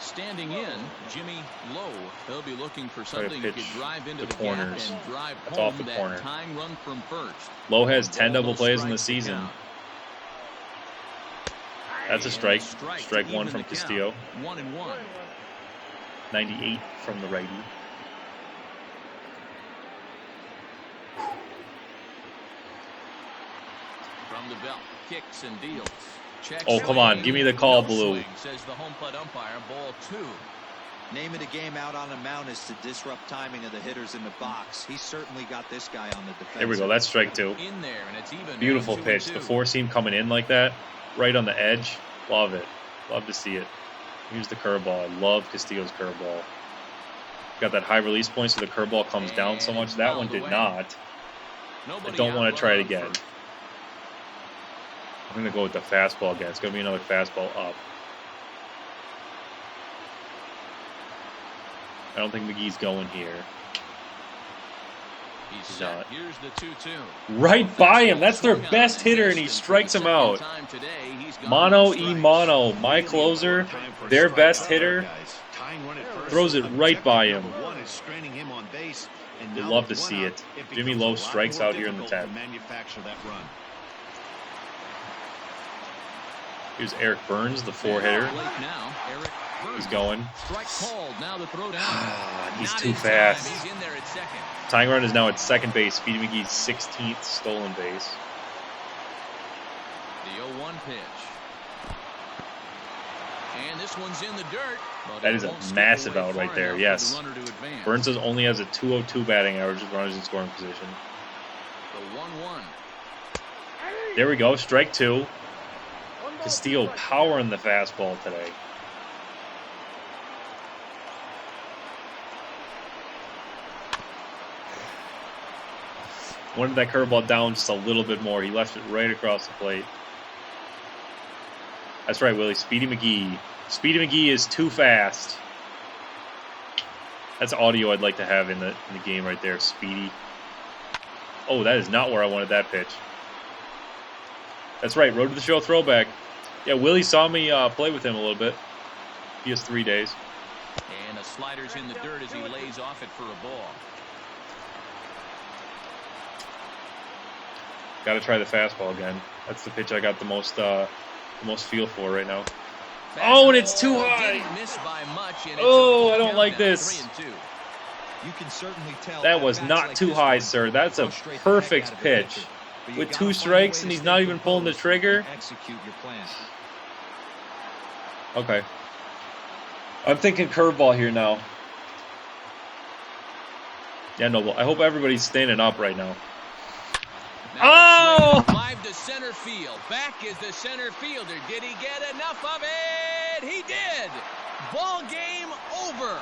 Standing in, Jimmy Lowe. He'll be looking for Try to something he could pitch drive into the the gap corners. and drive That's home off the that corner. tying run from first. Lowe has 10 Ball double plays in the strikes season. count. That's a And strike. to Strike 1 even from the count. Castillo. 1-1. 98 from the righty. From the belt, kicks and deals. Checks Oh, come on. Give me the call, Blue. swing, says the home plate umpire. Ball 2. Name of the game out on the mound is to disrupt timing of the hitters in the box. He certainly got this guy on the defense. There we go. That's strike 2. In there, and it's even. Beautiful now, pitch. 2-2. The 4-seam coming in like that, right on the edge. Love it. Love to see it. Here's the curveball. I love Castillo's curveball. Got that high release point, so the curveball comes down so much. That one did not. I don't want to try it again. I'm going to go with the fastball again. It's going to be another fastball up. I don't think McGee's going here. He's He's set. not. Here's the 2-2. Right by him. That's their best hitter, and he strikes him out. Mono e mono. My closer, their best hitter, throws it right by him. We'd love to see it. Jimmy Lowe strikes out here in the 10th. Here's Eric Burns, the 4-hitter. He's going. He's too fast. Tying run is now at second base. Speedy McGee's 16th stolen base. The 0-1 pitch. And this one's in the dirt. That is a massive out right there. Yes. Burns only has a 202 batting average with runners in scoring position. The 1-1. There we go. Strike 2. Castillo powering the fastball today. Wanted that curveball down just a little bit more. He left it right across the plate. That's right, Willie. Speedy McGee. Speedy McGee is too fast. That's audio I'd like to have in the game right there. Speedy. Oh, that is not where I wanted that pitch. That's right. Road to the Show throwback. Yeah, Willie saw me play with him a little bit. He has 3 days. And a slider's in the dirt as he lays off it for a ball. Got to try the fastball again. That's the pitch I got the most feel for right now. Oh, and it's too high. Oh, I don't like this. You can certainly tell that was not too high, sir. That's a perfect pitch. With 2 strikes and he's not even pulling the trigger. Execute your plan. Okay. I'm thinking curveball here now. Yeah, no, I hope everybody's standing up right now. Oh! Live to center field. Back is the center fielder. Did he get enough of it? He did. Ball game over.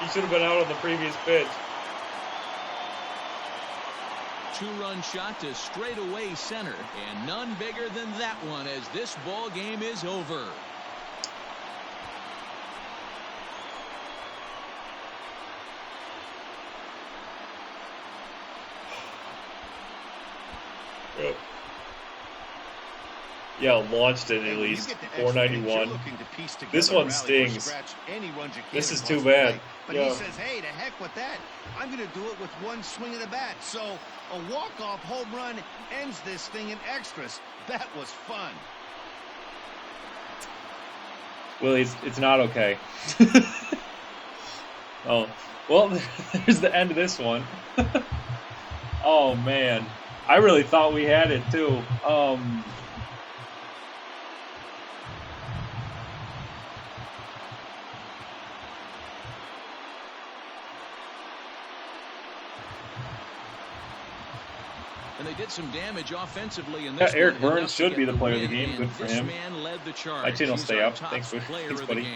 He should have been out on the previous pitch. 2-run shot to straightaway center, and none bigger than that one as this ball game is over. Yeah, launched it at least. 491. This one stings. This is too bad. But he says, hey, to heck with that. I'm going to do it with one swing of the bat. So a walk-off home run ends this thing in extras. That was fun. Willie, it's not okay. Oh, well, there's the end of this one. Oh, man. I really thought we had it, too. And they did some damage offensively in this this Eric Burns should be the player of the game. Good for him. Man led the charge. My chin will stay up. Thanks, buddy.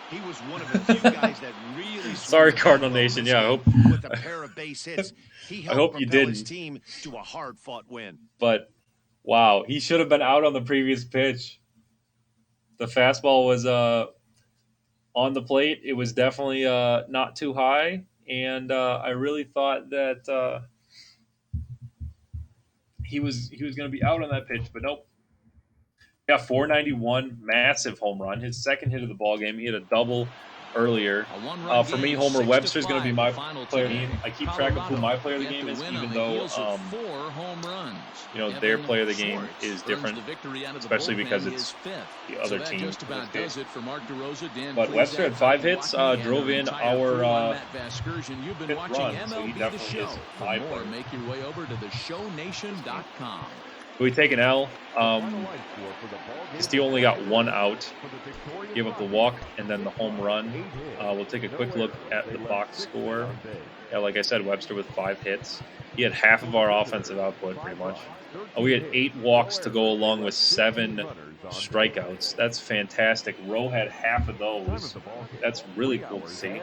He was one of the few guys that really sorry, Cardinal Nation. Yeah, I hope with a pair of base hits. He I hope you didn't. His team to a hard-fought win. But wow, he should have been out on the previous pitch. The fastball was on the plate. It was definitely not too high, and I really thought that he was going to be out on that pitch, but nope. Yeah, 491, massive home run. His second hit of the ball game. He had a double earlier. For me, Homer Webster is going to be my player of the game. I keep track of who my player of the game is, even though their player of the game is different, especially because it's the other team. But Webster had 5 hits, drove in our 5th run, so he definitely is my player. Make your way over to theshownation.com. We take an L. Castillo only got 1 out. Gave up the walk and then the home run. We'll take a quick look at the box score. Yeah, like I said, Webster with 5 hits. He had half of our offensive output, pretty much. We had 8 walks to go along with 7 strikeouts. That's fantastic. Rowe had half of those. That's really cool to see.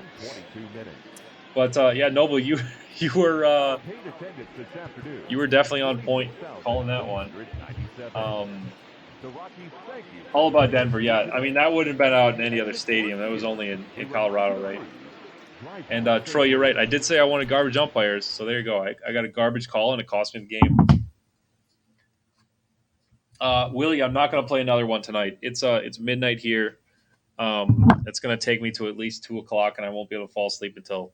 But yeah, Noble, you were definitely on point calling that one. All about Denver, yeah. I mean, that wouldn't have been out in any other stadium. That was only in Colorado, right? And Troy, you're right. I did say I wanted garbage umpires, so there you go. I got a garbage call, and it cost me the game. Willie, I'm not going to play another one tonight. It's midnight here. It's going to take me to at least 2 o'clock, and I won't be able to fall asleep until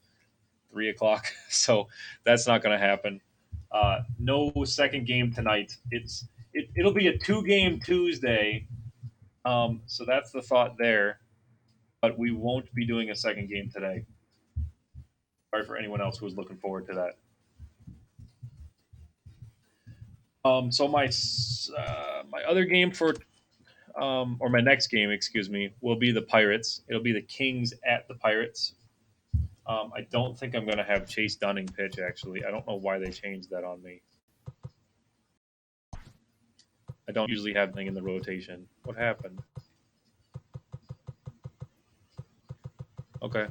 3 o'clock. So that's not going to happen. No second game tonight. It'll be a 2-game Tuesday. So that's the thought there. But we won't be doing a second game today. Sorry for anyone else who was looking forward to that. So my other game for or my next game, excuse me, will be the Pirates. It'll be the Kings at the Pirates. I don't think I'm going to have Chase Dunning pitch, actually. I don't know why they changed that on me. I don't usually have Dunning in the rotation. What happened? Okay.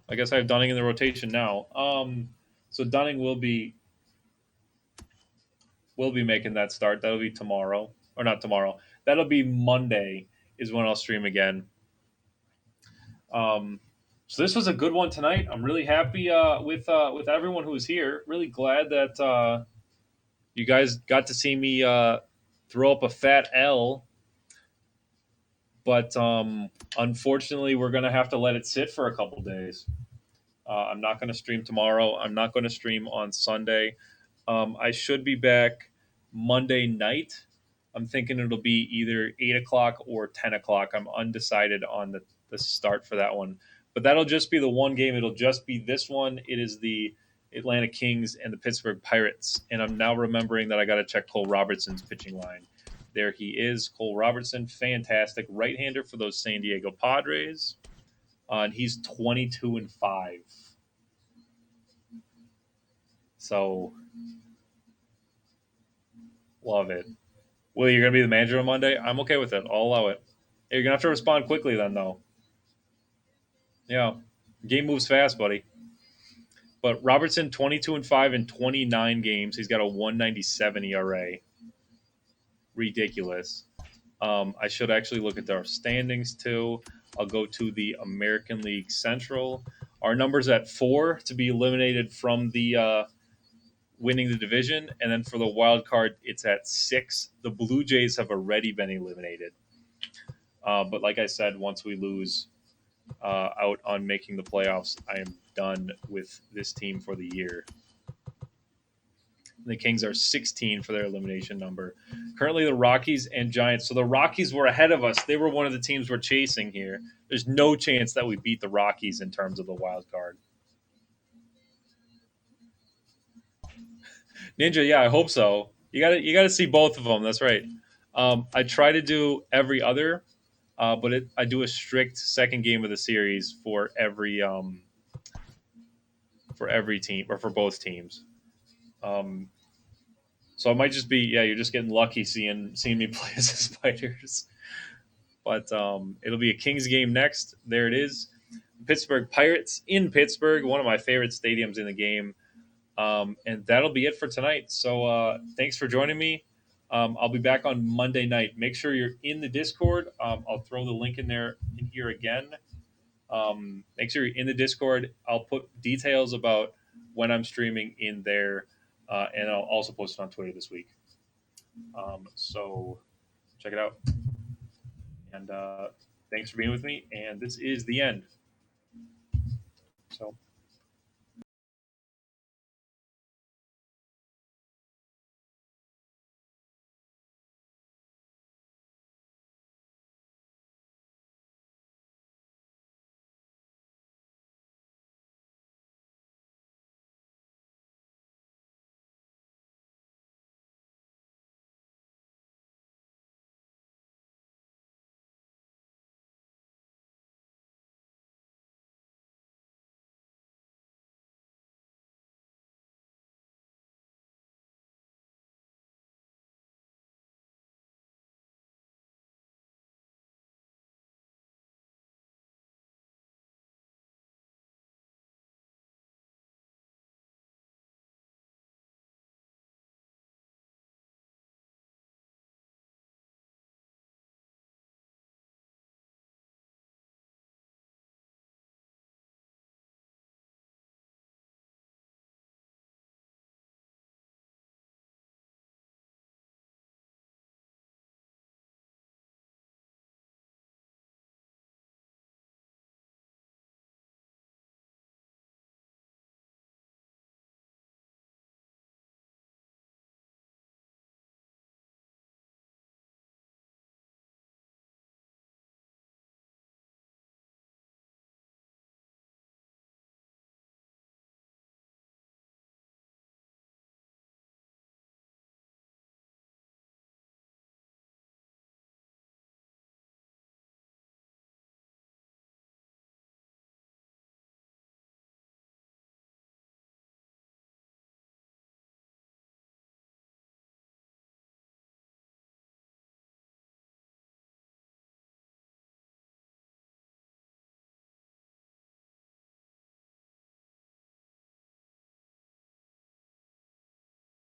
I guess I have Dunning in the rotation now. So Dunning will be making that start. That'll be tomorrow. Or not tomorrow. That'll be Monday is when I'll stream again. So this was a good one tonight. I'm really happy with everyone who was here. Really glad that you guys got to see me throw up a fat L. But unfortunately, we're going to have to let it sit for a couple days. I'm not going to stream tomorrow. I'm not going to stream on Sunday. I should be back Monday night. I'm thinking it'll be either 8 o'clock or 10 o'clock. I'm undecided on the start for that one. But that'll just be the one game. It'll just be this one. It is the Atlanta Kings and the Pittsburgh Pirates. And I'm now remembering that I got to check Cole Robertson's pitching line. There he is, Cole Robertson. Fantastic right-hander for those San Diego Padres. And he's 22-5. So, love it. Will, you're going to be the manager on Monday? I'm okay with it. I'll allow it. Hey, you're going to have to respond quickly then, though. Yeah. Game moves fast, buddy. But Robertson, 22-5 in 29 games. He's got a 1.97 ERA. Ridiculous. I should actually look at our standings, too. I'll go to the American League Central. Our number's at 4 to be eliminated from the winning the division. And then for the wild card, it's at 6. The Blue Jays have already been eliminated. But like I said, once we lose out on making the playoffs, I am done with this team for the year. The Kings are 16 for their elimination number. Currently, the Rockies and Giants. So the Rockies were ahead of us. They were one of the teams we're chasing here. There's no chance that we beat the Rockies in terms of the wild card. Ninja, yeah, I hope so. You got to see both of them. That's right. I try to do every other, but I do a strict second game of the series for every team or for both teams. So it might just be, you're just getting lucky seeing me play as the Spiders. But it'll be a Kings game next. There it is. Pittsburgh Pirates in Pittsburgh, one of my favorite stadiums in the game. And that'll be it for tonight. So thanks for joining me. I'll be back on Monday night. Make sure you're in the Discord. I'll throw the link in here again. Make sure you're in the Discord. I'll put details about when I'm streaming in there. And I'll also post it on Twitter this week. So check it out. And thanks for being with me. And this is the end. So.